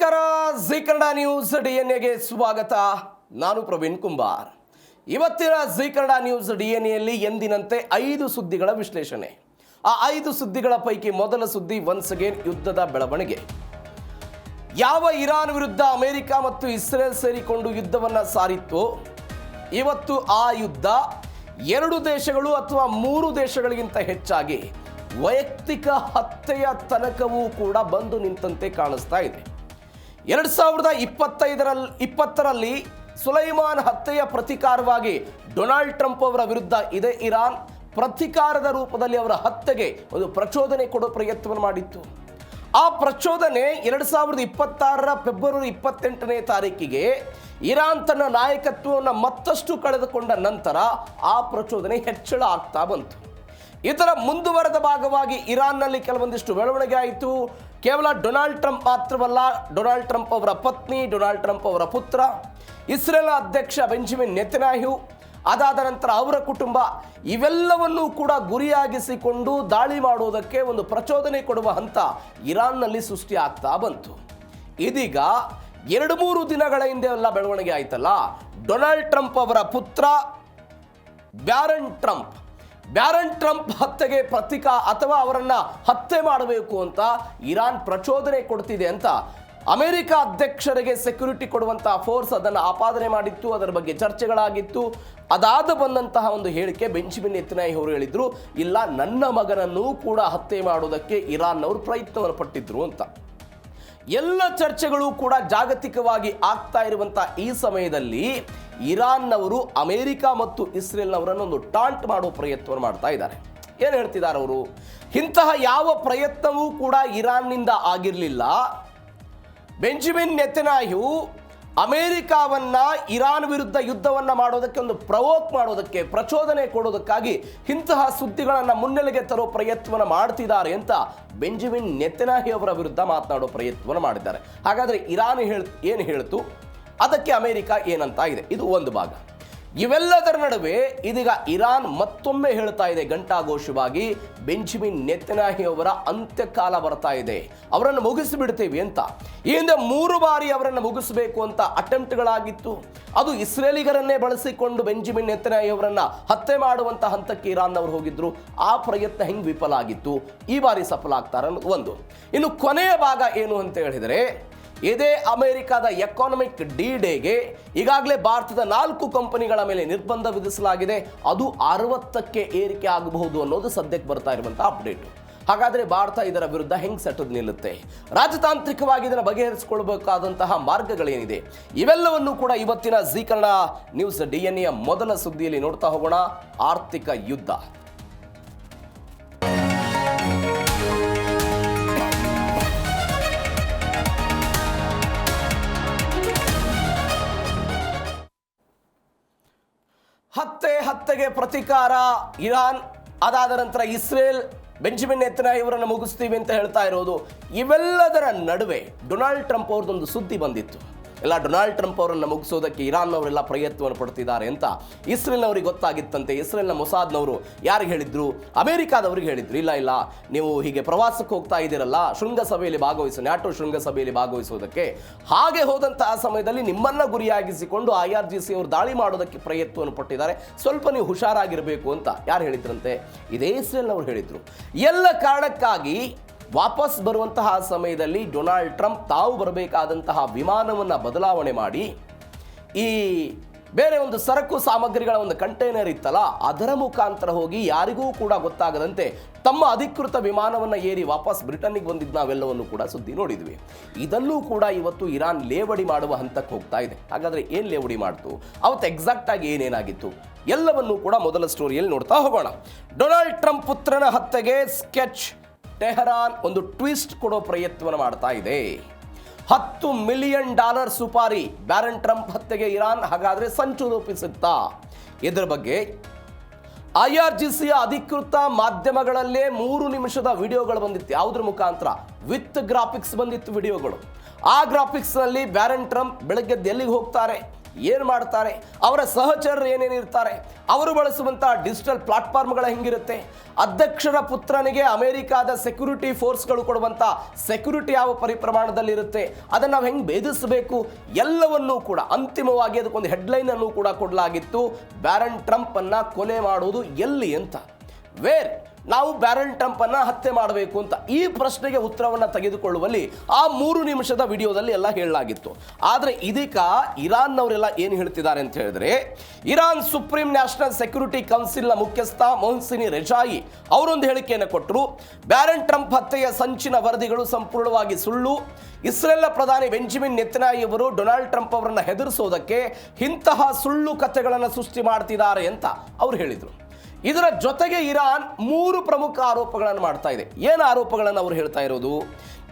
ನಮಸ್ಕಾರ. G Kannada news ಡಿಎನ್ಎಗೆ ಸ್ವಾಗತ. ನಾನು ಪ್ರವೀಣ್ ಕುಂಬಾರ್. ಇವತ್ತಿನ ಜಿ ಕನ್ನಡ ನ್ಯೂಸ್ ಡಿಎನ್ಎಯಲ್ಲಿ ಎಂದಿನಂತೆ 5 ಸುದ್ದಿಗಳ ವಿಶ್ಲೇಷಣೆ. ಆ 5 ಸುದ್ದಿಗಳ ಪೈಕಿ ಮೊದಲ ಸುದ್ದಿ ಒನ್ಸ್ ಅಗೇನ್ ಯುದ್ಧದ ಬೆಳವಣಿಗೆ. ಯಾವ ಇರಾನ್ ವಿರುದ್ಧ ಅಮೆರಿಕ ಮತ್ತು ಇಸ್ರೇಲ್ ಸೇರಿಕೊಂಡು ಯುದ್ಧವನ್ನು ಸಾರಿತ್ತು, ಇವತ್ತು ಆ ಯುದ್ಧ 2 ದೇಶಗಳು ಅಥವಾ 3 ದೇಶಗಳಿಗಿಂತ ಹೆಚ್ಚಾಗಿ ವೈಯಕ್ತಿಕ ಹತ್ಯೆಯ ತನಕವೂ ಕೂಡ ಬಂದು ನಿಂತಂತೆ ಕಾಣಿಸ್ತಾ ಇದೆ. 2020ರಲ್ಲಿ ಸುಲೈಮಾನ್ ಹತ್ಯೆಯ ಪ್ರತಿಕಾರವಾಗಿ ಡೊನಾಲ್ಡ್ ಟ್ರಂಪ್ ಅವರ ವಿರುದ್ಧ ಇದೇ ಇರಾನ್ ಪ್ರತಿಕಾರದ ರೂಪದಲ್ಲಿ ಅವರ ಹತ್ಯೆಗೆ ಒಂದು ಪ್ರಚೋದನೆ ಕೊಡೋ ಪ್ರಯತ್ನವನ್ನು ಮಾಡಿತ್ತು. ಆ ಪ್ರಚೋದನೆ 2026ರ ಫೆಬ್ರವರಿ 28ನೇ ತಾರೀಕಿಗೆ ಇರಾನ್ ತನ್ನ ನಾಯಕತ್ವವನ್ನು ಮತ್ತಷ್ಟು ಕಳೆದುಕೊಂಡ ನಂತರ ಆ ಪ್ರಚೋದನೆ ಹೆಚ್ಚಳ ಆಗ್ತಾ ಬಂತು. ಇದರ ಮುಂದುವರೆದ ಭಾಗವಾಗಿ ಇರಾನ್ನಲ್ಲಿ ಕೆಲವೊಂದಿಷ್ಟು ಬೆಳವಣಿಗೆ ಆಯಿತು. ಕೇವಲ ಡೊನಾಲ್ಡ್ ಟ್ರಂಪ್ ಮಾತ್ರವಲ್ಲ, ಡೊನಾಲ್ಡ್ ಟ್ರಂಪ್ ಅವರ ಪತ್ನಿ, ಡೊನಾಲ್ಡ್ ಟ್ರಂಪ್ ಅವರ ಪುತ್ರ, ಇಸ್ರೇಲ್ ಅಧ್ಯಕ್ಷ ಬೆಂಜಮಿನ್ ನೆತನ್ಯಾಹು, ಅದಾದ ನಂತರ ಅವರ ಕುಟುಂಬ, ಇವೆಲ್ಲವನ್ನೂ ಕೂಡ ಗುರಿಯಾಗಿಸಿಕೊಂಡು ದಾಳಿ ಮಾಡುವುದಕ್ಕೆ ಒಂದು ಪ್ರಚೋದನೆ ಕೊಡುವ ಹಂತ ಇರಾನ್ನಲ್ಲಿ ಸೃಷ್ಟಿ ಆಗ್ತಾ ಬಂತು. ಇದೀಗ 2-3 ದಿನಗಳ ಹಿಂದೆ ಎಲ್ಲ ಬೆಳವಣಿಗೆ ಆಯ್ತಲ್ಲ, ಡೊನಾಲ್ಡ್ ಟ್ರಂಪ್ ಅವರ ಪುತ್ರ ಬ್ಯಾರನ್ ಟ್ರಂಪ್ ಹತ್ಯೆಗೆ ಅಥವಾ ಅವರನ್ನ ಹತ್ಯೆ ಮಾಡಬೇಕು ಅಂತ ಇರಾನ್ ಪ್ರಚೋದನೆ ಕೊಡ್ತಿದೆ ಅಂತ ಅಮೆರಿಕ ಅಧ್ಯಕ್ಷರಿಗೆ ಸೆಕ್ಯೂರಿಟಿ ಕೊಡುವಂತಹ ಫೋರ್ಸ್ ಅದನ್ನು ಆಪಾದನೆ ಮಾಡಿತ್ತು. ಅದರ ಬಗ್ಗೆ ಚರ್ಚೆಗಳಾಗಿತ್ತು. ಅದಾದ ಬಂದಂತಹ ಒಂದು ಹೇಳಿಕೆ ಬೆಂಜಮಿನ್ ನೆತನ್ಯಾಹು ಅವರು ಹೇಳಿದ್ರು, ಇಲ್ಲ, ನನ್ನ ಮಗನನ್ನು ಕೂಡ ಹತ್ಯೆ ಮಾಡೋದಕ್ಕೆ ಇರಾನ್ನವರು ಪ್ರಯತ್ನವನ್ನು ಪಟ್ಟಿದ್ರು ಅಂತ. ಎಲ್ಲ ಚರ್ಚೆಗಳು ಕೂಡ ಜಾಗತಿಕವಾಗಿ ಆಗ್ತಾ ಇರುವಂಥ ಈ ಸಮಯದಲ್ಲಿ ಇರಾನ್ನವರು ಅಮೆರಿಕ ಮತ್ತು ಇಸ್ರೇಲ್ನವರನ್ನು ಒಂದು ಟಾಂಟ್ ಮಾಡೋ ಪ್ರಯತ್ನವನ್ನು ಮಾಡ್ತಾ ಇದ್ದಾರೆ. ಏನು ಹೇಳ್ತಿದ್ದಾರೆ ಅವರು? ಇಂತಹ ಯಾವ ಪ್ರಯತ್ನವೂ ಕೂಡ ಇರಾನ್ನಿಂದ ಆಗಿರಲಿಲ್ಲ. ಬೆಂಜಮಿನ್ ನೆತನ್ಯಾಹು ಅಮೆರಿಕವನ್ನ ಇರಾನ್ ವಿರುದ್ಧ ಯುದ್ಧವನ್ನು ಮಾಡೋದಕ್ಕೆ ಒಂದು ಪ್ರವೋಕ್ ಮಾಡೋದಕ್ಕೆ, ಪ್ರಚೋದನೆ ಕೊಡೋದಕ್ಕಾಗಿ ಇಂತಹ ಸುದ್ದಿಗಳನ್ನು ಮುನ್ನೆಲೆಗೆ ತರೋ ಪ್ರಯತ್ನವನ್ನು ಮಾಡ್ತಿದ್ದಾರೆ ಅಂತ ಬೆಂಜಮಿನ್ ನೆತನ್ಯಾಹು ಅವರ ವಿರುದ್ಧ ಮಾತನಾಡೋ ಪ್ರಯತ್ನವನ್ನು ಮಾಡಿದ್ದಾರೆ. ಹಾಗಾದರೆ ಇರಾನ್ ಏನು ಹೇಳ್ತು, ಅದಕ್ಕೆ ಅಮೆರಿಕ ಏನಂತ ಇದೆ, ಇದು ಒಂದು ಭಾಗ. ಇವೆಲ್ಲದರ ನಡುವೆ ಇದೀಗ ಇರಾನ್ ಮತ್ತೊಮ್ಮೆ ಹೇಳ್ತಾ ಇದೆ ಘಂಟಾಘೋಷವಾಗಿ, ಬೆಂಜಮಿನ್ ನೆತನ್ಯಾಹು ಅವರ ಅಂತ್ಯಕಾಲ ಬರ್ತಾ ಇದೆ, ಅವರನ್ನು ಮುಗಿಸಿಬಿಡ್ತೇವೆ ಅಂತ. ಈ ಹಿಂದೆ 3 ಬಾರಿ ಅವರನ್ನು ಮುಗಿಸಬೇಕು ಅಂತ ಅಟೆಂಪ್ಟ್ಗಳಾಗಿತ್ತು. ಅದು ಇಸ್ರೇಲಿಗರನ್ನೇ ಬಳಸಿಕೊಂಡು ಬೆಂಜಮಿನ್ ನೆತನ್ಯಾಹು ಅವರನ್ನು ಹತ್ಯೆ ಮಾಡುವಂಥ ಹಂತಕ್ಕೆ ಇರಾನ್ನವರು ಹೋಗಿದ್ರು. ಆ ಪ್ರಯತ್ನ ಹೆಂಗೆ ವಿಫಲ ಆಗಿತ್ತು, ಈ ಬಾರಿ ಸಫಲ ಆಗ್ತಾರೆ ಅನ್ನೋದು ಒಂದು. ಇನ್ನು ಕೊನೆಯ ಭಾಗ ಏನು ಅಂತ ಹೇಳಿದರೆ, ಇದೇ ಅಮೆರಿಕದ ಎಕಾನಮಿಕ್ ಡೇಗೆ ಈಗಾಗಲೇ ಭಾರತದ 4 ಕಂಪನಿಗಳ ಮೇಲೆ ನಿರ್ಬಂಧ ವಿಧಿಸಲಾಗಿದೆ. ಅದು 60ಕ್ಕೆ ಏರಿಕೆ ಆಗಬಹುದು ಅನ್ನೋದು ಸದ್ಯಕ್ಕೆ ಬರ್ತಾ ಇರುವಂತಹ ಅಪ್ಡೇಟ್. ಹಾಗಾದರೆ ಭಾರತ ಇದರ ವಿರುದ್ಧ ಹೆಂಗೆ ಸೆಟದು ನಿಲ್ಲುತ್ತೆ, ರಾಜತಾಂತ್ರಿಕವಾಗಿ ಇದನ್ನು ಬಗೆಹರಿಸಿಕೊಳ್ಬೇಕಾದಂತಹ ಮಾರ್ಗಗಳೇನಿದೆ, ಇವೆಲ್ಲವನ್ನು ಕೂಡ ಇವತ್ತಿನ ಜಿ ಕನ್ನಡ ನ್ಯೂಸ್ ಡಿಎನ್ಎ ಮೊದಲ ಸುದ್ದಿಯಲ್ಲಿ ನೋಡ್ತಾ ಹೋಗೋಣ. ಆರ್ಥಿಕ ಯುದ್ಧ. ಹತ್ಯೆಗೆ ಪ್ರತಿಕಾರ ಇರಾನ್, ಅದಾದ ನಂತರ ಇಸ್ರೇಲ್ ಬೆಂಜಮಿನ್ ನೆತನ್ಯಾಹು ಅವರನ್ನು ಮುಗಿಸ್ತೀವಿ ಅಂತ ಹೇಳ್ತಾ ಇರೋದು. ಇವೆಲ್ಲದರ ನಡುವೆ ಡೊನಾಲ್ಡ್ ಟ್ರಂಪ್ ಅವ್ರದ್ದೊಂದು ಸುದ್ದಿ ಬಂದಿತ್ತು. ಎಲ್ಲ ಡೊನಾಲ್ಡ್ ಟ್ರಂಪ್ ಅವರನ್ನು ಮುಗಿಸೋದಕ್ಕೆ ಇರಾನ್ನವರೆಲ್ಲ ಪ್ರಯತ್ನವನ್ನು ಪಡ್ತಿದ್ದಾರೆ ಅಂತ ಇಸ್ರೇಲ್ನವ್ರಿಗೆ ಗೊತ್ತಾಗಿತ್ತಂತೆ. ಇಸ್ರೇಲ್ನ ಮೊಸಾದ್ನವರು ಯಾರಿಗೆ ಹೇಳಿದ್ರು? ಅಮೆರಿಕಾದವ್ರಿಗೆ ಹೇಳಿದ್ರು, ಇಲ್ಲ ನೀವು ಹೀಗೆ ಪ್ರವಾಸಕ್ಕೆ ಹೋಗ್ತಾ ಇದ್ದೀರಲ್ಲ, ಶೃಂಗಸಭೆಯಲ್ಲಿ ನ್ಯಾಟೋ ಶೃಂಗಸಭೆಯಲ್ಲಿ ಭಾಗವಹಿಸೋದಕ್ಕೆ, ಹಾಗೆ ಹೋದಂತಹ ಸಮಯದಲ್ಲಿ ನಿಮ್ಮನ್ನ ಗುರಿಯಾಗಿಸಿಕೊಂಡು IRGC ಅವರು ದಾಳಿ ಮಾಡೋದಕ್ಕೆ ಪ್ರಯತ್ನವನ್ನು ಪಟ್ಟಿದ್ದಾರೆ, ಸ್ವಲ್ಪ ನೀವು ಹುಷಾರಾಗಿರಬೇಕು ಅಂತ ಯಾರು ಹೇಳಿದ್ರಂತೆ? ಇದೇ ಇಸ್ರೇಲ್ನವ್ರು ಹೇಳಿದ್ರು. ಎಲ್ಲ ಕಾರಣಕ್ಕಾಗಿ ವಾಪಸ್ ಬರುವಂತಹ ಸಮಯದಲ್ಲಿ ಡೊನಾಲ್ಡ್ ಟ್ರಂಪ್ ತಾವು ಬರಬೇಕಾದಂತಹ ವಿಮಾನವನ್ನು ಬದಲಾವಣೆ ಮಾಡಿ ಈ ಬೇರೆ ಒಂದು ಸರಕು ಸಾಮಗ್ರಿಗಳ ಒಂದು ಕಂಟೈನರ್ ಇತ್ತಲ್ಲ, ಅದರ ಮುಖಾಂತರ ಹೋಗಿ ಯಾರಿಗೂ ಕೂಡ ಗೊತ್ತಾಗದಂತೆ ತಮ್ಮ ಅಧಿಕೃತ ವಿಮಾನವನ್ನು ಏರಿ ವಾಪಸ್ ಬ್ರಿಟನ್ನಿಗೆ ಬಂದಿದ್ದು ನಾವೆಲ್ಲವನ್ನು ಕೂಡ ಸುದ್ದಿ ನೋಡಿದ್ವಿ. ಇದನ್ನೂ ಕೂಡ ಇವತ್ತು ಇರಾನ್ ಲೇವಡಿ ಮಾಡುವ ಹಂತಕ್ಕೆ ಹೋಗ್ತಾ ಇದೆ. ಹಾಗಾದರೆ ಏನು ಲೇವಡಿ ಮಾಡ್ತು, ಅವತ್ತು ಎಕ್ಸಾಕ್ಟ್ ಆಗಿ ಏನೇನಾಗಿತ್ತು, ಎಲ್ಲವನ್ನೂ ಕೂಡ ಮೊದಲ ಸ್ಟೋರಿಯಲ್ಲಿ ನೋಡ್ತಾ ಹೋಗೋಣ. ಡೊನಾಲ್ಡ್ ಟ್ರಂಪ್ ಪುತ್ರನ ಹತ್ಯೆಗೆ ಸ್ಕೆಚ್ ಟೆಹರಾನ್ ಒಂದು ಟ್ವಿಸ್ಟ್ ಕೊಡೋ ಪ್ರಯತ್ನವನ್ನು ಮಾಡ್ತಾ ಇದೆ. $10 ಮಿಲಿಯನ್ ಸುಪಾರಿ ಬ್ಯಾರನ್ ಟ್ರಂಪ್ ಹತ್ಯೆಗೆ ಇರಾನ್ ಹಾಗಾದರೆ ಸಂಚು ರೂಪಿಸುತ್ತಾ? ಇದರ ಬಗ್ಗೆ IRGCಯ ಅಧಿಕೃತ ಮಾಧ್ಯಮಗಳಲ್ಲೇ 3 ನಿಮಿಷದ ವಿಡಿಯೋಗಳು ಬಂದಿತ್ತು. ಯಾವುದ್ರ ಮುಖಾಂತರ? ವಿತ್ ಗ್ರಾಫಿಕ್ಸ್ ಬಂದಿತ್ತು ವಿಡಿಯೋಗಳು. ಆ ಗ್ರಾಫಿಕ್ಸ್ನಲ್ಲಿ ಬ್ಯಾರನ್ ಟ್ರಂಪ್ ಬೆಳಗ್ಗೆ ಎಲ್ಲಿಗೆ ಹೋಗ್ತಾರೆ, ಏನು ಮಾಡ್ತಾರೆ, ಅವರ ಸಹಚರರು ಏನೇನಿರ್ತಾರೆ, ಅವರು ಬಳಸುವಂಥ ಡಿಜಿಟಲ್ ಪ್ಲಾಟ್ಫಾರ್ಮ್ಗಳ ಹೆಂಗಿರುತ್ತೆ, ಅಧ್ಯಕ್ಷರ ಪುತ್ರನಿಗೆ ಅಮೆರಿಕಾದ ಸೆಕ್ಯೂರಿಟಿ ಫೋರ್ಸ್ಗಳು ಕೊಡುವಂಥ ಸೆಕ್ಯೂರಿಟಿ ಯಾವ ಪರಿಪ್ರಮಾಣದಲ್ಲಿರುತ್ತೆ, ಅದನ್ನು ನಾವು ಹೆಂಗೆ ಭೇದಿಸಬೇಕು, ಎಲ್ಲವನ್ನೂ ಕೂಡ ಅಂತಿಮವಾಗಿ ಅದಕ್ಕೊಂದು ಹೆಡ್ಲೈನ್ ಅನ್ನು ಕೂಡ ಕೊಡಲಾಗಿತ್ತು. ಬ್ಯಾರನ್ ಟ್ರಂಪ್ ಅನ್ನ ಕೊಲೆ ಮಾಡುವುದು ಎಲ್ಲಿ ಅಂತ, ವೇರ್ ನಾವು ಬ್ಯಾರನ್ ಟ್ರಂಪ್ ಅನ್ನ ಹತ್ಯೆ ಮಾಡಬೇಕು ಅಂತ. ಈ ಪ್ರಶ್ನೆಗೆ ಉತ್ತರವನ್ನು ತೆಗೆದುಕೊಳ್ಳುವಲ್ಲಿ ಆ 3 ನಿಮಿಷದ ವಿಡಿಯೋದಲ್ಲಿ ಎಲ್ಲ ಹೇಳಲಾಗಿತ್ತು. ಆದರೆ ಇದೀಗ ಇರಾನ್ನವರೆಲ್ಲ ಏನು ಹೇಳ್ತಿದ್ದಾರೆ ಅಂತ ಹೇಳಿದ್ರೆ, ಇರಾನ್ ಸುಪ್ರೀಂ ನ್ಯಾಷನಲ್ ಸೆಕ್ಯೂರಿಟಿ ಕೌನ್ಸಿಲ್ನ ಮುಖ್ಯಸ್ಥ ಮೊಹಸಿನ್ ರೆಜಾಯಿ ಅವರೊಂದು ಹೇಳಿಕೆಯನ್ನು ಕೊಟ್ಟರು. ಬ್ಯಾರನ್ ಟ್ರಂಪ್ ಹತ್ಯೆಯ ಸಂಚಿನ ವರದಿಗಳು ಸಂಪೂರ್ಣವಾಗಿ ಸುಳ್ಳು. ಇಸ್ರೇಲ್ನ ಪ್ರಧಾನಿ ಬೆಂಜಮಿನ್ ನೆತನ್ಯಾಹು ಅವರು ಡೊನಾಲ್ಡ್ ಟ್ರಂಪ್ ಅವರನ್ನು ಹೆದರಿಸೋದಕ್ಕೆ ಇಂತಹ ಸುಳ್ಳು ಕಥೆಗಳನ್ನು ಸೃಷ್ಟಿ ಮಾಡ್ತಿದ್ದಾರೆ ಅಂತ ಅವರು ಹೇಳಿದರು. ಇದರ ಜೊತೆಗೆ ಇರಾನ್ 3 ಪ್ರಮುಖ ಆರೋಪಗಳನ್ನು ಮಾಡ್ತಾ ಇದೆ. ಏನು ಆರೋಪಗಳನ್ನು ಅವರು ಹೇಳ್ತಾ ಇರೋದು,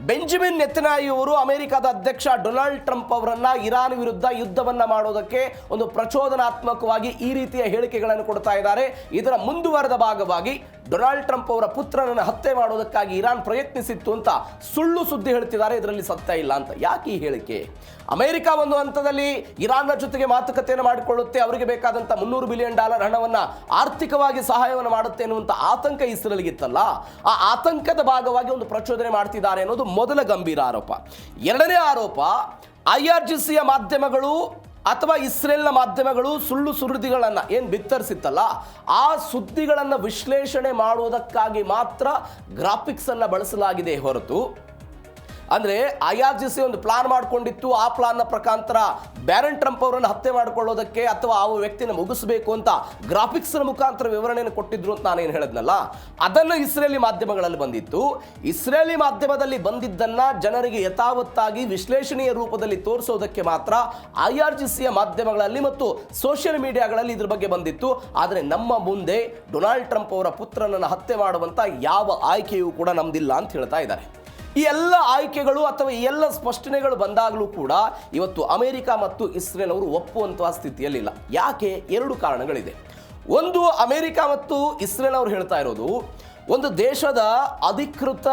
ಬೆಂಜಮಿನ್ ನೆತನ್ಯಾಹು ಅವರು ಅಮೆರಿಕದ ಅಧ್ಯಕ್ಷ ಡೊನಾಲ್ಡ್ ಟ್ರಂಪ್ ಅವರನ್ನ ಇರಾನ್ ವಿರುದ್ಧ ಯುದ್ಧವನ್ನ ಮಾಡೋದಕ್ಕೆ ಒಂದು ಪ್ರಚೋದನಾತ್ಮಕವಾಗಿ ಈ ರೀತಿಯ ಹೇಳಿಕೆಗಳನ್ನು ಕೊಡ್ತಾ ಇದ್ದಾರೆ. ಇದರ ಮುಂದುವರೆದ ಭಾಗವಾಗಿ ಡೊನಾಲ್ಡ್ ಟ್ರಂಪ್ ಅವರ ಪುತ್ರನನ್ನು ಹತ್ಯೆ ಮಾಡೋದಕ್ಕಾಗಿ ಇರಾನ್ ಪ್ರಯತ್ನಿಸಿತ್ತು ಅಂತ ಸುಳ್ಳು ಸುದ್ದಿ ಹೇಳ್ತಿದ್ದಾರೆ. ಇದರಲ್ಲಿ ಸತ್ಯ ಇಲ್ಲ ಅಂತ. ಯಾಕೆ ಈ ಹೇಳಿಕೆ? ಅಮೆರಿಕ ಒಂದು ಹಂತದಲ್ಲಿ ಇರಾನ್ನ ಜೊತೆಗೆ ಮಾತುಕತೆಯನ್ನು ಮಾಡಿಕೊಳ್ಳುತ್ತೆ, ಅವರಿಗೆ ಬೇಕಾದಂಥ $300 ಬಿಲಿಯನ್ ಹಣವನ್ನು ಆರ್ಥಿಕವಾಗಿ ಸಹಾಯವನ್ನು ಮಾಡುತ್ತೆ ಎನ್ನುವಂಥ ಆತಂಕ ಇಸ್ರೇಲ್ಗಿತ್ತಲ್ಲ, ಆ ಆತಂಕದ ಭಾಗವಾಗಿ ಒಂದು ಪ್ರಚೋದನೆ ಮಾಡ್ತಿದ್ದಾರೆ ಅನ್ನೋದು ಮೊದಲ ಗಂಭೀರ ಆರೋಪ. ಎರಡನೇ ಆರೋಪ, IRGCಯ ಮಾಧ್ಯಮಗಳು ಅಥವಾ ಇಸ್ರೇಲ್ನ ಮಾಧ್ಯಮಗಳು ಸುಳ್ಳು ಸುದ್ದಿಗಳನ್ನು ಏನು ಬಿತ್ತರಿಸಿತ್ತಲ್ಲ, ಆ ಸುದ್ದಿಗಳನ್ನು ವಿಶ್ಲೇಷಣೆ ಮಾಡುವುದಕ್ಕಾಗಿ ಮಾತ್ರ ಗ್ರಾಫಿಕ್ಸ್ ಅನ್ನು ಬಳಸಲಾಗಿದೆ ಹೊರತು, ಅಂದರೆ IRGC ಒಂದು ಪ್ಲಾನ್ ಮಾಡಿಕೊಂಡಿತ್ತು. ಆ ಪ್ಲಾನ್ನ ಪ್ರಕಾರ ಬ್ಯಾರನ್ ಟ್ರಂಪ್ ಅವರನ್ನು ಹತ್ಯೆ ಮಾಡಿಕೊಳ್ಳೋದಕ್ಕೆ ಅಥವಾ ಆ ವ್ಯಕ್ತಿನ ಮುಗಿಸಬೇಕು ಅಂತ ಗ್ರಾಫಿಕ್ಸ್ನ ಮುಖಾಂತರ ವಿವರಣೆಯನ್ನು ಕೊಟ್ಟಿದ್ರು ಅಂತ ನಾನೇನು ಹೇಳಿದ್ನಲ್ಲ, ಅದನ್ನು ಇಸ್ರೇಲಿ ಮಾಧ್ಯಮಗಳಲ್ಲಿ ಬಂದಿತ್ತು. ಇಸ್ರೇಲಿ ಮಾಧ್ಯಮದಲ್ಲಿ ಬಂದಿದ್ದನ್ನು ಜನರಿಗೆ ಯಥಾವತ್ತಾಗಿ ವಿಶ್ಲೇಷಣೆಯ ರೂಪದಲ್ಲಿ ತೋರಿಸೋದಕ್ಕೆ ಮಾತ್ರ IRGCಯ ಮಾಧ್ಯಮಗಳಲ್ಲಿ ಮತ್ತು ಸೋಷಿಯಲ್ ಮೀಡಿಯಾಗಳಲ್ಲಿ ಇದ್ರ ಬಗ್ಗೆ ಬಂದಿತ್ತು. ಆದರೆ ನಮ್ಮ ಮುಂದೆ ಡೊನಾಲ್ಡ್ ಟ್ರಂಪ್ ಅವರ ಪುತ್ರನನ್ನು ಹತ್ಯೆ ಮಾಡುವಂಥ ಯಾವ ಆಯ್ಕೆಯೂ ಕೂಡ ನಮ್ದಿಲ್ಲ ಅಂತ ಹೇಳ್ತಾ ಇದ್ದಾರೆ. ಈ ಎಲ್ಲ ಆಯ್ಕೆಗಳು ಅಥವಾ ಈ ಎಲ್ಲ ಸ್ಪಷ್ಟನೆಗಳು ಬಂದಾಗಲೂ ಕೂಡ ಇವತ್ತು ಅಮೆರಿಕ ಮತ್ತು ಇಸ್ರೇಲ್ ಅವರು ಒಪ್ಪುವಂತಹ ಸ್ಥಿತಿಯಲ್ಲಿಲ್ಲ. ಯಾಕೆ? 2 ಕಾರಣಗಳಿದೆ. ಒಂದು, ಅಮೆರಿಕ ಮತ್ತು ಇಸ್ರೇಲ್ ಅವರು ಹೇಳ್ತಾ ಇರೋದು, ಒಂದು ದೇಶದ ಅಧಿಕೃತ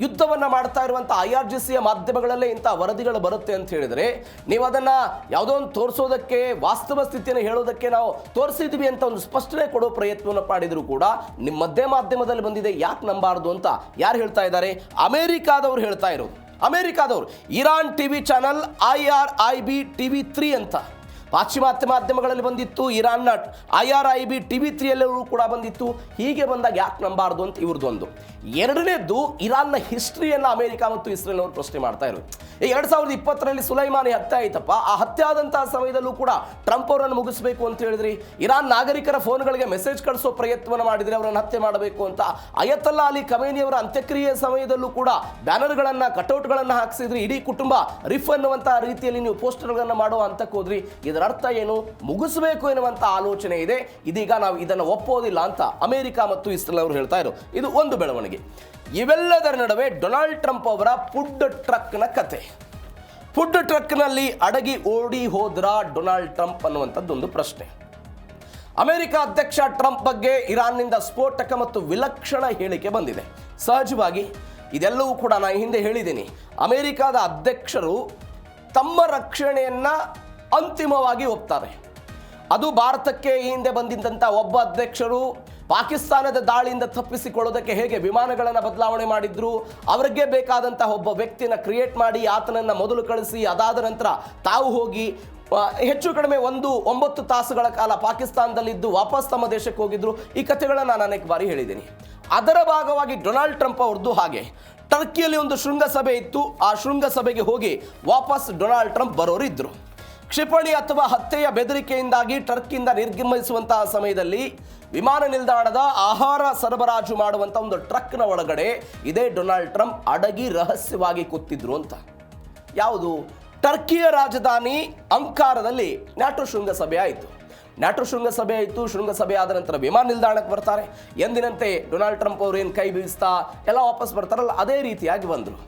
ಯುದ್ಧವನ್ನು ಮಾಡ್ತಾ ಇರುವಂಥ IRGCಯ ಮಾಧ್ಯಮಗಳಲ್ಲೇ ಇಂಥ ವರದಿಗಳು ಬರುತ್ತೆ ಅಂತ ಹೇಳಿದರೆ, ನೀವು ಅದನ್ನು ಯಾವುದೋ ಒಂದು ತೋರಿಸೋದಕ್ಕೆ, ವಾಸ್ತವ ಸ್ಥಿತಿಯನ್ನು ಹೇಳೋದಕ್ಕೆ ನಾವು ತೋರಿಸಿದ್ವಿ ಅಂತ ಒಂದು ಸ್ಪಷ್ಟನೆ ಕೊಡೋ ಪ್ರಯತ್ನವನ್ನು ಮಾಡಿದರೂ ಕೂಡ ನಿಮ್ಮದೇ ಮಾಧ್ಯಮದಲ್ಲಿ ಬಂದಿದೆ, ಯಾಕೆ ನಂಬಾರ್ದು ಅಂತ ಯಾರು ಹೇಳ್ತಾ ಇದ್ದಾರೆ? ಅಮೆರಿಕಾದವರು ಹೇಳ್ತಾ ಇರೋದು. ಅಮೆರಿಕಾದವರು Iran TV channel IRIB TV3 ಅಂತ ಪಾಶ್ಚಿಮಾತ್ಯ ಮಾಧ್ಯಮಗಳಲ್ಲಿ ಬಂದಿತ್ತು, ಇರಾನ್ನ IRIB TV3 ಎಲ್ಲರೂ ಕೂಡ ಬಂದಿತ್ತು. ಹೀಗೆ ಬಂದಾಗ ಯಾಕೆ ನಂಬಾರ್ದು ಅಂತ ಇವ್ರದ್ದೊಂದು. ಎರಡನೇದ್ದು, ಇರಾನ್ನ ಹಿಸ್ಟ್ರಿಯನ್ನು ಅಮೆರಿಕ ಮತ್ತು ಇಸ್ರೇಲ್ ಅವರು ಪ್ರಶ್ನೆ ಮಾಡ್ತಾ ಇರೋದು. 2020ರಲ್ಲಿ ಸುಲೈಮಾನಿ ಹತ್ಯೆ ಆಯ್ತಪ್ಪ, ಆ ಹತ್ಯೆ ಆದಂತಹ ಸಮಯದಲ್ಲೂ ಕೂಡ ಟ್ರಂಪ್ ಅವರನ್ನು ಮುಗಿಸಬೇಕು ಅಂತ ಹೇಳಿದ್ರಿ. ಇರಾನ್ ನಾಗರಿಕರ ಫೋನ್ಗಳಿಗೆ ಮೆಸೇಜ್ ಕಳಿಸೋ ಪ್ರಯತ್ನವನ್ನು ಮಾಡಿದರೆ ಅವರನ್ನು ಹತ್ಯೆ ಮಾಡಬೇಕು ಅಂತ. ಅಯತಲ್ಲಾ ಅಲಿ ಖಮೇನಿ ಅವರ ಅಂತ್ಯಕ್ರಿಯೆ ಸಮಯದಲ್ಲೂ ಕೂಡ ಬ್ಯಾನರ್ಗಳನ್ನು, ಕಟೌಟ್ಗಳನ್ನು ಹಾಕಿಸಿದ್ರಿ. ಇಡೀ ಕುಟುಂಬ ರಿಫ್ ಅನ್ನುವಂತಹ ರೀತಿಯಲ್ಲಿ ನೀವು ಪೋಸ್ಟರ್ಗಳನ್ನು ಮಾಡುವ ಹಂತಕ್ಕೆ ಹೋದ್ರಿ. ಇದರ ಅರ್ಥ ಏನು? ಮುಗಿಸಬೇಕು ಎನ್ನುವಂಥ ಆಲೋಚನೆ ಇದೆ. ಇದೀಗ ನಾವು ಇದನ್ನು ಒಪ್ಪೋದಿಲ್ಲ ಅಂತ ಅಮೆರಿಕ ಮತ್ತು ಇಸ್ರೇಲ್ ಅವರು ಹೇಳ್ತಾ ಇರೋ ಇದು ಒಂದು ಬೆಳವಣಿಗೆ. ಇವೆಲ್ಲದರ ನಡುವೆ ಡೊನಾಲ್ಡ್ ಟ್ರಂಪ್ ಅವರ ಫುಡ್ ಟ್ರಕ್ನ ಕತೆ. ಫುಡ್ ಟ್ರಕ್ನಲ್ಲಿ ಅಡಗಿ ಓಡಿ ಹೋದ್ರ ಡೊನಾಲ್ಡ್ ಟ್ರಂಪ್ ಅನ್ನುವಂಥದ್ದೊಂದು ಪ್ರಶ್ನೆ. ಅಮೆರಿಕ ಅಧ್ಯಕ್ಷ ಟ್ರಂಪ್ ಬಗ್ಗೆ ಇರಾನ್ನಿಂದ ಸ್ಫೋಟಕ ಮತ್ತು ವಿಲಕ್ಷಣ ಹೇಳಿಕೆ ಬಂದಿದೆ. ಸಹಜವಾಗಿ ಇದೆಲ್ಲವೂ ಕೂಡ ನಾನು ಹಿಂದೆ ಹೇಳಿದ್ದೀನಿ, ಅಮೆರಿಕದ ಅಧ್ಯಕ್ಷರು ತಮ್ಮ ರಕ್ಷಣೆಯನ್ನು ಅಂತಿಮವಾಗಿ ಒಪ್ತಾರೆ. ಅದು ಭಾರತಕ್ಕೆ ಈ ಹಿಂದೆ ಬಂದಿದ್ದಂಥ ಒಬ್ಬ ಅಧ್ಯಕ್ಷರು ಪಾಕಿಸ್ತಾನದ ದಾಳಿಯಿಂದ ತಪ್ಪಿಸಿಕೊಳ್ಳೋದಕ್ಕೆ ಹೇಗೆ ವಿಮಾನಗಳನ್ನು ಬದಲಾವಣೆ ಮಾಡಿದ್ರು, ಅವರಿಗೆ ಬೇಕಾದಂತಹ ಒಬ್ಬ ವ್ಯಕ್ತಿನ ಕ್ರಿಯೇಟ್ ಮಾಡಿ ಆತನನ್ನು ಮೊದಲು ಕಳಿಸಿ ಅದಾದ ನಂತರ ತಾವು ಹೋಗಿ ಹೆಚ್ಚು ಕಡಿಮೆ 9 ತಾಸುಗಳ ಕಾಲ ಪಾಕಿಸ್ತಾನದಲ್ಲಿದ್ದು ವಾಪಸ್ ತಮ್ಮ ದೇಶಕ್ಕೆ ಹೋಗಿದ್ರು. ಈ ಕಥೆಗಳನ್ನು ನಾನು ಅನೇಕ ಬಾರಿ ಹೇಳಿದ್ದೀನಿ. ಅದರ ಭಾಗವಾಗಿ ಡೊನಾಲ್ಡ್ ಟ್ರಂಪ್ ಅವ್ರದ್ದು ಹಾಗೆ ಟರ್ಕಿಯಲ್ಲಿ ಒಂದು ಶೃಂಗಸಭೆ ಇತ್ತು. ಆ ಶೃಂಗಸಭೆಗೆ ಹೋಗಿ ವಾಪಸ್ ಡೊನಾಲ್ಡ್ ಟ್ರಂಪ್ ಬರೋರು ಇದ್ರು. ಕ್ಷಿಪಣಿ ಅಥವಾ ಹತ್ಯೆಯ ಬೆದರಿಕೆಯಿಂದಾಗಿ ಟರ್ಕಿಯಿಂದ ನಿರ್ಗಮಿಸುವಂತಹ ಸಮಯದಲ್ಲಿ ವಿಮಾನ ನಿಲ್ದಾಣದ ಆಹಾರ ಸರಬರಾಜು ಮಾಡುವಂಥ ಒಂದು ಟ್ರಕ್ನ ಒಳಗಡೆ ಇದೇ ಡೊನಾಲ್ಡ್ ಟ್ರಂಪ್ ಅಡಗಿ ರಹಸ್ಯವಾಗಿ ಕೂತಿದ್ರು ಅಂತ. ಯಾವುದು? ಟರ್ಕಿಯ ರಾಜಧಾನಿ ಅಂಕಾರದಲ್ಲಿ ನ್ಯಾಟೋ ಶೃಂಗಸಭೆ ಆಯಿತು. ಶೃಂಗಸಭೆ ಆದ ನಂತರ ವಿಮಾನ ನಿಲ್ದಾಣಕ್ಕೆ ಬರ್ತಾರೆ. ಎಂದಿನಂತೆ ಡೊನಾಲ್ಡ್ ಟ್ರಂಪ್ ಅವರು ಏನು ಕೈ ಬೀಸ್ತಾ ಎಲ್ಲ ವಾಪಸ್ ಬರ್ತಾರಲ್ಲ, ಅದೇ ರೀತಿಯಾಗಿ ಬಂದರು.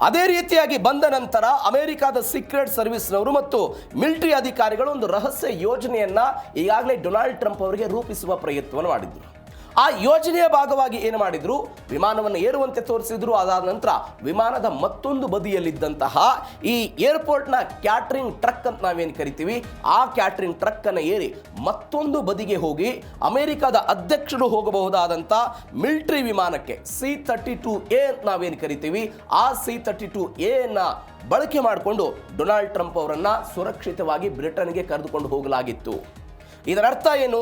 ಅದೇ ರೀತಿಯಾಗಿ ಬಂದ ನಂತರ ಅಮೆರಿಕದ ಸೀಕ್ರೆಟ್ ಸರ್ವಿಸ್ನವರು ಮತ್ತು ಮಿಲಿಟರಿ ಅಧಿಕಾರಿಗಳು ಒಂದು ರಹಸ್ಯ ಯೋಜನೆಯನ್ನು ಈಗಾಗಲೇ ಡೊನಾಲ್ಡ್ ಟ್ರಂಪ್ ಅವರಿಗೆ ರೂಪಿಸುವ ಪ್ರಯತ್ನವನ್ನು ಮಾಡಿದ್ರು. ಆ ಯೋಜನೆಯ ಭಾಗವಾಗಿ ಏನು ಮಾಡಿದ್ರು, ವಿಮಾನವನ್ನು ಏರುವಂತೆ ತೋರಿಸಿದ್ರು. ಅದಾದ ನಂತರ ವಿಮಾನದ ಮತ್ತೊಂದು ಬದಿಯಲ್ಲಿದ್ದಂತಹ ಈ ಏರ್ಪೋರ್ಟ್ನ ಕ್ಯಾಟ್ರಿಂಗ್ ಟ್ರಕ್ ಅಂತ ನಾವೇನು ಕರಿತೀವಿ, ಆ ಕ್ಯಾಟ್ರಿಂಗ್ ಟ್ರಕ್ ಅನ್ನು ಏರಿ ಮತ್ತೊಂದು ಬದಿಗೆ ಹೋಗಿ ಅಮೆರಿಕದ ಅಧ್ಯಕ್ಷರು ಹೋಗಬಹುದಾದಂಥ ಮಿಲಿಟರಿ ವಿಮಾನಕ್ಕೆ C-32A ನಾವೇನು ಕರಿತೀವಿ, ಆ C-32A ಬಳಕೆ ಮಾಡಿಕೊಂಡು ಡೊನಾಲ್ಡ್ ಟ್ರಂಪ್ ಅವರನ್ನ ಸುರಕ್ಷಿತವಾಗಿ ಬ್ರಿಟನ್ಗೆ ಕರೆದುಕೊಂಡು ಹೋಗಲಾಗಿತ್ತು. ಇದರ ಅರ್ಥ ಏನು,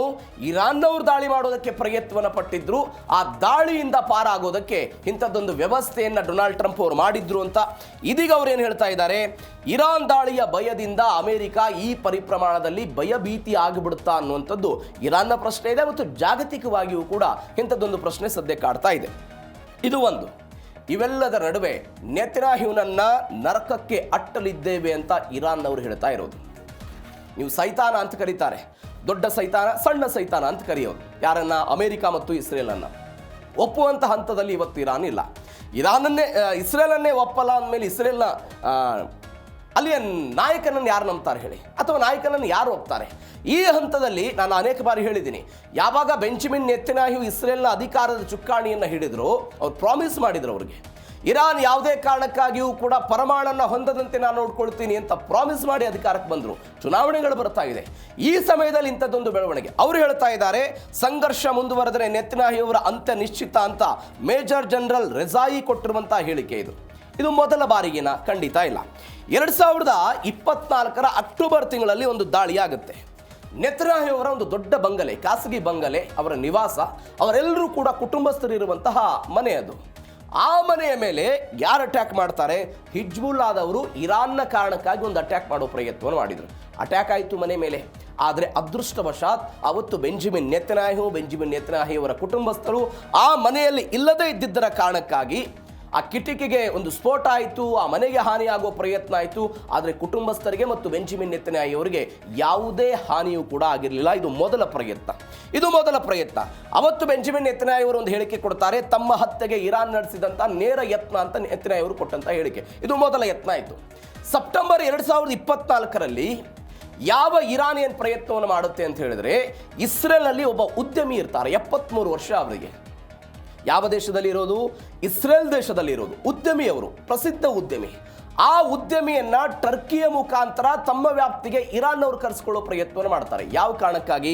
ಇರಾನ್ನವರು ದಾಳಿ ಮಾಡೋದಕ್ಕೆ ಪ್ರಯತ್ನವನ್ನು ಪಟ್ಟಿದ್ರು, ಆ ದಾಳಿಯಿಂದ ಪಾರಾಗೋದಕ್ಕೆ ಇಂಥದ್ದೊಂದು ವ್ಯವಸ್ಥೆಯನ್ನು ಡೊನಾಲ್ಡ್ ಟ್ರಂಪ್ ಅವರು ಮಾಡಿದ್ರು ಅಂತ. ಇದೀಗ ಅವರು ಏನು ಹೇಳ್ತಾ ಇದ್ದಾರೆ, ಇರಾನ್ ದಾಳಿಯ ಭಯದಿಂದ ಅಮೆರಿಕ ಈ ಪರಿಪ್ರಮಾಣದಲ್ಲಿ ಭಯಭೀತಿ ಆಗಿಬಿಡುತ್ತಾ ಅನ್ನುವಂಥದ್ದು ಇರಾನ್ನ ಪ್ರಶ್ನೆ ಇದೆ, ಮತ್ತು ಜಾಗತಿಕವಾಗಿಯೂ ಕೂಡ ಇಂಥದ್ದೊಂದು ಪ್ರಶ್ನೆ ಸದ್ಯ ಕಾಡ್ತಾ ಇದೆ. ಇದು ಒಂದು. ಇವೆಲ್ಲದರ ನಡುವೆ ನೆತನ್ಯಾಹುನನ್ನ ನರಕಕ್ಕೆ ಅಟ್ಟಲಿದ್ದೇವೆ ಅಂತ ಇರಾನ್ನವರು ಹೇಳ್ತಾ ಇರೋದು. ನೀವು ಸೈತಾನ ಅಂತ ಕರೀತಾರೆ, ದೊಡ್ಡ ಸೈತಾನ, ಸಣ್ಣ ಸೈತಾನ ಅಂತ ಕರೆಯೋದು ಯಾರನ್ನ, ಅಮೆರಿಕ ಮತ್ತು ಇಸ್ರೇಲನ್ನು. ಒಪ್ಪುವಂಥ ಹಂತದಲ್ಲಿ ಇವತ್ತು ಇರಾನ್ ಇಲ್ಲ. ಇಸ್ರೇಲನ್ನೇ ಒಪ್ಪಲ್ಲ ಅಂದಮೇಲೆ ಇಸ್ರೇಲ್ನ ಅಲ್ಲಿಯ ನಾಯಕನನ್ನು ಯಾರು ನಂಬ್ತಾರೆ ಹೇಳಿ, ಅಥವಾ ನಾಯಕನನ್ನು ಯಾರು ಒಪ್ತಾರೆ? ಈ ಹಂತದಲ್ಲಿ ನಾನು ಅನೇಕ ಬಾರಿ ಹೇಳಿದ್ದೀನಿ, ಯಾವಾಗ ಬೆಂಜಮಿನ್ ನೆತನ್ಯಾಹು ಇಸ್ರೇಲ್ನ ಅಧಿಕಾರದ ಚುಕ್ಕಾಣಿಯನ್ನು ಹಿಡಿದ್ರು, ಅವ್ರು ಪ್ರಾಮಿಸ್ ಮಾಡಿದ್ರು ಅವ್ರಿಗೆ, ಇರಾನ್ ಯಾವುದೇ ಕಾರಣಕ್ಕಾಗಿಯೂ ಕೂಡ ಪರಮಾಣನ್ನು ಹೊಂದದಂತೆ ನಾನು ನೋಡ್ಕೊಳ್ತೀನಿ ಅಂತ ಪ್ರಾಮಿಸ್ ಮಾಡಿ ಅಧಿಕಾರಕ್ಕೆ ಬಂದರು. ಚುನಾವಣೆಗಳು ಬರ್ತಾ ಇದೆ. ಈ ಸಮಯದಲ್ಲಿ ಇಂಥದ್ದೊಂದು ಬೆಳವಣಿಗೆ. ಅವರು ಹೇಳ್ತಾ ಇದ್ದಾರೆ, ಸಂಘರ್ಷ ಮುಂದುವರೆದರೆ ನೆತನ್ಯಾಹು ಅವರ ಅಂತ್ಯ ನಿಶ್ಚಿತ ಅಂತ ಮೇಜರ್ ಜನರಲ್ ರೆಜಾಯಿ ಕೊಟ್ಟಿರುವಂಥ ಹೇಳಿಕೆ ಇದು. ಇದು ಮೊದಲ ಬಾರಿಗಿನ ಖಂಡಿತ ಇಲ್ಲ. 2024 ಅಕ್ಟೋಬರ್ ತಿಂಗಳಲ್ಲಿ ಒಂದು ದಾಳಿ ಆಗುತ್ತೆ. ನೆತನ್ಯಾಹು ಅವರ ಒಂದು ದೊಡ್ಡ ಬಂಗಲೆ, ಖಾಸಗಿ ಬಂಗಲೆ, ಅವರ ನಿವಾಸ, ಅವರೆಲ್ಲರೂ ಕೂಡ ಕುಟುಂಬಸ್ಥರಿರುವಂತಹ ಮನೆ ಅದು. ಆ ಮನೆಯ ಮೇಲೆ ಯಾರು ಅಟ್ಯಾಕ್ ಮಾಡ್ತಾರೆ? ಹಿಜ್ಬುಲ್ಲಾದವರು ಇರಾನ್ನ ಕಾರಣಕ್ಕಾಗಿ ಒಂದು ಅಟ್ಯಾಕ್ ಮಾಡೋ ಪ್ರಯತ್ನವನ್ನು ಮಾಡಿದರು. ಅಟ್ಯಾಕ್ ಆಯಿತು ಮನೆ ಮೇಲೆ. ಆದರೆ ಅದೃಷ್ಟವಶಾತ್ ಅವತ್ತು ಬೆಂಜಮಿನ್ ನೆತನ್ಯಾಹು ಅವರ ಕುಟುಂಬಸ್ಥರು ಆ ಮನೆಯಲ್ಲಿ ಇಲ್ಲದೇ ಇದ್ದಿದ್ದರ ಕಾರಣಕ್ಕಾಗಿ ಆ ಕಿಟಕಿಗೆ ಒಂದು ಸ್ಫೋಟ ಆಯಿತು, ಆ ಮನೆಗೆ ಹಾನಿಯಾಗುವ ಪ್ರಯತ್ನ ಆಯಿತು. ಆದರೆ ಕುಟುಂಬಸ್ಥರಿಗೆ ಮತ್ತು ಬೆಂಜಮಿನ್ ನೆತನ್ಯಾಹು ಅವರಿಗೆ ಯಾವುದೇ ಹಾನಿಯೂ ಕೂಡ ಆಗಿರಲಿಲ್ಲ. ಇದು ಮೊದಲ ಪ್ರಯತ್ನ. ಅವತ್ತು ಬೆಂಜಮಿನ್ ನೆತನ್ಯಾಹು ಅವರು ಒಂದು ಹೇಳಿಕೆ ಕೊಡ್ತಾರೆ, ತಮ್ಮ ಹತ್ಯೆಗೆ ಇರಾನ್ ನಡೆಸಿದಂಥ ನೇರ ಯತ್ನ ಅಂತ ನೆತನ್ಯಾಹು ಅವರು ಕೊಟ್ಟಂಥ ಹೇಳಿಕೆ. ಇದು ಮೊದಲ ಯತ್ನ ಆಯಿತು. ಸೆಪ್ಟೆಂಬರ್ 2024ರಲ್ಲಿ ಯಾವ ಇರಾನಿಯನ್ ಪ್ರಯತ್ನವನ್ನು ಮಾಡುತ್ತೆ ಅಂತ ಹೇಳಿದ್ರೆ, ಇಸ್ರೇಲ್ನಲ್ಲಿ ಒಬ್ಬ ಉದ್ಯಮಿ ಇರ್ತಾರೆ, 73 ವರ್ಷ ಅವರಿಗೆ. ಯಾವ ದೇಶದಲ್ಲಿ ಇರೋದು? ಇಸ್ರೇಲ್ ದೇಶದಲ್ಲಿ ಇರೋದು. ಉದ್ಯಮಿಯವರು, ಪ್ರಸಿದ್ಧ ಉದ್ಯಮಿ. ಆ ಉದ್ಯಮಿಯನ್ನ ಟರ್ಕಿಯ ಮುಖಾಂತರ ತಮ್ಮ ವ್ಯಾಪ್ತಿಗೆ ಇರಾನ್ ಅವರು ಕರೆಸಿಕೊಳ್ಳೋ ಪ್ರಯತ್ನವನ್ನು ಮಾಡ್ತಾರೆ. ಯಾವ ಕಾರಣಕ್ಕಾಗಿ?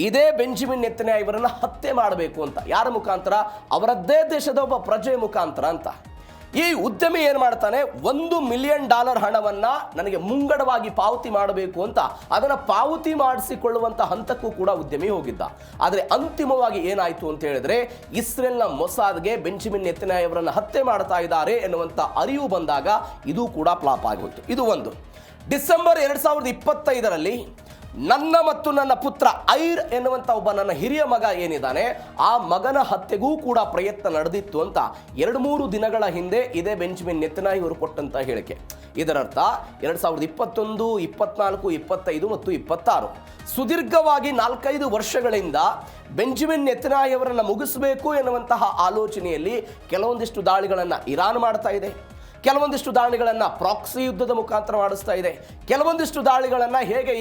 ಇದೇ ಬೆಂಜಮಿನ್ ನೆತನ್ಯಾಹು ಇವರನ್ನ ಹತ್ಯೆ ಮಾಡಬೇಕು ಅಂತ. ಯಾರ ಮುಖಾಂತರ? ಅವರದ್ದೇ ದೇಶದ ಒಬ್ಬ ಪ್ರಜೆಯ ಮುಖಾಂತರ ಅಂತ. ಈ ಉದ್ಯಮಿ ಏನು ಮಾಡ್ತಾನೆ, $1 ಮಿಲಿಯನ್ ಹಣವನ್ನ ನನಗೆ ಮುಂಗಡವಾಗಿ ಪಾವತಿ ಮಾಡಬೇಕು ಅಂತ ಅದನ್ನು ಪಾವತಿ ಮಾಡಿಸಿಕೊಳ್ಳುವಂಥ ಹಂತಕ್ಕೂ ಕೂಡ ಉದ್ಯಮಿ ಹೋಗಿದ್ದ. ಆದರೆ ಅಂತಿಮವಾಗಿ ಏನಾಯಿತು ಅಂತ ಹೇಳಿದ್ರೆ, ಇಸ್ರೇಲ್ನ ಮೊಸಾದ್ಗೆ ಬೆಂಜಮಿನ್ ನೆತನ್ಯಾಹು ಅವರನ್ನು ಹತ್ಯೆ ಮಾಡ್ತಾ ಇದ್ದಾರೆ ಎನ್ನುವಂಥ ಅರಿವು ಬಂದಾಗ ಇದು ಕೂಡ ಫ್ಲಾಪ್ ಆಗೋಯ್ತು. ಇದು ಒಂದು. ಡಿಸೆಂಬರ್ 2025ರಲ್ಲಿ ನನ್ನ ಮತ್ತು ನನ್ನ ಪುತ್ರ ಐರ್ ಎನ್ನುವಂಥ ಒಬ್ಬ ನನ್ನ ಹಿರಿಯ ಮಗ ಏನಿದ್ದಾನೆ, ಆ ಮಗನ ಹತ್ಯೆಗೂ ಕೂಡ ಪ್ರಯತ್ನ ನಡೆದಿತ್ತು ಅಂತ 2-3 ದಿನಗಳ ಹಿಂದೆ ಇದೇ ಬೆಂಜಮಿನ್ ನೆತನ್ಯಾಹು ಅವರು ಕೊಟ್ಟಂತ ಹೇಳಿಕೆ. ಇದರರ್ಥ 2021, 24, 25 ಮತ್ತು 26 ಸುದೀರ್ಘವಾಗಿ 4-5 ವರ್ಷಗಳಿಂದ ಬೆಂಜಮಿನ್ ನೆತನ್ಯಾಹು ಅವರನ್ನು ಮುಗಿಸಬೇಕು ಎನ್ನುವಂತಹ ಆಲೋಚನೆಯಲ್ಲಿ ಕೆಲವೊಂದಿಷ್ಟು ದಾಳಿಗಳನ್ನು ಇರಾನ್ ಮಾಡ್ತಾ ಇದೆ, ಕೆಲವೊಂದಿಷ್ಟು ದಾಳಿಗಳನ್ನು ಪ್ರಾಕ್ಸಿ ಯುದ್ಧದ ಮುಖಾಂತರ ಮಾಡಿಸ್ತಾ ಇದೆ, ಕೆಲವೊಂದಿಷ್ಟು ದಾಳಿಗಳನ್ನು ಹೇಗೆ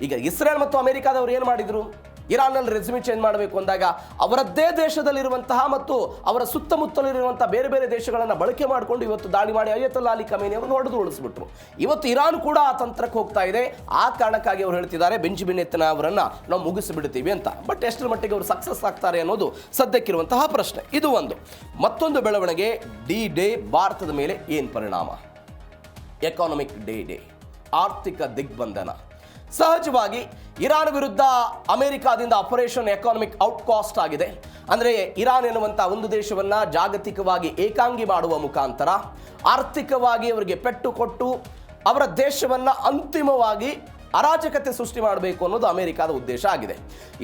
ಈಗ ಇಸ್ರೇಲ್ ಮತ್ತು ಅಮೆರಿಕಾದವರು ಏನು ಮಾಡಿದರು, ಇರಾನ್ನಲ್ಲಿ ರೆಸ್ಯೂಮಿ ಚೇಂಜ್ ಮಾಡಬೇಕು ಅಂದಾಗ ಅವರದ್ದೇ ದೇಶದಲ್ಲಿರುವಂತಹ ಮತ್ತು ಅವರ ಸುತ್ತಮುತ್ತಲಿರುವಂತಹ ಬೇರೆ ಬೇರೆ ದೇಶಗಳನ್ನು ಬಳಕೆ ಮಾಡಿಕೊಂಡು ಇವತ್ತು ದಾಳಿ ಮಾಡಿ ಅಯತೊಲ್ಲಾ ಅಲಿ ಖಮೇನಿ ಅವರನ್ನು ಹೊಡೆದು ಉಳಿಸ್ಬಿಟ್ರು. ಇವತ್ತು ಇರಾನ್ ಕೂಡ ಆ ತಂತ್ರಕ್ಕೆ ಹೋಗ್ತಾ ಇದೆ. ಆ ಕಾರಣಕ್ಕಾಗಿ ಅವರು ಹೇಳ್ತಿದ್ದಾರೆ ಬೆಂಜಮಿನ್ ನೆತನ್ಯಾಹು ಅವರನ್ನು ನಾವು ಮುಗಿಸಿಬಿಡ್ತೀವಿ ಅಂತ. ಬಟ್ ಎಷ್ಟರ ಮಟ್ಟಿಗೆ ಅವರು ಸಕ್ಸಸ್ ಆಗ್ತಾರೆ ಅನ್ನೋದು ಸದ್ಯಕ್ಕಿರುವಂತಹ ಪ್ರಶ್ನೆ. ಇದು ಒಂದು. ಮತ್ತೊಂದು ಬೆಳವಣಿಗೆ, ಡಿ-ಡೇ ಭಾರತದ ಮೇಲೆ ಏನು ಪರಿಣಾಮ? ಎಕಾನಮಿಕ್ ಡೇ, ಆರ್ಥಿಕ ದಿಗ್ಬಂಧನ. ಸಹಜವಾಗಿ ಇರಾನ್ ವಿರುದ್ಧ ಅಮೆರಿಕಾದಿಂದ ಆಪರೇಷನ್ ಎಕಾನಮಿಕ್ ಔಟ್ಕಾಸ್ಟ್ ಆಗಿದೆ. ಅಂದರೆ ಇರಾನ್ ಎನ್ನುವಂಥ ಒಂದು ದೇಶವನ್ನು ಜಾಗತಿಕವಾಗಿ ಏಕಾಂಗಿ ಮಾಡುವ ಮುಖಾಂತರ ಆರ್ಥಿಕವಾಗಿ ಅವರಿಗೆ ಪೆಟ್ಟು ಕೊಟ್ಟು ಅವರ ದೇಶವನ್ನು ಅಂತಿಮವಾಗಿ ಅರಾಜಕತೆ ಸೃಷ್ಟಿ ಮಾಡಬೇಕು ಅನ್ನೋದು ಅಮೆರಿಕದ ಉದ್ದೇಶ ಆಗಿದೆ.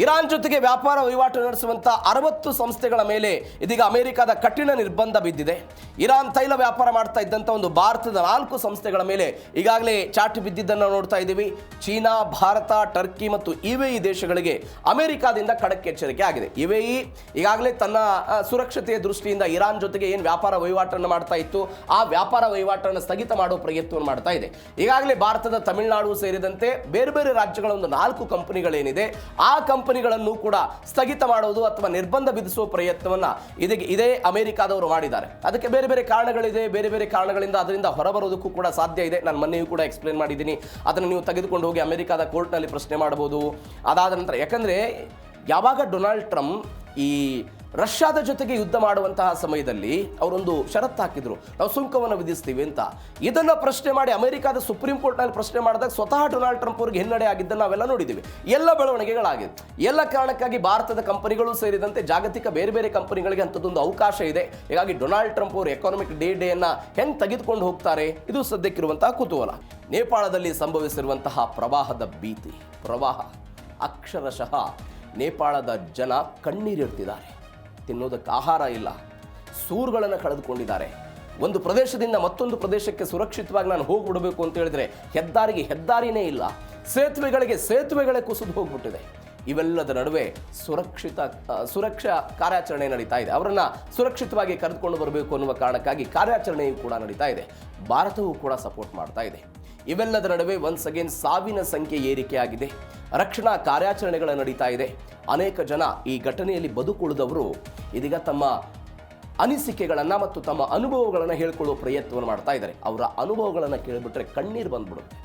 ಇರಾನ್ ಜೊತೆಗೆ ವ್ಯಾಪಾರ ವಹಿವಾಟು ನಡೆಸುವಂಥ 60 ಸಂಸ್ಥೆಗಳ ಮೇಲೆ ಇದೀಗ ಅಮೆರಿಕದ ಕಠಿಣ ನಿರ್ಬಂಧ ಬಿದ್ದಿದೆ. ಇರಾನ್ ತೈಲ ವ್ಯಾಪಾರ ಮಾಡ್ತಾ ಇದ್ದಂಥ ಒಂದು ಭಾರತದ 4 ಸಂಸ್ಥೆಗಳ ಮೇಲೆ ಈಗಾಗಲೇ ಚಾಟಿ ಬಿದ್ದಿದ್ದನ್ನು ನೋಡ್ತಾ ಇದ್ದೀವಿ. ಚೀನಾ, ಭಾರತ, ಟರ್ಕಿ ಮತ್ತು UAE ದೇಶಗಳಿಗೆ ಅಮೆರಿಕಾದಿಂದ ಖಡಕ್ ಎಚ್ಚರಿಕೆ ಆಗಿದೆ. UAE ಈಗಾಗಲೇ ತನ್ನ ಸುರಕ್ಷತೆಯ ದೃಷ್ಟಿಯಿಂದ ಇರಾನ್ ಜೊತೆಗೆ ಏನು ವ್ಯಾಪಾರ ವಹಿವಾಟನ್ನು ಮಾಡ್ತಾ ಇತ್ತು, ಆ ವ್ಯಾಪಾರ ವಹಿವಾಟನ್ನು ಸ್ಥಗಿತ ಮಾಡುವ ಪ್ರಯತ್ನವನ್ನು ಮಾಡ್ತಾ ಇದೆ. ಈಗಾಗಲೇ ಭಾರತದ ತಮಿಳುನಾಡು ಸೇರಿದಂತೆ ಬೇರೆ ಬೇರೆ ರಾಜ್ಯಗಳ ಒಂದು 4 ಕಂಪನಿಗಳೇನಿದೆ ಆ ಕಂಪನಿಗಳನ್ನು ಕೂಡ ಸ್ಥಗಿತ ಮಾಡೋದು ಅಥವಾ ನಿರ್ಬಂಧ ವಿಧಿಸುವ ಪ್ರಯತ್ನವನ್ನ ಇದೇ ಅಮೆರಿಕಾದವರು ಮಾಡಿದ್ದಾರೆ. ಅದಕ್ಕೆ ಬೇರೆ ಬೇರೆ ಕಾರಣಗಳಿದೆ, ಬೇರೆ ಬೇರೆ ಕಾರಣಗಳಿಂದ ಅದರಿಂದ ಹೊರಬರೋದಕ್ಕೂ ಕೂಡ ಸಾಧ್ಯ ಇದೆ. ನಾನು ಮೊನ್ನೆಯೂ ಕೂಡ ಎಕ್ಸ್ಪ್ಲೇನ್ ಮಾಡಿದ್ದೀನಿ. ಅದನ್ನು ನೀವು ತೆಗೆದುಕೊಂಡು ಹೋಗಿ ಅಮೆರಿಕಾದ ಕೋರ್ಟ್ನಲ್ಲಿ ಪ್ರಶ್ನೆ ಮಾಡಬಹುದು. ಅದಾದ ನಂತರ ಯಾಕಂದ್ರೆ ಯಾವಾಗ ಡೊನಾಲ್ಡ್ ಟ್ರಂಪ್ ಈ ರಷ್ಯಾದ ಜೊತೆಗೆ ಯುದ್ಧ ಮಾಡುವಂತಹ ಸಮಯದಲ್ಲಿ ಅವರೊಂದು ಷರತ್ತು ಹಾಕಿದ್ರು, ನಾವು ಸುಂಕವನ್ನು ವಿಧಿಸ್ತೀವಿ ಅಂತ. ಇದನ್ನ ಪ್ರಶ್ನೆ ಮಾಡಿ ಅಮೆರಿಕಾದ ಸುಪ್ರೀಂ ಕೋರ್ಟ್ನಲ್ಲಿ ಪ್ರಶ್ನೆ ಮಾಡಿದಾಗ ಸ್ವತಃ ಡೊನಾಲ್ಡ್ ಟ್ರಂಪ್ ಅವರಿಗೆ ಹಿನ್ನಡೆ ಆಗಿದ್ದನ್ನು ನಾವೆಲ್ಲ ನೋಡಿದ್ದೀವಿ. ಎಲ್ಲ ಬೆಳವಣಿಗೆಗಳಾಗಿದೆ. ಎಲ್ಲ ಕಾರಣಕ್ಕಾಗಿ ಭಾರತದ ಕಂಪನಿಗಳು ಸೇರಿದಂತೆ ಜಾಗತಿಕ ಬೇರೆ ಬೇರೆ ಕಂಪನಿಗಳಿಗೆ ಅಂಥದ್ದೊಂದು ಅವಕಾಶ ಇದೆ. ಹೀಗಾಗಿ ಡೊನಾಲ್ಡ್ ಟ್ರಂಪ್ ಅವರು ಎಕಾನಮಿಕ್ ಡೇಯನ್ನು ಹೆಂಗೆ ತೆಗೆದುಕೊಂಡು ಹೋಗ್ತಾರೆ, ಇದು ಸದ್ಯಕ್ಕಿರುವಂತಹ ಕುತೂಹಲ. ನೇಪಾಳದಲ್ಲಿ ಸಂಭವಿಸಿರುವಂತಹ ಪ್ರವಾಹದ ಭೀತಿ, ಪ್ರವಾಹ ಅಕ್ಷರಶಃ ನೇಪಾಳದ ಜನ ಕಣ್ಣೀರಿಡ್ತಿದ್ದಾರೆ. ತಿನ್ನೋದಕ್ಕೆ ಆಹಾರ ಇಲ್ಲ, ಸೂರುಗಳನ್ನು ಕಳೆದುಕೊಂಡಿದ್ದಾರೆ. ಒಂದು ಪ್ರದೇಶದಿಂದ ಮತ್ತೊಂದು ಪ್ರದೇಶಕ್ಕೆ ಸುರಕ್ಷಿತವಾಗಿ ನಾನು ಹೋಗ್ಬಿಡಬೇಕು ಅಂತ ಹೇಳಿದ್ರೆ ಹೆದ್ದಾರಿಗೆ ಹೆದ್ದಾರಿನೇ ಇಲ್ಲ, ಸೇತುವೆಗಳೇ ಕುಸಿದು ಹೋಗ್ಬಿಟ್ಟಿದೆ. ಇವೆಲ್ಲದ ನಡುವೆ ಸುರಕ್ಷಾ ಕಾರ್ಯಾಚರಣೆ ನಡೀತಾ ಇದೆ. ಅವರನ್ನು ಸುರಕ್ಷಿತವಾಗಿ ಕರೆದುಕೊಂಡು ಬರಬೇಕು ಅನ್ನುವ ಕಾರಣಕ್ಕಾಗಿ ಕಾರ್ಯಾಚರಣೆಯೂ ಕೂಡ ನಡೀತಾ ಇದೆ. ಭಾರತವೂ ಕೂಡ ಸಪೋರ್ಟ್ ಮಾಡ್ತಾ ಇದೆ. ಇವೆಲ್ಲದ ನಡುವೆ ಒನ್ಸ್ ಅಗೇನ್ ಸಾವಿನ ಸಂಖ್ಯೆ ಏರಿಕೆಯಾಗಿದೆ. ರಕ್ಷಣಾ ಕಾರ್ಯಾಚರಣೆಗಳು ನಡೀತಾ ಇದೆ. ಅನೇಕ ಜನ ಈ ಘಟನೆಯಲ್ಲಿ ಬದುಕುಳಿದವರು ಇದೀಗ ತಮ್ಮ ಅನಿಸಿಕೆಗಳನ್ನು ಮತ್ತು ತಮ್ಮ ಅನುಭವಗಳನ್ನು ಹೇಳ್ಕೊಳ್ಳುವ ಪ್ರಯತ್ನವನ್ನು ಮಾಡ್ತಾ ಇದ್ದಾರೆ. ಅವರ ಅನುಭವಗಳನ್ನು ಕೇಳಿಬಿಟ್ರೆ ಕಣ್ಣೀರು ಬಂದ್ಬಿಡುತ್ತೆ.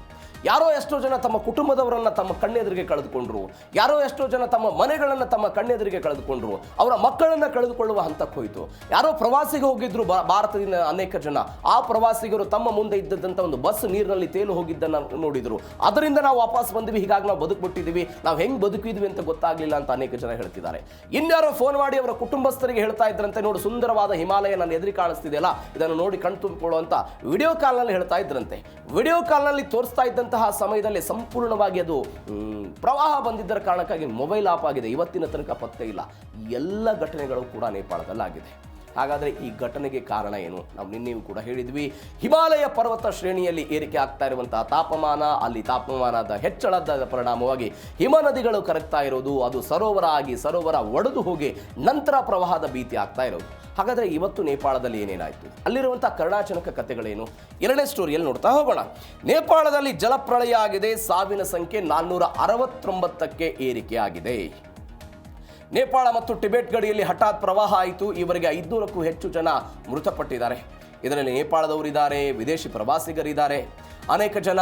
ಯಾರೋ ಎಷ್ಟೋ ಜನ ತಮ್ಮ ಕುಟುಂಬದವರನ್ನು ತಮ್ಮ ಕಣ್ಣೆದುರಿಗೆ ಕಳೆದುಕೊಂಡ್ರು, ಯಾರೋ ಎಷ್ಟೋ ಜನ ತಮ್ಮ ಮನೆಗಳನ್ನು ತಮ್ಮ ಕಣ್ಣೆದುರಿಗೆ ಕಳೆದುಕೊಂಡ್ರು, ಅವರ ಮಕ್ಕಳನ್ನು ಕಳೆದುಕೊಳ್ಳುವ ಹಂತಕ್ಕೆ ಹೋಯಿತು. ಯಾರೋ ಪ್ರವಾಸಿಗೆ ಹೋಗಿದ್ರು ಭಾರತದಿಂದ ಅನೇಕ ಜನ, ಆ ಪ್ರವಾಸಿಗರು ತಮ್ಮ ಮುಂದೆ ಇದ್ದಂಥ ಒಂದು ಬಸ್ ನೀರಿನಲ್ಲಿ ತೇಲು ಹೋಗಿದ್ದನ್ನು ನೋಡಿದ್ರು. ಅದರಿಂದ ನಾವು ವಾಪಸ್ ಬಂದ್ವಿ, ಹೀಗಾಗಿ ನಾವು ಬದುಕ್ಬಿಟ್ಟಿದ್ದೀವಿ, ನಾವು ಹೆಂಗೆ ಬದುಕಿದ್ವಿ ಅಂತ ಗೊತ್ತಾಗಲಿಲ್ಲ ಅಂತ ಅನೇಕ ಜನ ಹೇಳ್ತಿದ್ದಾರೆ. ಇನ್ಯಾರೋ ಫೋನ್ ಮಾಡಿ ಅವರ ಕುಟುಂಬಸ್ಥರಿಗೆ ಹೇಳ್ತಾ ಇದ್ರಂತೆ, ನೋಡಿ ಸುಂದರವಾದ ಹಿಮಾಲಯ ನನ್ನ ಎದುರಿಗೆ ಕಾಣಿಸ್ತಿದೆಯಲ್ಲ, ಇದನ್ನು ನೋಡಿ ಕಣ್ ತುಂಬಿಕೊಳ್ಳುವಂತ ವಿಡಿಯೋ ಕಾಲ್ನಲ್ಲಿ ಹೇಳ್ತಾ ಇದ್ರಂತೆ. ವಿಡಿಯೋ ಕಾಲ್ನಲ್ಲಿ ತೋರಿಸ್ತಾ ಇದ್ದಂತಹ ಸಮಯದಲ್ಲಿ ಸಂಪೂರ್ಣವಾಗಿ ಅದು ಪ್ರವಾಹ ಬಂದಿದ್ದರ ಕಾರಣಕ್ಕಾಗಿ ಮೊಬೈಲ್ ಆಫ್ ಆಗಿದೆ. ಇವತ್ತಿನ ತನಕ ಪತ್ತೆ ಇಲ್ಲ. ಎಲ್ಲ ಘಟನೆಗಳು ಕೂಡ ನೇಪಾಳದಲ್ಲಾಗಿದೆ. ಹಾಗಾದರೆ ಈ ಘಟನೆಗೆ ಕಾರಣ ಏನು? ನಾವು ನಿನ್ನೆಯೂ ಕೂಡ ಹೇಳಿದ್ವಿ, ಹಿಮಾಲಯ ಪರ್ವತ ಶ್ರೇಣಿಯಲ್ಲಿ ಏರಿಕೆ ಆಗ್ತಾ ಇರುವಂತಹ ತಾಪಮಾನ, ಅಲ್ಲಿ ತಾಪಮಾನದ ಹೆಚ್ಚಳದ ಪರಿಣಾಮವಾಗಿ ಹಿಮ ನದಿಗಳು ಕರಗ್ತಾ ಇರೋದು, ಅದು ಸರೋವರ ಒಡೆದು ಹೋಗಿ ನಂತರ ಪ್ರವಾಹದ ಭೀತಿ ಆಗ್ತಾ ಇರೋದು. ಹಾಗಾದರೆ ಇವತ್ತು ನೇಪಾಳದಲ್ಲಿ ಏನೇನಾಯಿತು, ಅಲ್ಲಿರುವಂತಹ ಕರುಣಾಜನಕ ಕಥೆಗಳೇನು, ಎರಡನೇ ಸ್ಟೋರಿಯಲ್ಲಿ ನೋಡ್ತಾ ಹೋಗೋಣ. ನೇಪಾಳದಲ್ಲಿ ಜಲಪ್ರಳಯ ಆಗಿದೆ. ಸಾವಿನ ಸಂಖ್ಯೆ 469ಕ್ಕೆ ಏರಿಕೆ ಆಗಿದೆ. ನೇಪಾಳ ಮತ್ತು ಟಿಬೆಟ್ ಗಡಿಯಲ್ಲಿ ಹಠಾತ್ ಪ್ರವಾಹ ಆಯಿತು. ಈವರೆಗೆ 500ಕ್ಕೂ ಹೆಚ್ಚು ಜನ ಮೃತಪಟ್ಟಿದ್ದಾರೆ. ಇದರಲ್ಲಿ ನೇಪಾಳದವರಿದ್ದಾರೆ, ವಿದೇಶಿ ಪ್ರವಾಸಿಗರಿದ್ದಾರೆ. ಅನೇಕ ಜನ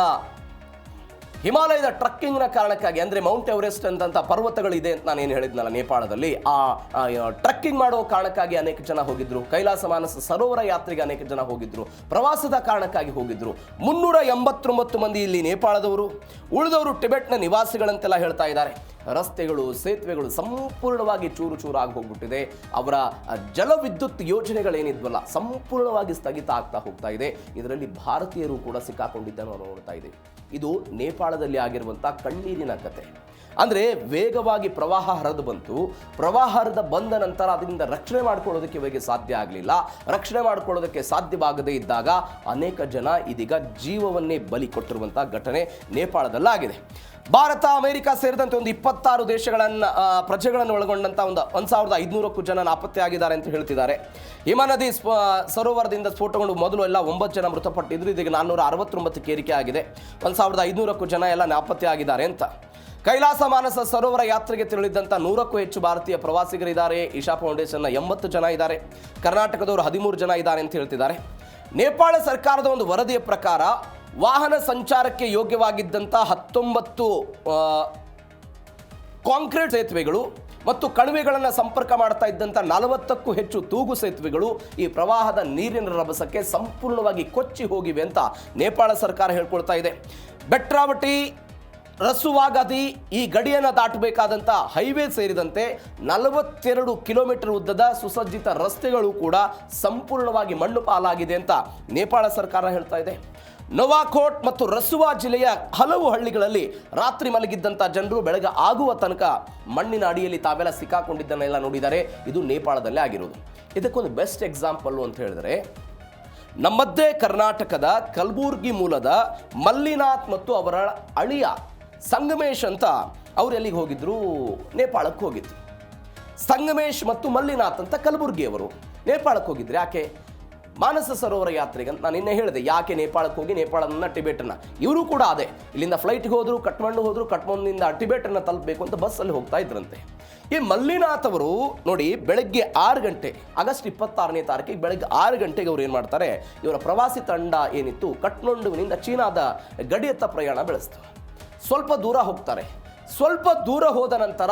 ಹಿಮಾಲಯದ ಟ್ರಕ್ಕಿಂಗ್ನ ಕಾರಣಕ್ಕಾಗಿ, ಅಂದರೆ ಮೌಂಟ್ ಎವರೆಸ್ಟ್ ಅಂತ ಪರ್ವತಗಳಿದೆ ಅಂತ ನಾನೇನು ಹೇಳಿದ್ನಲ್ಲ ನೇಪಾಳದಲ್ಲಿ, ಆ ಟ್ರಕ್ಕಿಂಗ್ ಮಾಡೋ ಕಾರಣಕ್ಕಾಗಿ ಅನೇಕ ಜನ ಹೋಗಿದ್ರು. ಕೈಲಾಸ ಮಾನಸ ಸರೋವರ ಯಾತ್ರೆಗೆ ಅನೇಕ ಜನ ಹೋಗಿದ್ರು. ಪ್ರವಾಸದ ಕಾರಣಕ್ಕಾಗಿ ಹೋಗಿದ್ರು. 389 ಮಂದಿ ಇಲ್ಲಿ ನೇಪಾಳದವರು, ಉಳಿದವರು ಟಿಬೆಟ್ನ ನಿವಾಸಿಗಳಂತೆಲ್ಲ ಹೇಳ್ತಾ ಇದ್ದಾರೆ. ರಸ್ತೆಗಳು, ಸೇತುವೆಗಳು ಸಂಪೂರ್ಣವಾಗಿ ಚೂರು ಚೂರಾಗಿ ಹೋಗ್ಬಿಟ್ಟಿದೆ. ಅವರ ಜಲವಿದ್ಯುತ್ ಯೋಜನೆಗಳೇನಿದ್ವಲ್ಲ ಸಂಪೂರ್ಣವಾಗಿ ಸ್ಥಗಿತ ಆಗ್ತಾ ಹೋಗ್ತಾ ಇದೆ. ಇದರಲ್ಲಿ ಭಾರತೀಯರು ಕೂಡ ಸಿಕ್ಕಾಕೊಂಡಿದ್ದನ್ನು ನೋಡ್ತಾ ಇದ್ದೀವಿ. ಇದು ನೇಪಾಳದಲ್ಲಿ ಆಗಿರುವಂಥ ಕಣ್ಣೀರಿನ ಕತೆ. ಅಂದರೆ ವೇಗವಾಗಿ ಪ್ರವಾಹ ಹರಿದು ಬಂತು. ಪ್ರವಾಹ ಹರಿದು ಬಂದ ನಂತರ ಅದರಿಂದ ರಕ್ಷಣೆ ಮಾಡ್ಕೊಳ್ಳೋದಕ್ಕೆ ಇವರಿಗೆ ಸಾಧ್ಯ ಆಗಲಿಲ್ಲ. ರಕ್ಷಣೆ ಮಾಡ್ಕೊಳ್ಳೋದಕ್ಕೆ ಸಾಧ್ಯವಾಗದೇ ಇದ್ದಾಗ ಅನೇಕ ಜನ ಇದೀಗ ಜೀವವನ್ನೇ ಬಲಿ ಕೊಟ್ಟಿರುವಂಥ ಘಟನೆ ನೇಪಾಳದಲ್ಲಾಗಿದೆ. ಭಾರತ, ಅಮೆರಿಕ ಸೇರಿದಂತೆ ಒಂದು 26 ದೇಶಗಳನ್ನು ಪ್ರಜೆಗಳನ್ನು ಒಳಗೊಂಡಂಥ 1500ಕ್ಕೂ ಜನ ನಾಪತ್ತೆಯಾಗಿದ್ದಾರೆ ಅಂತ ಹೇಳ್ತಿದ್ದಾರೆ. ಹಿಮನದಿ ಸರೋವರದಿಂದ ಸ್ಫೋಟಗೊಂಡು ಮೊದಲು ಎಲ್ಲ 9 ಜನ ಮೃತಪಟ್ಟಿದ್ರು. ಇದೀಗ 469ಕ್ಕೆ ಏರಿಕೆ ಆಗಿದೆ. 1500ಕ್ಕೂ ಜನ ಎಲ್ಲ ನಾಪತ್ತೆಯಾಗಿದ್ದಾರೆ ಅಂತ. ಕೈಲಾಸ ಮಾನಸ ಸರೋವರ ಯಾತ್ರೆಗೆ ತೆರಳಿದ್ದಂಥ 100ಕ್ಕೂ ಹೆಚ್ಚು ಭಾರತೀಯ ಪ್ರವಾಸಿಗರಿದ್ದಾರೆ. ಇಶಾ ಫೌಂಡೇಶನ್ನ 80 ಜನ ಇದ್ದಾರೆ. ಕರ್ನಾಟಕದವರು 13 ಜನ ಇದ್ದಾರೆ ಅಂತ ಹೇಳ್ತಿದ್ದಾರೆ. ನೇಪಾಳ ಸರ್ಕಾರದ ಒಂದು ವರದಿಯ ಪ್ರಕಾರ ವಾಹನ ಸಂಚಾರಕ್ಕೆ ಯೋಗ್ಯವಾಗಿದ್ದಂಥ 19 ಕಾಂಕ್ರೀಟ್ ಸೇತುವೆಗಳು ಮತ್ತು ಕಣಿವೆಗಳನ್ನು ಸಂಪರ್ಕ ಮಾಡ್ತಾ ಇದ್ದಂಥ 40ಕ್ಕೂ ಹೆಚ್ಚು ತೂಗು ಸೇತುವೆಗಳು ಈ ಪ್ರವಾಹದ ನೀರಿನ ರಭಸಕ್ಕೆ ಸಂಪೂರ್ಣವಾಗಿ ಕೊಚ್ಚಿ ಹೋಗಿವೆ ಅಂತ ನೇಪಾಳ ಸರ್ಕಾರ ಹೇಳ್ಕೊಳ್ತಾ ಇದೆ. ಬೆಟ್ರಾವಟಿ, ರಸುವಾಗದಿ ಈ ಗಡಿಯನ್ನು ದಾಟಬೇಕಾದಂಥ ಹೈವೇ ಸೇರಿದಂತೆ 42 ಕಿಲೋಮೀಟರ್ ಉದ್ದದ ಸುಸಜ್ಜಿತ ರಸ್ತೆಗಳು ಕೂಡ ಸಂಪೂರ್ಣವಾಗಿ ಮಣ್ಣು ಪಾಲಾಗಿದೆ ಅಂತ ನೇಪಾಳ ಸರ್ಕಾರ ಹೇಳ್ತಾ ಇದೆ. ನೊವಾಕೋಟ್ ಮತ್ತು ರಸುವಾ ಜಿಲ್ಲೆಯ ಹಲವು ಹಳ್ಳಿಗಳಲ್ಲಿ ರಾತ್ರಿ ಮಲಗಿದ್ದಂಥ ಜನರು ಬೆಳಗ್ಗೆ ಆಗುವ ತನಕ ಮಣ್ಣಿನ ಅಡಿಯಲ್ಲಿ ತಾವೆಲ್ಲ ಸಿಕ್ಕಾಕೊಂಡಿದ್ದನ್ನೆಲ್ಲ ನೋಡಿದ್ದಾರೆ. ಇದು ನೇಪಾಳದಲ್ಲೇ ಆಗಿರೋದು. ಇದಕ್ಕೊಂದು ಬೆಸ್ಟ್ ಎಕ್ಸಾಂಪಲ್ಲು ಅಂತ ಹೇಳಿದ್ರೆ, ನಮ್ಮದೇ ಕರ್ನಾಟಕದ ಕಲಬುರ್ಗಿ ಮೂಲದ ಮಲ್ಲಿನಾಥ್ ಮತ್ತು ಅವರ ಅಳಿಯ ಸಂಗಮೇಶ್ ಅಂತ ಅವ್ರು ಎಲ್ಲಿಗೆ ಹೋಗಿದ್ರು? ನೇಪಾಳಕ್ಕೆ ಹೋಗಿದ್ರು. ಸಂಗಮೇಶ್ ಮತ್ತು ಮಲ್ಲಿನಾಥ್ ಅಂತ ಕಲಬುರ್ಗಿಯವರು ನೇಪಾಳಕ್ಕೆ ಹೋಗಿದ್ರು. ಯಾಕೆ? ಮಾನಸ ಸರೋವರ ಯಾತ್ರೆಗೆ ಅಂತ ನಾನು ನಿನ್ನೆ ಹೇಳಿದೆ. ಯಾಕೆ ನೇಪಾಳಕ್ಕೆ ಹೋಗಿ ನೇಪಾಳದಿಂದ ಟಿಬೇಟನ್ನು, ಇವರು ಕೂಡ ಅದೇ ಇಲ್ಲಿಂದ ಫ್ಲೈಟ್ಗೆ ಹೋದ್ರು, ಕಠ್ಮಂಡು ಹೋದ್ರು, ಕಠ್ಮಂಡುನಿಂದ ಟಿಬೇಟನ್ನು ತಲುಪಬೇಕು ಅಂತ ಬಸ್ಸಲ್ಲಿ ಹೋಗ್ತಾ ಇದ್ರಂತೆ. ಈ ಮಲ್ಲಿನಾಥ್ ಅವರು ನೋಡಿ ಬೆಳಗ್ಗೆ 6 ಗಂಟೆ ಆಗಸ್ಟ್ 26ನೇ ತಾರೀಕಿಗೆ ಬೆಳಗ್ಗೆ 6 ಗಂಟೆಗೆ ಅವ್ರು ಏನು ಮಾಡ್ತಾರೆ, ಇವರ ಪ್ರವಾಸಿ ತಂಡ ಏನಿತ್ತು ಕಠ್ಮಂಡುವಿನಿಂದ ಚೀನಾದ ಗಡಿಯತ್ತ ಪ್ರಯಾಣ ಬೆಳೆಸ್ತಾರೆ. ಸ್ವಲ್ಪ ದೂರ ಹೋಗ್ತಾರೆ. ಸ್ವಲ್ಪ ದೂರ ಹೋದ ನಂತರ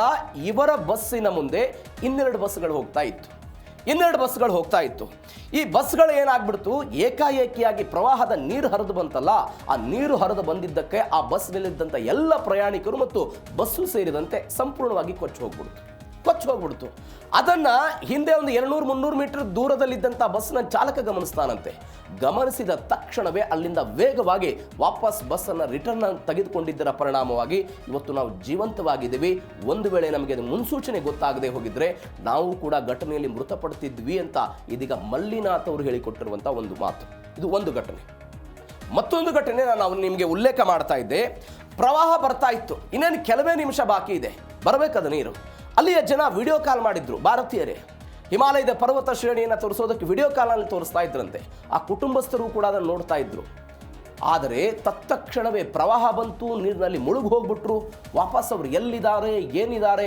ಇವರ ಬಸ್ಸಿನ ಮುಂದೆ ಇನ್ನೆರಡು ಬಸ್ಗಳು ಹೋಗ್ತಾ ಇತ್ತು. ಈ ಬಸ್ಗಳು ಏನಾಗ್ಬಿಡ್ತು, ಏಕಾಏಕಿಯಾಗಿ ಪ್ರವಾಹದ ನೀರು ಹರಿದು ಬಂತಲ್ಲ, ಆ ನೀರು ಹರಿದು ಬಂದಿದ್ದಕ್ಕೆ ಆ ಬಸ್ನಲ್ಲಿದ್ದಂಥ ಎಲ್ಲ ಪ್ರಯಾಣಿಕರು ಮತ್ತು ಬಸ್ಸು ಸೇರಿದಂತೆ ಸಂಪೂರ್ಣವಾಗಿ ಕೊಚ್ಚಿ ಹೋಗ್ಬಿಡ್ತು. ಅದನ್ನ ಹಿಂದೆ ಒಂದು 200-300 ಮೀಟರ್ ದೂರದಲ್ಲಿದ್ದಂಥ ಬಸ್ನ ಚಾಲಕ ಗಮನಿಸ್ತಾನಂತೆ. ಗಮನಿಸಿದ ತಕ್ಷಣವೇ ಅಲ್ಲಿಂದ ವೇಗವಾಗಿ ವಾಪಸ್ ಬಸ್ಸನ್ನು ರಿಟರ್ನ್ ತೆಗೆದುಕೊಂಡಿದ್ದರ ಪರಿಣಾಮವಾಗಿ ಇವತ್ತು ನಾವು ಜೀವಂತವಾಗಿದ್ದೀವಿ. ಒಂದು ವೇಳೆ ನಮಗೆ ಮುನ್ಸೂಚನೆ ಗೊತ್ತಾಗದೆ ಹೋಗಿದ್ರೆ ನಾವು ಕೂಡ ಘಟನೆಯಲ್ಲಿ ಮೃತಪಡ್ತಿದ್ವಿ ಅಂತ ಇದೀಗ ಮಲ್ಲಿನಾಥ್ ಅವರು ಹೇಳಿಕೊಟ್ಟಿರುವಂಥ ಒಂದು ಮಾತು. ಇದು ಒಂದು ಘಟನೆ. ಮತ್ತೊಂದು ಘಟನೆ ನಾನು ನಿಮಗೆ ಉಲ್ಲೇಖ ಮಾಡ್ತಾ ಇದ್ದೆ. ಪ್ರವಾಹ ಬರ್ತಾ ಇತ್ತು, ಇನ್ನೇನು ಕೆಲವೇ ನಿಮಿಷ ಬಾಕಿ ಇದೆ, ಬರಬೇಕದ ನೀರು. ಅಲ್ಲಿಯ ಜನ ವಿಡಿಯೋ ಕಾಲ್ ಮಾಡಿದ್ರು, ಭಾರತೀಯರೇ ಹಿಮಾಲಯದ ಪರ್ವತ ಶ್ರೇಣಿಯನ್ನು ತೋರಿಸೋದಕ್ಕೆ ವಿಡಿಯೋ ಕಾಲ್ನಲ್ಲಿ ತೋರಿಸ್ತಾ ಇದ್ರಂತೆ. ಆ ಕುಟುಂಬಸ್ಥರು ಕೂಡ ಅದನ್ನು ನೋಡ್ತಾ ಇದ್ರು. ಆದರೆ ತತ್ಕ್ಷಣವೇ ಪ್ರವಾಹ ಬಂತು, ನೀರಿನಲ್ಲಿ ಮುಳುಗಿ ಹೋಗ್ಬಿಟ್ರು. ವಾಪಸ್ ಅವರು ಎಲ್ಲಿದ್ದಾರೆ, ಏನಿದ್ದಾರೆ,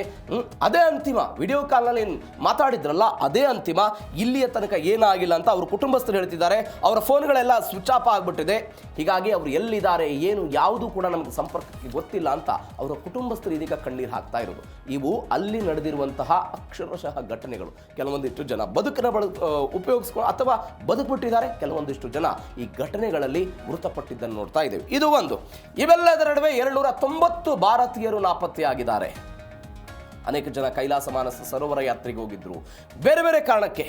ಅದೇ ಅಂತಿಮ. ವಿಡಿಯೋ ಕಾಲ್ನಲ್ಲಿ ಮಾತಾಡಿದ್ರಲ್ಲ ಅದೇ ಅಂತಿಮ. ಇಲ್ಲಿಯ ತನಕ ಏನಾಗಿಲ್ಲ ಅಂತ ಅವರು ಕುಟುಂಬಸ್ಥರು ಹೇಳ್ತಿದ್ದಾರೆ. ಅವರ ಫೋನ್ಗಳೆಲ್ಲ ಸ್ವಿಚ್ ಆಫ್ ಆಗಿಬಿಟ್ಟಿದೆ. ಹೀಗಾಗಿ ಅವರು ಎಲ್ಲಿದ್ದಾರೆ, ಏನು, ಯಾವುದೂ ಕೂಡ ನಮಗೆ ಸಂಪರ್ಕಕ್ಕೆ ಗೊತ್ತಿಲ್ಲ ಅಂತ ಅವರ ಕುಟುಂಬಸ್ಥರು ಇದೀಗ ಕಣ್ಣೀರು ಹಾಕ್ತಾ ಇರೋದು. ಇವು ಅಲ್ಲಿ ನಡೆದಿರುವಂತಹ ಅಕ್ಷರಶಃ ಘಟನೆಗಳು. ಕೆಲವೊಂದಿಷ್ಟು ಜನ ಬದುಕನ್ನು ಉಪಯೋಗಿಸ್ಕೊಂಡು ಅಥವಾ ಬದುಕ್ಬಿಟ್ಟಿದ್ದಾರೆ, ಕೆಲವೊಂದಿಷ್ಟು ಜನ ಈ ಘಟನೆಗಳಲ್ಲಿ ಮೃತಪಟ್ಟಿದ್ದನ್ನು ನೋಡ್ತಾ ಇದ್ದೇವೆ. ಇದು ಒಂದು. ಇವೆಲ್ಲದರ ನಡುವೆ 290 ಭಾರತೀಯರು ನಾಪತ್ತೆಯಾಗಿದ್ದಾರೆ. ಅನೇಕ ಜನ ಕೈಲಾಸ ಮಾನಸ ಸರೋವರ ಯಾತ್ರೆಗೆ ಹೋಗಿದ್ರು ಬೇರೆ ಬೇರೆ ಕಾರಣಕ್ಕೆ.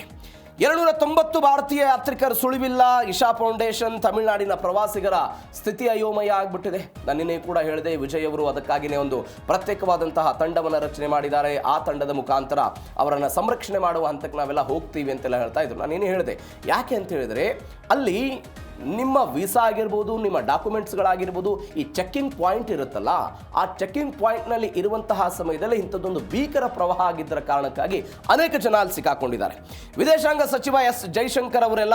290 ಭಾರತೀಯ ಯಾತ್ರಿಕರು ಸುಳಿವಿಲ್ಲ. ಇಶಾ ಫೌಂಡೇಶನ್ ತಮಿಳುನಾಡಿನ ಪ್ರವಾಸಿಗರ ಸ್ಥಿತಿ ಅಯೋಮಯ ಆಗಿಬಿಟ್ಟಿದೆ. ನಾನು ನಿನ್ನೆ ಕೂಡ ಹೇಳಿದೆ, ವಿಜಯ್ ಅವರು ಅದಕ್ಕಾಗಿಯೇ ಒಂದು ಪ್ರತ್ಯೇಕವಾದಂತಹ ತಂಡವನ್ನು ರಚನೆ ಮಾಡಿದ್ದಾರೆ. ಆ ತಂಡದ ಮುಖಾಂತರ ಅವರನ್ನು ಸಂರಕ್ಷಣೆ ಮಾಡುವ ಹಂತಕ್ಕೆ ನಾವೆಲ್ಲ ಹೋಗ್ತೀವಿ ಅಂತೆಲ್ಲ ಹೇಳ್ತಾ ಇದ್ರು. ನಾನು ಏನೇ ಹೇಳಿದೆ, ಯಾಕೆ ಅಂತ ಹೇಳಿದರೆ ಅಲ್ಲಿ ನಿಮ್ಮ ವೀಸಾ ಆಗಿರ್ಬೋದು, ನಿಮ್ಮ ಡಾಕ್ಯುಮೆಂಟ್ಸ್ಗಳಾಗಿರ್ಬೋದು, ಈ ಚೆಕ್ಕಿಂಗ್ ಪಾಯಿಂಟ್ ಇರುತ್ತಲ್ಲ, ಆ ಚೆಕ್ಕಿಂಗ್ ಪಾಯಿಂಟ್ನಲ್ಲಿ ಇರುವಂತಹ ಸಮಯದಲ್ಲಿ ಇಂಥದ್ದೊಂದು ಭೀಕರ ಪ್ರವಾಹ ಆಗಿದ್ದರ ಕಾರಣಕ್ಕಾಗಿ ಅನೇಕ ಜನ ಅಲ್ಲಿ ಸಿಕ್ಕಾಕೊಂಡಿದ್ದಾರೆ. ವಿದೇಶಾಂಗ ಸಚಿವ ಎಸ್ ಜೈಶಂಕರ್ ಅವರೆಲ್ಲ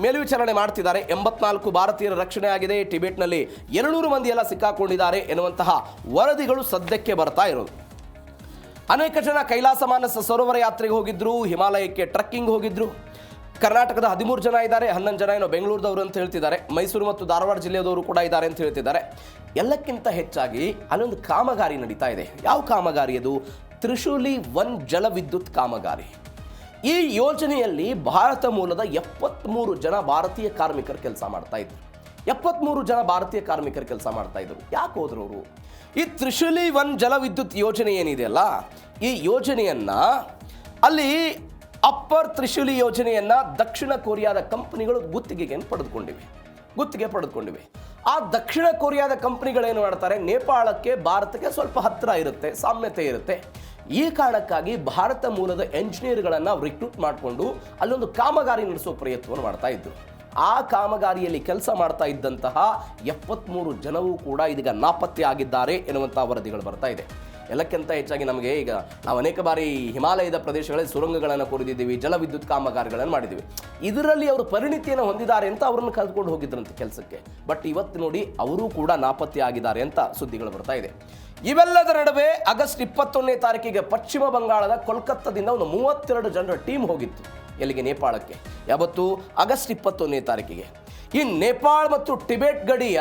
ಮೇಲ್ವಿಚಾರಣೆ ಮಾಡ್ತಿದ್ದಾರೆ. 84 ಭಾರತೀಯರ ರಕ್ಷಣೆ ಆಗಿದೆ. ಟಿಬೆಟ್ನಲ್ಲಿ 200 ಮಂದಿ ಎಲ್ಲ ಸಿಕ್ಕಾಕೊಂಡಿದ್ದಾರೆ ಎನ್ನುವಂತಹ ವರದಿಗಳು ಸದ್ಯಕ್ಕೆ ಬರ್ತಾ ಇರೋದು. ಅನೇಕ ಜನ ಕೈಲಾಸ ಮಾನಸ ಸರೋವರ ಯಾತ್ರೆಗೆ ಹೋಗಿದ್ರು, ಹಿಮಾಲಯಕ್ಕೆ ಟ್ರೆಕ್ಕಿಂಗ್ ಹೋಗಿದ್ರು. ಕರ್ನಾಟಕದ 13 ಜನ ಇದ್ದಾರೆ, 11 ಜನ ಏನೋ ಬೆಂಗಳೂರದವರು ಅಂತ ಹೇಳ್ತಿದ್ದಾರೆ, ಮೈಸೂರು ಮತ್ತು ಧಾರವಾಡ ಜಿಲ್ಲೆಯದವರು ಕೂಡ ಇದ್ದಾರೆ ಅಂತ ಹೇಳ್ತಿದ್ದಾರೆ. ಎಲ್ಲಕ್ಕಿಂತ ಹೆಚ್ಚಾಗಿ ಅಲ್ಲೊಂದು ಕಾಮಗಾರಿ ನಡೀತಾ ಇದೆ. ಯಾವ ಕಾಮಗಾರಿ ಅದು? ತ್ರಿಶೂಲಿ 1 ಜಲವಿದ್ಯುತ್ ಕಾಮಗಾರಿ. ಈ ಯೋಜನೆಯಲ್ಲಿ ಭಾರತ ಮೂಲದ 73 ಜನ ಭಾರತೀಯ ಕಾರ್ಮಿಕರು ಕೆಲಸ ಮಾಡ್ತಾ ಇದ್ರು. 73 ಜನ ಭಾರತೀಯ ಕಾರ್ಮಿಕರು ಕೆಲಸ ಮಾಡ್ತಾ ಇದ್ರು. ಯಾಕೆ ಹೋದ್ರು ಅವರು? ಈ ತ್ರಿಶೂಲಿ 1 ಜಲವಿದ್ಯುತ್ ಯೋಜನೆ ಏನಿದೆಯಲ್ಲ, ಈ ಯೋಜನೆಯನ್ನ ಅಲ್ಲಿ ಅಪ್ಪರ್ ತ್ರಿಶೂಲಿ ಯೋಜನೆಯನ್ನ ದಕ್ಷಿಣ ಕೊರಿಯಾದ ಕಂಪನಿಗಳು ಗುತ್ತಿಗೆ ಪಡೆದುಕೊಂಡಿವೆ. ಆ ದಕ್ಷಿಣ ಕೊರಿಯಾದ ಕಂಪನಿಗಳೇನು ಮಾಡ್ತಾರೆ, ನೇಪಾಳಕ್ಕೆ ಭಾರತಕ್ಕೆ ಸ್ವಲ್ಪ ಹತ್ತಿರ ಇರುತ್ತೆ, ಸಾಮ್ಯತೆ ಇರುತ್ತೆ. ಈ ಕಾರಣಕ್ಕಾಗಿ ಭಾರತ ಮೂಲದ ಎಂಜಿನಿಯರ್ಗಳನ್ನು ರಿಕ್ರೂಟ್ ಮಾಡಿಕೊಂಡು ಅಲ್ಲೊಂದು ಕಾಮಗಾರಿ ನಡೆಸೋ ಪ್ರಯತ್ನವನ್ನು ಮಾಡ್ತಾ ಇದ್ರು. ಆ ಕಾಮಗಾರಿಯಲ್ಲಿ ಕೆಲಸ ಮಾಡ್ತಾ ಇದ್ದಂತಹ 73 ಜನವೂ ಕೂಡ ಇದೀಗ ನಾಪತ್ತೆ ಆಗಿದ್ದಾರೆ ಎನ್ನುವಂಥ ವರದಿಗಳು ಬರ್ತಾ ಇದೆ. ಎಲ್ಲಕ್ಕಿಂತ ಹೆಚ್ಚಾಗಿ ನಮಗೆ ಈಗ ನಾವು ಅನೇಕ ಬಾರಿ ಹಿಮಾಲಯದ ಪ್ರದೇಶಗಳಲ್ಲಿ ಸುರಂಗಗಳನ್ನು ಕೊರೆದಿದ್ದೀವಿ, ಜಲವಿದ್ಯುತ್ ಕಾಮಗಾರಿಗಳನ್ನು ಮಾಡಿದ್ದೀವಿ. ಇದರಲ್ಲಿ ಅವರು ಪರಿಣಿತಿಯನ್ನು ಹೊಂದಿದ್ದಾರೆ ಅಂತ ಅವರನ್ನು ಕರೆದುಕೊಂಡು ಹೋಗಿದ್ರಂತೆ ಕೆಲಸಕ್ಕೆ. ಬಟ್ ಇವತ್ತು ನೋಡಿ ಅವರು ಕೂಡ ನಾಪತ್ತೆ ಆಗಿದ್ದಾರೆ ಅಂತ ಸುದ್ದಿಗಳು ಬರ್ತಾ ಇದೆ. ಇವೆಲ್ಲದರ ನಡುವೆ ಆಗಸ್ಟ್ 21ನೇ ತಾರೀಕಿಗೆ ಪಶ್ಚಿಮ ಬಂಗಾಳದ ಕೋಲ್ಕತ್ತಾದಿಂದ ಒಂದು 32 ಜನರ ಟೀಮ್ ಹೋಗಿತ್ತು. ಎಲ್ಲಿಗೆ? ನೇಪಾಳಕ್ಕೆ. ಯಾವತ್ತು? ಆಗಸ್ಟ್ 21ನೇ ತಾರೀಕಿಗೆ. ಈ ನೇಪಾಳ ಮತ್ತು ಟಿಬೆಟ್ ಗಡಿಯ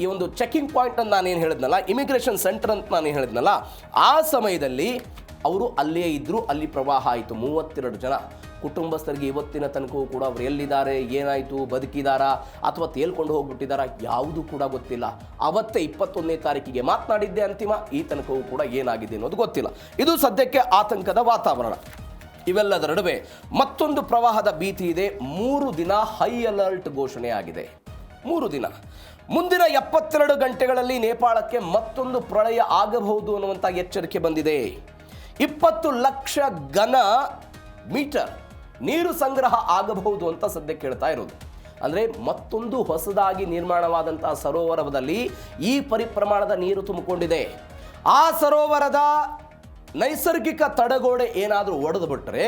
ಈ ಒಂದು ಚೆಕಿಂಗ್ ಪಾಯಿಂಟ್ ಅಂತ ನಾನೇನು ಹೇಳಿದ್ನಲ್ಲ, ಇಮಿಗ್ರೇಷನ್ ಸೆಂಟರ್ ಅಂತ ನಾನೇನು ಹೇಳಿದ್ನಲ್ಲ, ಆ ಸಮಯದಲ್ಲಿ ಅವರು ಅಲ್ಲೇ ಇದ್ದರು. ಅಲ್ಲಿ ಪ್ರವಾಹ ಆಯಿತು. 32 ಜನ ಕುಟುಂಬಸ್ಥರಿಗೆ ಇವತ್ತಿನ ತನಕವೂ ಕೂಡ ಅವರು ಎಲ್ಲಿದ್ದಾರೆ, ಏನಾಯಿತು, ಬದುಕಿದಾರಾ ಅಥವಾ ತೇಲ್ಕೊಂಡು ಹೋಗ್ಬಿಟ್ಟಿದ್ದಾರಾ, ಯಾವುದೂ ಕೂಡ ಗೊತ್ತಿಲ್ಲ. ಅವತ್ತೇ 21ನೇ ತಾರೀಕಿಗೆ ಮಾತನಾಡಿದ್ದೆ ಅಂತಿಮ. ಈ ತನಕವೂ ಕೂಡ ಏನಾಗಿದೆ ಅನ್ನೋದು ಗೊತ್ತಿಲ್ಲ. ಇದು ಸದ್ಯಕ್ಕೆ ಆತಂಕದ ವಾತಾವರಣ. ಇವೆಲ್ಲದರ ನಡುವೆ ಮತ್ತೊಂದು ಪ್ರವಾಹದ ಭೀತಿ ಇದೆ. 3 ದಿನ ಹೈ ಅಲರ್ಟ್ ಘೋಷಣೆ ಆಗಿದೆ. 3 ದಿನ. ಮುಂದಿನ 72 ಗಂಟೆಗಳಲ್ಲಿ ನೇಪಾಳಕ್ಕೆ ಮತ್ತೊಂದು ಪ್ರಳಯ ಆಗಬಹುದು ಅನ್ನುವಂಥ ಎಚ್ಚರಿಕೆ ಬಂದಿದೆ. 20 ಲಕ್ಷ ಘನ ಮೀಟರ್ ನೀರು ಸಂಗ್ರಹ ಆಗಬಹುದು ಅಂತ ಸದ್ಯಕ್ಕೆ ಹೇಳ್ತಾ ಇರೋದು. ಅಂದರೆ ಮತ್ತೊಂದು ಹೊಸದಾಗಿ ನಿರ್ಮಾಣವಾದಂತಹ ಸರೋವರದಲ್ಲಿ ಈ ಪರಿಪ್ರಮಾಣದ ನೀರು ತುಂಬಿಕೊಂಡಿದೆ. ಆ ಸರೋವರದ ನೈಸರ್ಗಿಕ ತಡೆಗೋಡೆ ಏನಾದರೂ ಒಡೆದು ಬಿಟ್ಟರೆ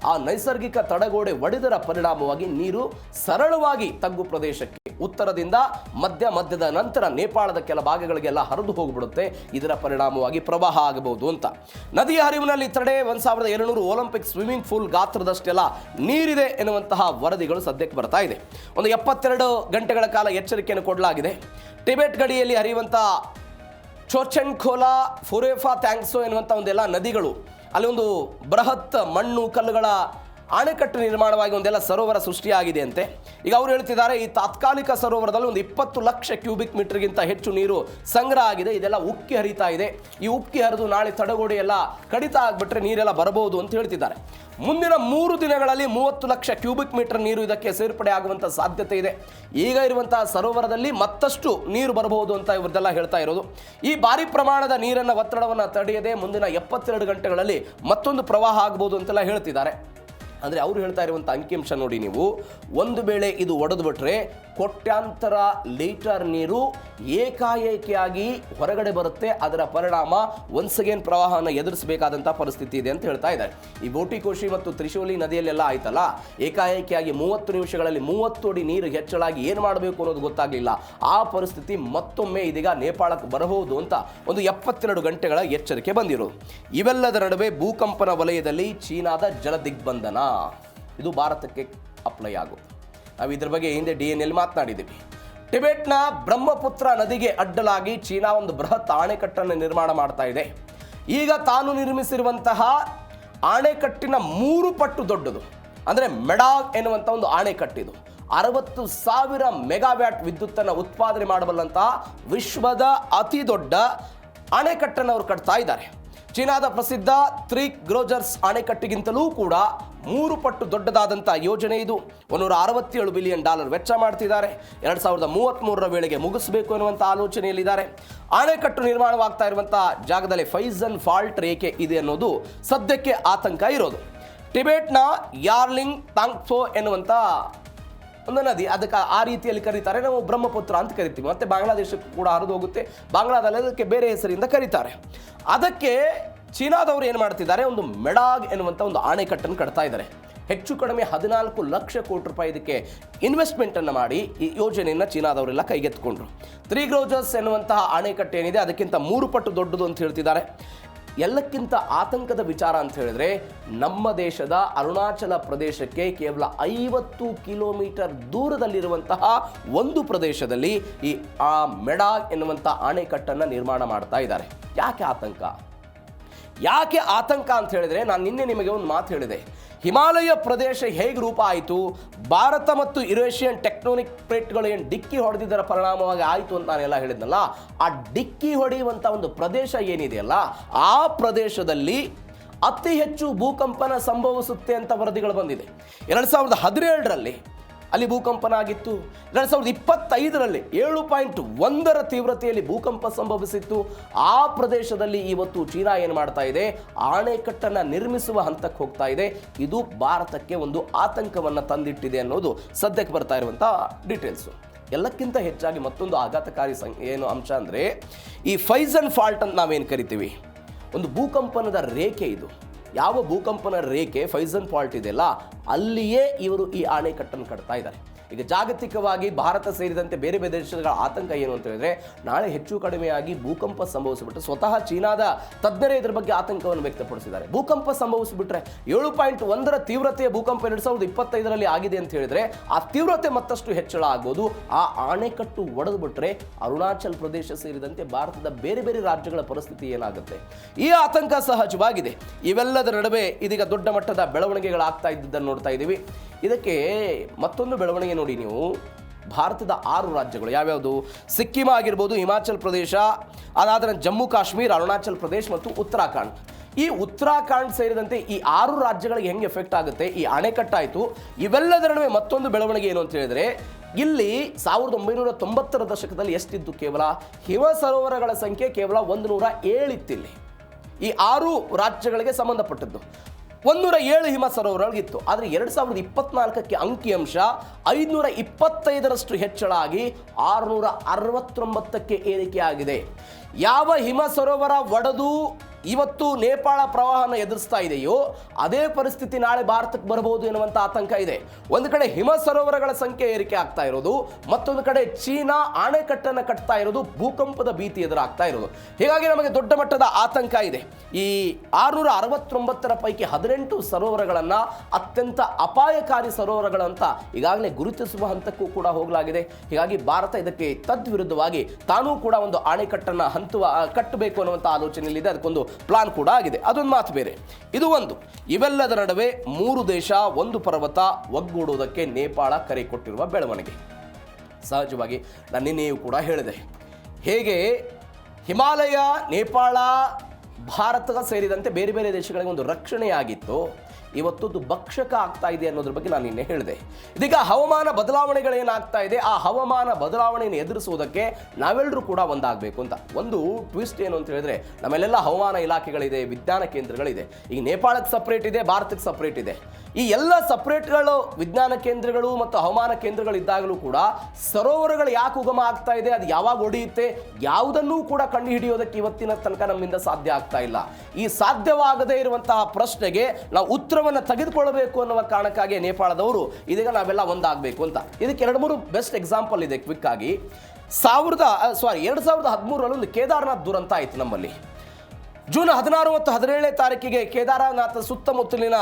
ಆ ನೈಸರ್ಗಿಕ ತಡೆಗೋಡೆ ಒಡೆದರ ಪರಿಣಾಮವಾಗಿ ನೀರು ಸರಳವಾಗಿ ತಗ್ಗು ಪ್ರದೇಶಕ್ಕೆ ಉತ್ತರದಿಂದ ಮಧ್ಯದ ನಂತರ ನೇಪಾಳದ ಕೆಲ ಭಾಗಗಳಿಗೆಲ್ಲ ಹರಿದು ಹೋಗಿಬಿಡುತ್ತೆ. ಇದರ ಪರಿಣಾಮವಾಗಿ ಪ್ರವಾಹ ಆಗಬಹುದು ಅಂತ. ನದಿಯ ಹರಿವಿನಲ್ಲಿ ತಡೆ 1200 ಒಲಿಂಪಿಕ್ ಸ್ವಿಮ್ಮಿಂಗ್ ಪೂಲ್ ಗಾತ್ರದಷ್ಟೆಲ್ಲ ನೀರಿದೆ ಎನ್ನುವಂತಹ ವರದಿಗಳು ಸದ್ಯಕ್ಕೆ ಬರ್ತಾ ಇದೆ. ಒಂದು 72 ಗಂಟೆಗಳ ಕಾಲ ಎಚ್ಚರಿಕೆಯನ್ನು ಕೊಡಲಾಗಿದೆ. ಟಿಬೆಟ್ ಗಡಿಯಲ್ಲಿ ಹರಿಯುವಂಥ ಚೋಚೆನ್ಖೋಲಾ, ಫುರೇಫಾ, ಥ್ಯಾಂಗ್ಸೋ ಎನ್ನುವಂಥ ಒಂದೆಲ್ಲ ನದಿಗಳು, ಅಲ್ಲಿ ಒಂದು ಬೃಹತ್ ಮಣ್ಣು ಕಲ್ಲುಗಳ ಅಣೆಕಟ್ಟು ನಿರ್ಮಾಣವಾಗಿ ಒಂದೆಲ್ಲ ಸರೋವರ ಸೃಷ್ಟಿಯಾಗಿದೆ ಅಂತೆ. ಈಗ ಅವರು ಹೇಳ್ತಿದ್ದಾರೆ, ಈ ತಾತ್ಕಾಲಿಕ ಸರೋವರದಲ್ಲಿ ಒಂದು 20 ಲಕ್ಷ ಕ್ಯೂಬಿಕ್ ಮೀಟರ್ಗಿಂತ ಹೆಚ್ಚು ನೀರು ಸಂಗ್ರಹ ಆಗಿದೆ. ಇದೆಲ್ಲ ಉಕ್ಕಿ ಹರಿತಾ ಇದೆ. ಈ ಉಕ್ಕಿ ಹರಿದು ನಾಳೆ ತಡೆಗೋಡೆ ಎಲ್ಲ ಕಡಿತ ಆಗಿಬಿಟ್ರೆ ನೀರೆಲ್ಲ ಬರಬಹುದು ಅಂತ ಹೇಳ್ತಿದ್ದಾರೆ. ಮುಂದಿನ 3 ದಿನಗಳಲ್ಲಿ 30 ಲಕ್ಷ ಕ್ಯೂಬಿಕ್ ಮೀಟರ್ ನೀರು ಇದಕ್ಕೆ ಸೇರ್ಪಡೆ ಆಗುವಂಥ ಸಾಧ್ಯತೆ ಇದೆ. ಈಗ ಇರುವಂತಹ ಸರೋವರದಲ್ಲಿ ಮತ್ತಷ್ಟು ನೀರು ಬರಬಹುದು ಅಂತ ಇವ್ರದ್ದೆಲ್ಲ ಹೇಳ್ತಾ ಇರೋದು. ಈ ಭಾರಿ ಪ್ರಮಾಣದ ನೀರನ್ನು ಒತ್ತಡವನ್ನು ತಡೆಯದೆ ಮುಂದಿನ 72 ಗಂಟೆಗಳಲ್ಲಿ ಮತ್ತೊಂದು ಪ್ರವಾಹ ಆಗಬಹುದು ಅಂತೆಲ್ಲ ಹೇಳ್ತಿದ್ದಾರೆ. ಅಂದರೆ ಅವರು ಹೇಳ್ತಾ ಇರುವಂಥ ಅಂಕಿಅಂಶ ನೋಡಿ ನೀವು, ಒಂದು ವೇಳೆ ಇದು ಒಡೆದು ಬಿಟ್ರೆ ಕೋಟ್ಯಾಂತರ ಲೀಟರ್ ನೀರು ಏಕಾಏಕಿಯಾಗಿ ಹೊರಗಡೆ ಬರುತ್ತೆ. ಅದರ ಪರಿಣಾಮ ಒನ್ಸ್ ಅಗೇನ್ ಪ್ರವಾಹವನ್ನು ಎದುರಿಸಬೇಕಾದಂಥ ಪರಿಸ್ಥಿತಿ ಇದೆ ಅಂತ ಹೇಳ್ತಾ ಇದ್ದಾರೆ. ಈ ಬೋಟಿಕೋಶಿ ಮತ್ತು ತ್ರಿಶೂಲಿ ನದಿಯಲ್ಲೆಲ್ಲ ಆಯ್ತಲ್ಲ, ಏಕಾಏಕಿಯಾಗಿ 30 ನಿಮಿಷಗಳಲ್ಲಿ 30 ಅಡಿ ನೀರು ಹೆಚ್ಚಳಾಗಿ ಏನು ಮಾಡಬೇಕು ಅನ್ನೋದು ಗೊತ್ತಾಗಲಿಲ್ಲ. ಆ ಪರಿಸ್ಥಿತಿ ಮತ್ತೊಮ್ಮೆ ಇದೀಗ ನೇಪಾಳಕ್ಕೆ ಬರಬಹುದು ಅಂತ ಒಂದು 72 ಗಂಟೆಗಳ ಎಚ್ಚರಿಕೆ ಬಂದಿರೋದು. ಇವೆಲ್ಲದರ ನಡುವೆ ಭೂಕಂಪನ ವಲಯದಲ್ಲಿ ಚೀನಾದ ಜಲದಿಗ್ಬಂಧನ ಇದು ಭಾರತಕ್ಕೆ ಅಪ್ಲೈ ಆಗೋದು. ನಾವು ಇದ್ರ ಬಗ್ಗೆ ಹಿಂದೆ DNL ಮಾತನಾಡಿದ್ದೀವಿ. ಟಿಬೆಟ್ನ ಬ್ರಹ್ಮಪುತ್ರ ನದಿಗೆ ಅಡ್ಡಲಾಗಿ ಚೀನಾ ಒಂದು ಬೃಹತ್ ಅಣೆಕಟ್ಟನ್ನು ನಿರ್ಮಾಣ ಮಾಡ್ತಾ ಇದೆ. ಈಗ ತಾನು ನಿರ್ಮಿಸಿರುವಂತಹ ಅಣೆಕಟ್ಟಿನ 3 ಪಟ್ಟು ದೊಡ್ಡದು, ಅಂದರೆ ಮೆಡಾಗ್ ಎನ್ನುವಂಥ ಒಂದು ಅಣೆಕಟ್ಟಿದು 60,000 ಮೆಗಾವ್ಯಾಟ್ ವಿದ್ಯುತ್ತನ್ನು ಉತ್ಪಾದನೆ ಮಾಡಬಲ್ಲಂತಹ ವಿಶ್ವದ ಅತಿ ದೊಡ್ಡ ಅಣೆಕಟ್ಟನ್ನು ಅವರು ಕಟ್ತಾ ಇದ್ದಾರೆ. ಚೀನಾದ ಪ್ರಸಿದ್ಧ ತ್ರೀ ಗ್ರೋಜರ್ಸ್ ಅಣೆಕಟ್ಟಿಗಿಂತಲೂ ಕೂಡ 3 ಪಟ್ಟು ದೊಡ್ಡದಾದಂಥ ಯೋಜನೆ ಇದು. $167 ಬಿಲಿಯನ್ ವೆಚ್ಚ ಮಾಡ್ತಿದ್ದಾರೆ. 2033ರ ವೇಳೆಗೆ ಮುಗಿಸಬೇಕು ಎನ್ನುವಂಥ ಆಲೋಚನೆಯಲ್ಲಿದ್ದಾರೆ. ಅಣೆಕಟ್ಟು ನಿರ್ಮಾಣವಾಗ್ತಾ ಇರುವಂಥ ಜಾಗದಲ್ಲಿ ಫೈಸನ್ ಫಾಲ್ಟ್ ರೇಖೆ ಇದೆ ಅನ್ನೋದು ಸದ್ಯಕ್ಕೆ ಆತಂಕ ಇರೋದು. ಟಿಬೆಟ್ನ ಯಾರ್ಲಿಂಗ್ ತಾಂಗ್ಫೋ ಎನ್ನುವಂಥ ಒಂದು ನದಿ, ಅದಕ್ಕೆ ಆ ರೀತಿಯಲ್ಲಿ ಕರೀತಾರೆ. ನಾವು ಬ್ರಹ್ಮಪುತ್ರ ಅಂತ ಕರಿತೀವಿ. ಮತ್ತು ಬಾಂಗ್ಲಾದೇಶಕ್ಕೂ ಕೂಡ ಹರಿದು ಹೋಗುತ್ತೆ. ಬಾಂಗ್ಲಾದಲ್ಲಿ ಅದಕ್ಕೆ ಬೇರೆ ಹೆಸರಿಂದ ಕರೀತಾರೆ. ಅದಕ್ಕೆ ಚೀನಾದವರು ಏನು ಮಾಡ್ತಿದ್ದಾರೆ, ಒಂದು ಮೆಡಾಗ್ ಎನ್ನುವಂಥ ಒಂದು ಅಣೆಕಟ್ಟನ್ನು ಕಟ್ತಾ ಇದ್ದಾರೆ. ಹೆಚ್ಚು ಕಡಿಮೆ 14 ಲಕ್ಷ ಕೋಟಿ ರೂಪಾಯಿ ಇದಕ್ಕೆ ಇನ್ವೆಸ್ಟ್ಮೆಂಟನ್ನು ಮಾಡಿ ಈ ಯೋಜನೆಯನ್ನು ಚೀನಾದವರೆಲ್ಲ ಕೈಗೆತ್ತಿಕೊಂಡ್ರು. ತ್ರೀ ಗ್ರೋಜರ್ಸ್ ಎನ್ನುವಂತಹ ಅಣೆಕಟ್ಟು ಏನಿದೆ ಅದಕ್ಕಿಂತ 3 ಪಟ್ಟು ದೊಡ್ಡದು ಅಂತ ಹೇಳ್ತಿದ್ದಾರೆ. ಎಲ್ಲಕ್ಕಿಂತ ಆತಂಕದ ವಿಚಾರ ಅಂತ ಹೇಳಿದ್ರೆ, ನಮ್ಮ ದೇಶದ ಅರುಣಾಚಲ ಪ್ರದೇಶಕ್ಕೆ ಕೇವಲ 50 ಕಿಲೋಮೀಟರ್ ದೂರದಲ್ಲಿರುವಂತಹ ಒಂದು ಪ್ರದೇಶದಲ್ಲಿ ಈ ಮೆಡಾಗ್ ಎನ್ನುವಂಥ ಅಣೆಕಟ್ಟನ್ನು ನಿರ್ಮಾಣ ಮಾಡ್ತಾ ಇದ್ದಾರೆ. ಯಾಕೆ ಆತಂಕ ಅಂತ ಹೇಳಿದ್ರೆ, ನಾನು ನಿನ್ನೆ ನಿಮಗೆ ಒಂದು ಮಾತು ಹೇಳಿದೆ. ಹಿಮಾಲಯ ಪ್ರದೇಶ ಹೇಗೆ ರೂಪ ಆಯಿತು, ಭಾರತ ಮತ್ತು ಯುರೇಷಿಯನ್ ಟೆಕ್ಟೋನಿಕ್ ಪ್ಲೇಟ್ಗಳು ಏನು ಡಿಕ್ಕಿ ಹೊಡೆದಿದ್ದರ ಪರಿಣಾಮವಾಗಿ ಆಯಿತು ಅಂತ ನಾನೆಲ್ಲ ಹೇಳಿದ್ನಲ್ಲ, ಆ ಡಿಕ್ಕಿ ಹೊಡೆಯುವಂಥ ಒಂದು ಪ್ರದೇಶ ಏನಿದೆಯಲ್ಲ, ಆ ಪ್ರದೇಶದಲ್ಲಿ ಅತಿ ಹೆಚ್ಚು ಭೂಕಂಪನ ಸಂಭವಿಸುತ್ತೆ ಅಂತ ವರದಿಗಳು ಬಂದಿದೆ. 2017ರಲ್ಲಿ ಅಲ್ಲಿ ಭೂಕಂಪನ ಆಗಿತ್ತು. 2025ರಲ್ಲಿ 7.1ರ ತೀವ್ರತೆಯಲ್ಲಿ ಭೂಕಂಪ ಸಂಭವಿಸಿತ್ತು. ಆ ಪ್ರದೇಶದಲ್ಲಿ ಇವತ್ತು ಚೀನಾ ಏನು ಮಾಡ್ತಾ ಇದೆ, ಅಣೆಕಟ್ಟನ್ನು ನಿರ್ಮಿಸುವ ಹಂತಕ್ಕೆ ಹೋಗ್ತಾ ಇದೆ. ಇದು ಭಾರತಕ್ಕೆ ಒಂದು ಆತಂಕವನ್ನು ತಂದಿಟ್ಟಿದೆ ಅನ್ನೋದು ಸದ್ಯಕ್ಕೆ ಬರ್ತಾ ಇರುವಂಥ ಡೀಟೇಲ್ಸು. ಎಲ್ಲಕ್ಕಿಂತ ಹೆಚ್ಚಾಗಿ ಮತ್ತೊಂದು ಆಘಾತಕಾರಿ ಏನು ಅಂಶ ಅಂದರೆ, ಈ ಫೈಸನ್ ಫಾಲ್ಟ್ ಅಂತ ನಾವೇನು ಕರಿತೀವಿ, ಒಂದು ಭೂಕಂಪನದ ರೇಖೆ ಇದು. ಯಾವ ಭೂಕಂಪನ ರೇಖೆ ಫೈಸನ್ ಫಾಲ್ಟ್ ಇದೆಯಲ್ಲ, ಅಲ್ಲಿಯೇ ಇವರು ಈ ಅಣೆಕಟ್ಟನ್ನು ಕಟ್ತಾ ಇದ್ದಾರೆ. ಈಗ ಜಾಗತಿಕವಾಗಿ ಭಾರತ ಸೇರಿದಂತೆ ಬೇರೆ ಬೇರೆ ದೇಶಗಳ ಆತಂಕ ಏನು ಅಂತ ಹೇಳಿದ್ರೆ, ನಾಳೆ ಹೆಚ್ಚು ಕಡಿಮೆಯಾಗಿ ಭೂಕಂಪ ಸಂಭವಿಸಿಬಿಟ್ರೆ, ಸ್ವತಃ ಚೀನಾದ ತಜ್ಞರೇ ಇದರ ಬಗ್ಗೆ ಆತಂಕವನ್ನು ವ್ಯಕ್ತಪಡಿಸಿದ್ದಾರೆ. ಭೂಕಂಪ ಸಂಭವಿಸಿಬಿಟ್ರೆ 7.1ರ ತೀವ್ರತೆಯ ಭೂಕಂಪ 2025ರಲ್ಲಿ ಆಗಿದೆ ಅಂತ ಹೇಳಿದ್ರೆ, ಆ ತೀವ್ರತೆ ಮತ್ತಷ್ಟು ಹೆಚ್ಚಳ ಆಗ್ಬೋದು. ಆ ಅಣೆಕಟ್ಟು ಒಡೆದು ಬಿಟ್ರೆ ಅರುಣಾಚಲ್ ಪ್ರದೇಶ ಸೇರಿದಂತೆ ಭಾರತದ ಬೇರೆ ಬೇರೆ ರಾಜ್ಯಗಳ ಪರಿಸ್ಥಿತಿ ಏನಾಗುತ್ತೆ, ಈ ಆತಂಕ ಸಹಜವಾಗಿದೆ. ಇವೆಲ್ಲದರ ನಡುವೆ ಇದೀಗ ದೊಡ್ಡ ಮಟ್ಟದ ಬೆಳವಣಿಗೆಗಳಾಗ್ತಾ ಇದ್ದದ್ದನ್ನು ನೋಡ್ತಾ ಇದ್ದೀವಿ. ಇದಕ್ಕೆ ಮತ್ತೊಂದು ಬೆಳವಣಿಗೆ ನೋಡಿ ನೀವು, ಭಾರತದ 6 ರಾಜ್ಯಗಳು ಯಾವ್ಯಾವುದು, ಸಿಕ್ಕಿಂ ಆಗಿರ್ಬೋದು, ಹಿಮಾಚಲ್ ಪ್ರದೇಶ, ಅದಾದ ಜಮ್ಮು ಕಾಶ್ಮೀರ, ಅರುಣಾಚಲ್ ಪ್ರದೇಶ್ ಮತ್ತು ಉತ್ತರಾಖಂಡ್. ಈ ಉತ್ತರಾಖಂಡ್ ಸೇರಿದಂತೆ ಈ 6 ರಾಜ್ಯಗಳಿಗೆ ಹೆಂಗೆ ಎಫೆಕ್ಟ್ ಆಗುತ್ತೆ, ಈ ಅಣೆಕಟ್ಟಾಯಿತು. ಇವೆಲ್ಲದರ ನಡುವೆ ಮತ್ತೊಂದು ಬೆಳವಣಿಗೆ ಏನು ಅಂತ ಹೇಳಿದ್ರೆ, ಇಲ್ಲಿ 1990ರ ದಶಕದಲ್ಲಿ ಎಷ್ಟಿದ್ದು, ಕೇವಲ ಹಿಮ ಸರೋವರಗಳ ಸಂಖ್ಯೆ ಕೇವಲ 107 ಇತ್ತಿಲ್ಲಿ. ಈ 6 ರಾಜ್ಯಗಳಿಗೆ ಸಂಬಂಧಪಟ್ಟದ್ದು 107 ಹಿಮ ಸರೋವರಗಳಿತ್ತು. ಆದರೆ 2024ಕ್ಕೆ ಅಂಕಿಅಂಶ 525ರಷ್ಟು ಹೆಚ್ಚಳ ಆಗಿ 669ಕ್ಕೆ ಏರಿಕೆಯಾಗಿದೆ. ಯಾವ ಹಿಮ ಸರೋವರ ಒಡೆದು ಇವತ್ತು ನೇಪಾಳ ಪ್ರವಾಹನ ಎದುರಿಸ್ತಾ ಇದೆಯೋ ಅದೇ ಪರಿಸ್ಥಿತಿ ನಾಳೆ ಭಾರತಕ್ಕೆ ಬರಬಹುದು ಎನ್ನುವಂಥ ಆತಂಕ ಇದೆ. ಒಂದು ಕಡೆ ಹಿಮ ಸರೋವರಗಳ ಸಂಖ್ಯೆ ಏರಿಕೆ ಆಗ್ತಾ ಇರೋದು, ಮತ್ತೊಂದು ಕಡೆ ಚೀನಾ ಅಣೆಕಟ್ಟನ್ನು ಕಟ್ತಾ ಇರೋದು, ಭೂಕಂಪದ ಭೀತಿ ಎದುರಾಗ್ತಾ ಇರೋದು. ಹೀಗಾಗಿ ನಮಗೆ ದೊಡ್ಡ ಮಟ್ಟದ ಆತಂಕ ಇದೆ. ಈ 669 ಪೈಕಿ 18 ಸರೋವರಗಳನ್ನು ಅತ್ಯಂತ ಅಪಾಯಕಾರಿ ಸರೋವರಗಳಂತ ಈಗಾಗಲೇ ಗುರುತಿಸುವ ಹಂತಕ್ಕೂ ಕೂಡ ಹೋಗಲಾಗಿದೆ. ಹೀಗಾಗಿ ಭಾರತ ಇದಕ್ಕೆ ತದ್ವಿರುದ್ಧವಾಗಿ ತಾನೂ ಕೂಡ ಒಂದು ಅಣೆಕಟ್ಟನ್ನು ಕಟ್ಟಬೇಕು ಅನ್ನುವಂಥ ಆಲೋಚನೆಯಲ್ಲಿದೆ. ಅದಕ್ಕೊಂದು ಪ್ಲಾನ್ ಕೂಡ ಆಗಿದೆ. ಅದೊಂದು ಮಾತು ಬೇರೆ. ಇದು ಒಂದು. ಇವೆಲ್ಲದರ ನಡುವೆ 3 ದೇಶ 1 ಪರ್ವತ ಒಗ್ಗೂಡುವುದಕ್ಕೆ ನೇಪಾಳ ಕರೆ ಕೊಟ್ಟಿರುವ ಬೆಳವಣಿಗೆ. ಸಹಜವಾಗಿ ನಾನು ನಿನ್ನೆಯೂ ಕೂಡ ಹೇಳಿದೆ, ಹೇಗೆ ಹಿಮಾಲಯ ನೇಪಾಳ ಭಾರತ ಸೇರಿದಂತೆ ಬೇರೆ ಬೇರೆ ದೇಶಗಳಿಗೆ ಒಂದು ರಕ್ಷಣೆಯಾಗಿತ್ತು, ಇವತ್ತು ಭಕ್ಷಕ ಆಗ್ತಾ ಇದೆ ಅನ್ನೋದ್ರ ಬಗ್ಗೆ ನಾನು ನಿನ್ನೆ ಹೇಳಿದೆ. ಇದೀಗ ಹವಾಮಾನ ಬದಲಾವಣೆಗಳೇನಾಗ್ತಾ ಇದೆ, ಆ ಹವಾಮಾನ ಬದಲಾವಣೆಯನ್ನು ಎದುರಿಸುವುದಕ್ಕೆ ನಾವೆಲ್ಲರೂ ಕೂಡ ಒಂದಾಗಬೇಕು ಅಂತ. ಒಂದು ಟ್ವಿಸ್ಟ್ ಏನು ಅಂತ ಹೇಳಿದ್ರೆ, ನಮ್ಮಲ್ಲೆಲ್ಲ ಹವಾಮಾನ ಇಲಾಖೆಗಳಿದೆ, ವಿಜ್ಞಾನ ಕೇಂದ್ರಗಳಿದೆ. ಈಗ ನೇಪಾಳಕ್ಕೆ ಸಪ್ರೇಟ್ ಇದೆ, ಭಾರತಕ್ಕೆ ಸಪ್ರೇಟ್ ಇದೆ. ಈ ಎಲ್ಲ ಸಪ್ರೇಟ್ಗಳು ವಿಜ್ಞಾನ ಕೇಂದ್ರಗಳು ಮತ್ತು ಹವಾಮಾನ ಕೇಂದ್ರಗಳಿದ್ದಾಗಲೂ ಕೂಡ ಸರೋವರಗಳು ಯಾಕೆ ಉಗಮ ಆಗ್ತಾ ಇದೆ, ಅದು ಯಾವಾಗ ಒಡೆಯುತ್ತೆ, ಯಾವುದನ್ನೂ ಕೂಡ ಕಂಡು ಹಿಡಿಯೋದಕ್ಕೆ ಇವತ್ತಿನ ತನಕ ನಮ್ಮಿಂದ ಸಾಧ್ಯ ಆಗ್ತಾ ಇಲ್ಲ. ಈ ಸಾಧ್ಯವಾಗದೇ ಇರುವಂತಹ ಪ್ರಶ್ನೆಗೆ ನಾವು ಉತ್ತರವನ್ನು ತೆಗೆದುಕೊಳ್ಳಬೇಕು ಅನ್ನುವ ಕಾರಣಕ್ಕಾಗಿ ನೇಪಾಳದವರು ಇದೀಗ ನಾವೆಲ್ಲ ಒಂದಾಗಬೇಕು ಅಂತ. ಇದಕ್ಕೆ 2-3 ಬೆಸ್ಟ್ ಎಕ್ಸಾಂಪಲ್ ಇದೆ. ಕ್ವಿಕ್ ಆಗಿ 2013ರಲ್ಲಿ ಒಂದು ಕೇದಾರನಾಥ್ ದುರಂತ ಆಯಿತು ನಮ್ಮಲ್ಲಿ. ಜೂನ್ 16 ಮತ್ತು 17ನೇ ತಾರೀಕಿಗೆ ಕೇದಾರನಾಥ ಸುತ್ತಮುತ್ತಲಿನ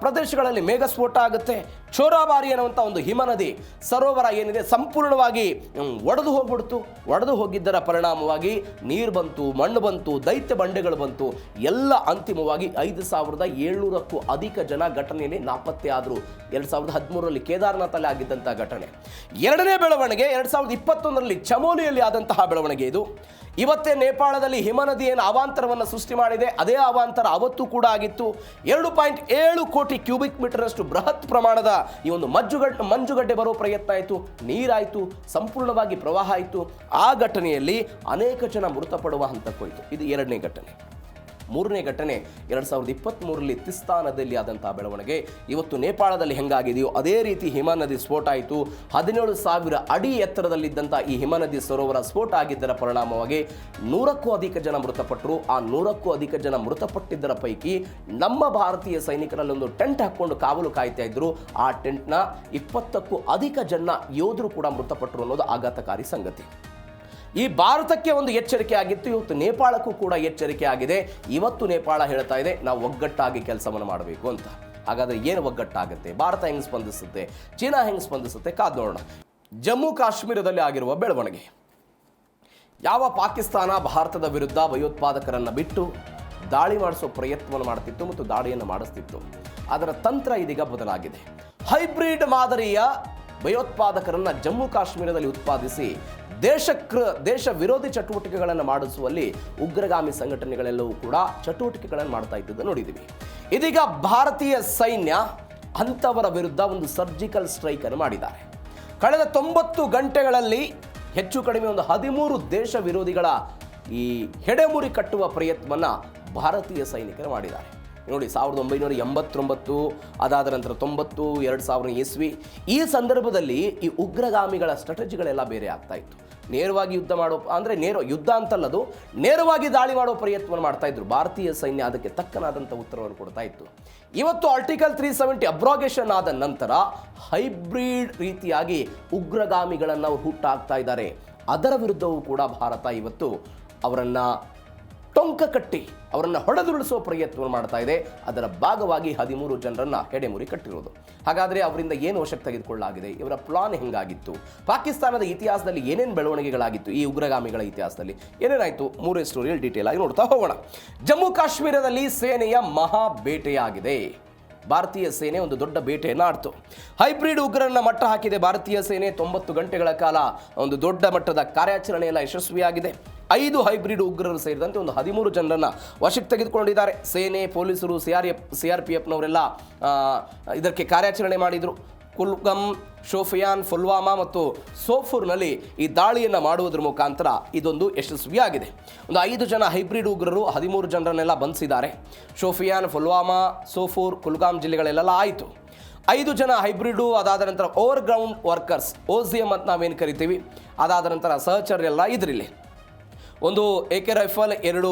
ಪ್ರದೇಶಗಳಲ್ಲಿ ಮೇಘಸ್ಫೋಟ ಆಗುತ್ತೆ. ಚೋರಾಬಾರಿ ಅನ್ನುವಂಥ ಒಂದು ಹಿಮನದಿ ಸರೋವರ ಏನಿದೆ ಸಂಪೂರ್ಣವಾಗಿ ಒಡೆದು ಹೋಗ್ಬಿಡ್ತು. ಒಡೆದು ಹೋಗಿದ್ದರ ಪರಿಣಾಮವಾಗಿ ನೀರು ಬಂತು, ಮಣ್ಣು ಬಂತು, ದೈತ್ಯ ಬಂಡೆಗಳು ಬಂತು. ಎಲ್ಲ ಅಂತಿಮವಾಗಿ 5700ಕ್ಕೂ ಅಧಿಕ ಜನ ಘಟನೆಯಲ್ಲಿ ನಾಪತ್ತೆ ಆದರು. 2013ರಲ್ಲಿ ಕೇದಾರನಾಥಲ್ಲಿ ಆಗಿದ್ದಂಥ ಘಟನೆ. ಎರಡನೇ ಬೆಳವಣಿಗೆ 2021ರಲ್ಲಿ ಚಮೋಲಿಯಲ್ಲಿ ಆದಂತಹ ಬೆಳವಣಿಗೆ ಇದು. ಇವತ್ತೇ ನೇಪಾಳದಲ್ಲಿ ಹಿಮನದಿ ಏನು ಅವಾಂತರವನ್ನು ಸೃಷ್ಟಿ ಮಾಡಿದೆ, ಅದೇ ಅವಾಂತರ ಅವತ್ತು ಕೂಡ ಆಗಿತ್ತು. 2.7 ಕೋಟಿ ಕ್ಯೂಬಿಕ್ ಮೀಟರ್ನಷ್ಟು ಬೃಹತ್ ಪ್ರಮಾಣದ ಈ ಒಂದು ಮಂಜುಗಡ್ಡೆ ಬರೋ ಪ್ರಯತ್ನ ಆಯಿತು. ನೀರಾಯಿತು, ಸಂಪೂರ್ಣವಾಗಿ ಪ್ರವಾಹ ಆಯಿತು. ಆ ಘಟನೆಯಲ್ಲಿ ಅನೇಕ ಜನ ಮೃತಪಡುವ ಹಂತಕ್ಕೆ ಹೋಯಿತು. ಇದು ಎರಡನೇ ಘಟನೆ. ಮೂರನೇ ಘಟನೆ 2023ರಲ್ಲಿ ತಿಸ್ತಾ ನದಿಯಲ್ಲಿ ಆದಂತಹ ಬೆಳವಣಿಗೆ. ಇವತ್ತು ನೇಪಾಳದಲ್ಲಿ ಹೆಂಗಾಗಿದೆಯೋ ಅದೇ ರೀತಿ ಹಿಮನದಿ ಸ್ಫೋಟ ಆಯಿತು. 17,000 ಅಡಿ ಎತ್ತರದಲ್ಲಿದ್ದಂಥ ಈ ಹಿಮನದಿ ಸರೋವರ ಸ್ಫೋಟ ಆಗಿದ್ದರ ಪರಿಣಾಮವಾಗಿ 100ಕ್ಕೂ ಅಧಿಕ ಜನ ಮೃತಪಟ್ಟರು. ಆ 100ಕ್ಕೂ ಅಧಿಕ ಜನ ಮೃತಪಟ್ಟಿದ್ದರ ಪೈಕಿ ನಮ್ಮ ಭಾರತೀಯ ಸೈನಿಕರಲ್ಲಿ ಒಂದು ಟೆಂಟ್ ಹಾಕ್ಕೊಂಡು ಕಾವಲು ಕಾಯ್ತಾ ಇದ್ರು. ಆ ಟೆಂಟ್ನ 20ಕ್ಕೂ ಅಧಿಕ ಜನ ಯೋಧರು ಕೂಡ ಮೃತಪಟ್ಟರು ಅನ್ನೋದು ಆಘಾತಕಾರಿ ಸಂಗತಿ. ಈ ಭಾರತಕ್ಕೆ ಒಂದು ಎಚ್ಚರಿಕೆ ಆಗಿತ್ತು, ಇವತ್ತು ನೇಪಾಳಕ್ಕೂ ಕೂಡ ಎಚ್ಚರಿಕೆ ಆಗಿದೆ. ಇವತ್ತು ನೇಪಾಳ ಹೇಳ್ತಾ ಇದೆ ನಾವು ಒಗ್ಗಟ್ಟಾಗಿ ಕೆಲಸವನ್ನು ಮಾಡಬೇಕು ಅಂತ. ಹಾಗಾದರೆ ಏನು ಒಗ್ಗಟ್ಟಾಗುತ್ತೆ, ಭಾರತ ಹೆಂಗೆ ಸ್ಪಂದಿಸುತ್ತೆ, ಚೀನಾ ಹೆಂಗೆ ಸ್ಪಂದಿಸುತ್ತೆ, ಕಾದು ನೋಡೋಣ. ಜಮ್ಮು ಕಾಶ್ಮೀರದಲ್ಲಿ ಆಗಿರುವ ಬೆಳವಣಿಗೆ. ಯಾವ ಪಾಕಿಸ್ತಾನ ಭಾರತದ ವಿರುದ್ಧ ಭಯೋತ್ಪಾದಕರನ್ನು ಬಿಟ್ಟು ದಾಳಿ ಮಾಡಿಸೋ ಪ್ರಯತ್ನವನ್ನು ಮಾಡ್ತಿತ್ತು ಮತ್ತು ದಾಳಿಯನ್ನು ಮಾಡಿಸ್ತಿತ್ತು, ಅದರ ತಂತ್ರ ಇದೀಗ ಬದಲಾಗಿದೆ. ಹೈಬ್ರಿಡ್ ಮಾದರಿಯ ಭಯೋತ್ಪಾದಕರನ್ನು ಜಮ್ಮು ಕಾಶ್ಮೀರದಲ್ಲಿ ಉತ್ಪಾದಿಸಿ ದೇಶ ವಿರೋಧಿ ಚಟುವಟಿಕೆಗಳನ್ನು ಮಾಡಿಸುವಲ್ಲಿ ಉಗ್ರಗಾಮಿ ಸಂಘಟನೆಗಳೆಲ್ಲವೂ ಕೂಡ ಚಟುವಟಿಕೆಗಳನ್ನು ಮಾಡ್ತಾ ಇದ್ದದ್ದು ನೋಡಿದ್ದೀವಿ. ಇದೀಗ ಭಾರತೀಯ ಸೈನ್ಯ ಅಂಥವರ ವಿರುದ್ಧ ಒಂದು ಸರ್ಜಿಕಲ್ ಸ್ಟ್ರೈಕ್ ಅನ್ನು ಮಾಡಿದ್ದಾರೆ. ಕಳೆದ 90 ಗಂಟೆಗಳಲ್ಲಿ ಹೆಚ್ಚು ಕಡಿಮೆ ಒಂದು 13 ದೇಶ ವಿರೋಧಿಗಳ ಈ ಹೆಡೆಮುರಿ ಕಟ್ಟುವ ಪ್ರಯತ್ನವನ್ನು ಭಾರತೀಯ ಸೈನಿಕರು ಮಾಡಿದ್ದಾರೆ. ನೋಡಿ, 1989, ಅದಾದ ನಂತರ 90, 2000 ಇಸ್ವಿ, ಈ ಸಂದರ್ಭದಲ್ಲಿ ಈ ಉಗ್ರಗಾಮಿಗಳ ಸ್ಟ್ರಾಟಜಿಗಳೆಲ್ಲ ಬೇರೆ ಆಗ್ತಾ ಇತ್ತು. ನೇರವಾಗಿ ಯುದ್ಧ ಮಾಡೋ ಅಂದರೆ ಯುದ್ಧ ಅಂತಲ್ಲದು, ನೇರವಾಗಿ ದಾಳಿ ಮಾಡೋ ಪ್ರಯತ್ನವನ್ನು ಮಾಡ್ತಾ ಇದ್ರು. ಭಾರತೀಯ ಸೈನ್ಯ ಅದಕ್ಕೆ ತಕ್ಕನಾದಂಥ ಉತ್ತರವನ್ನು ಕೊಡ್ತಾ ಇತ್ತು. ಇವತ್ತು ಆರ್ಟಿಕಲ್ 370 ಅಬ್ರಾಗೇಷನ್ ಆದ ನಂತರ ಹೈಬ್ರಿಡ್ ರೀತಿಯಾಗಿ ಉಗ್ರಗಾಮಿಗಳನ್ನು ಹುಟ್ಟಾಕ್ತಾ ಇದ್ದಾರೆ. ಅದರ ವಿರುದ್ಧವೂ ಕೂಡ ಭಾರತ ಇವತ್ತು ಅವರನ್ನು ಟೊಂಕ ಕಟ್ಟಿ ಅವರನ್ನು ಹೊಡೆದುರುಳಿಸುವ ಪ್ರಯತ್ನವನ್ನು ಮಾಡ್ತಾ ಇದೆ. ಅದರ ಭಾಗವಾಗಿ 13 ಜನರನ್ನು ಹೆಡೆಮುರಿ ಕಟ್ಟಿರೋದು. ಹಾಗಾದರೆ ಅವರಿಂದ ಏನು ವಶಕ್ಕೆ ತೆಗೆದುಕೊಳ್ಳಲಾಗಿದೆ, ಇವರ ಪ್ಲಾನ್ ಹೆಂಗಾಗಿತ್ತು, ಪಾಕಿಸ್ತಾನದ ಇತಿಹಾಸದಲ್ಲಿ ಏನೇನು ಬೆಳವಣಿಗೆಗಳಾಗಿತ್ತು, ಈ ಉಗ್ರಗಾಮಿಗಳ ಇತಿಹಾಸದಲ್ಲಿ ಏನೇನಾಯಿತು, 3 ಸ್ಟೋರಿಯಲ್ಲಿ ಡೀಟೇಲ್ ಆಗಿ ನೋಡ್ತಾ ಹೋಗೋಣ. ಜಮ್ಮು ಕಾಶ್ಮೀರದಲ್ಲಿ ಸೇನೆಯ ಮಹಾ ಬೇಟೆಯಾಗಿದೆ. ಭಾರತೀಯ ಸೇನೆ ಒಂದು ದೊಡ್ಡ ಬೇಟೆಯನ್ನು ಆಡ್ತು. ಹೈಬ್ರಿಡ್ ಉಗ್ರರನ್ನ ಮಟ್ಟ ಹಾಕಿದೆ ಭಾರತೀಯ ಸೇನೆ. 90 ಗಂಟೆಗಳ ಕಾಲ ಒಂದು ದೊಡ್ಡ ಮಟ್ಟದ ಕಾರ್ಯಾಚರಣೆಯೆಲ್ಲ ಯಶಸ್ವಿಯಾಗಿದೆ. 5 ಹೈಬ್ರಿಡ್ ಉಗ್ರರು ಸೇರಿದಂತೆ ಒಂದು 13 ಜನರನ್ನು ವಶಕ್ಕೆ ತೆಗೆದುಕೊಂಡಿದ್ದಾರೆ. ಸೇನೆ, ಪೊಲೀಸರು, CRPFನವರೆಲ್ಲ ಇದಕ್ಕೆ ಕಾರ್ಯಾಚರಣೆ ಮಾಡಿದರು. ಕುಲ್ಗಮ್, ಶೋಫಿಯಾನ್, ಪುಲ್ವಾಮಾ ಮತ್ತು ಸೋಫೂರ್ನಲ್ಲಿ ಈ ದಾಳಿಯನ್ನು ಮಾಡುವುದರ ಮುಖಾಂತರ ಇದೊಂದು ಯಶಸ್ವಿಯಾಗಿದೆ. ಒಂದು 5 ಜನ ಹೈಬ್ರಿಡ್ ಉಗ್ರರು 13 ಜನರನ್ನೆಲ್ಲ ಬಂಧಿಸಿದ್ದಾರೆ. ಶೋಫಿಯಾನ್, ಪುಲ್ವಾಮಾ, ಸೋಫೂರ್, ಕುಲ್ಗಾಮ್ ಜಿಲ್ಲೆಗಳೆಲ್ಲ ಆಯಿತು. 5 ಜನ ಹೈಬ್ರಿಡು, ಅದಾದ ನಂತರ ಓವರ್ ಗ್ರೌಂಡ್ ವರ್ಕರ್ಸ್, OCM ಅಂತ ನಾವೇನು ಕರಿತೀವಿ, ಅದಾದ ನಂತರ ಸಹಚರ್ಯೆಲ್ಲ ಇದರಲ್ಲಿ. ಒಂದು AK ರೈಫಲ್, 2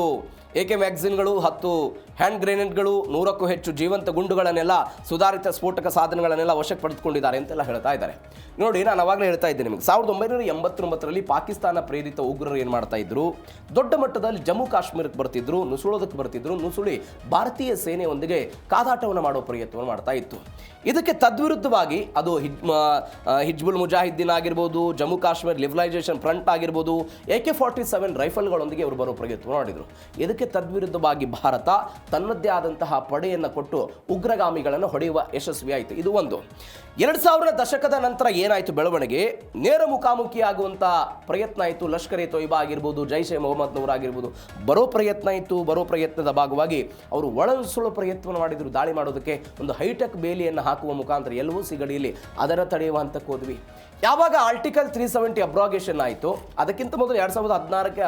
AK ಮ್ಯಾಗಝಿನ್ಗಳು 10 ಹ್ಯಾಂಡ್ ಗ್ರೆನೇಡ್ಗಳು 100ಕ್ಕೂ ಹೆಚ್ಚು ಜೀವಂತ ಗುಂಡುಗಳನ್ನೆಲ್ಲ ಸುಧಾರಿತ ಸ್ಫೋಟಕ ಸಾಧನಗಳನ್ನೆಲ್ಲ ವಶಕ್ಕೆ ಪಡೆದುಕೊಂಡಿದ್ದಾರೆ ಅಂತೆಲ್ಲ ಹೇಳ್ತಾ ಇದ್ದಾರೆ. ನೋಡಿ, ನಾನು ಅವಾಗಲೇ ಹೇಳ್ತಾ ಇದ್ದೆ ನಿಮಗೆ, 1989ರಲ್ಲಿ ಪಾಕಿಸ್ತಾನ ಪ್ರೇರಿತ ಉಗ್ರರು ಏನು ಮಾಡ್ತಾ ಇದ್ರು, ದೊಡ್ಡ ಮಟ್ಟದಲ್ಲಿ ಜಮ್ಮು ಕಾಶ್ಮೀರಕ್ಕೆ ಬರ್ತಿದ್ರು, ನುಸುಳೋದಕ್ಕೆ ಬರ್ತಿದ್ರು, ನುಸುಳಿ ಭಾರತೀಯ ಸೇನೆಯೊಂದಿಗೆ ಕಾದಾಟವನ್ನು ಮಾಡೋ ಪ್ರಯತ್ನವನ್ನು ಮಾಡ್ತಾ ಇತ್ತು. ಇದಕ್ಕೆ ತದ್ವಿರುದ್ಧವಾಗಿ ಅದು ಹಿಜ್ಬುಲ್ ಮುಜಾಹಿದ್ದೀನ್ ಆಗಿರ್ಬೋದು, ಜಮ್ಮು ಕಾಶ್ಮೀರ್ ಲಿಬರಲೈಸೇಷನ್ ಫ್ರಂಟ್ ಆಗಿರ್ಬೋದು, AK-47 ರೈಫಲ್ಗಳೊಂದಿಗೆ ಅವರು ಬರೋ ಪ್ರಯತ್ನ ಮಾಡಿದರು. ಇದಕ್ಕೆ ತದ್ವಿರುದ್ಧವಾಗಿ ಭಾರತ ತನ್ನದೇ ಆದಂತಹ ಪಡೆಯನ್ನು ಕೊಟ್ಟು ಉಗ್ರಗಾಮಿಗಳನ್ನು ಹೊಡೆಯುವ ಯಶಸ್ವಿಯಾಯಿತು. ಇದು ಒಂದು. 2000 ದಶಕದ ನಂತರ ಏನಾಯಿತು ಬೆಳವಣಿಗೆ, ನೇರ ಮುಖಾಮುಖಿಯಾಗುವಂಥ ಪ್ರಯತ್ನ ಆಯಿತು. ಲಷ್ಕರ್ ಎ ತೊಯ್ಬಾ ಆಗಿರ್ಬೋದು, ಜೈಷೆ ಮೊಹಮ್ಮದ್ನವರು ಆಗಿರ್ಬೋದು, ಬರೋ ಪ್ರಯತ್ನ ಇತ್ತು. ಬರೋ ಪ್ರಯತ್ನದ ಭಾಗವಾಗಿ ಅವರು ಒಳನುಸುಳೋ ಪ್ರಯತ್ನವನ್ನು ಮಾಡಿದರು. ದಾಳಿ ಮಾಡೋದಕ್ಕೆ ಒಂದು ಹೈಟೆಕ್ ಬೇಲಿಯನ್ನು ಹಾಕುವ ಮುಖಾಂತರ ಎಲ್ಲವೂ ಸಿಗಡಿಯಲ್ಲಿ ಅದನ್ನು ತಡೆಯುವ ಹಂತಕ್ಕೆ ಹೋದ್ವಿ. ಯಾವಾಗ ಆರ್ಟಿಕಲ್ 370 ಅಬ್ರಾಗೇಷನ್ ಆಯಿತು, ಅದಕ್ಕಿಂತ ಮೊದಲು 2016ಕ್ಕೆ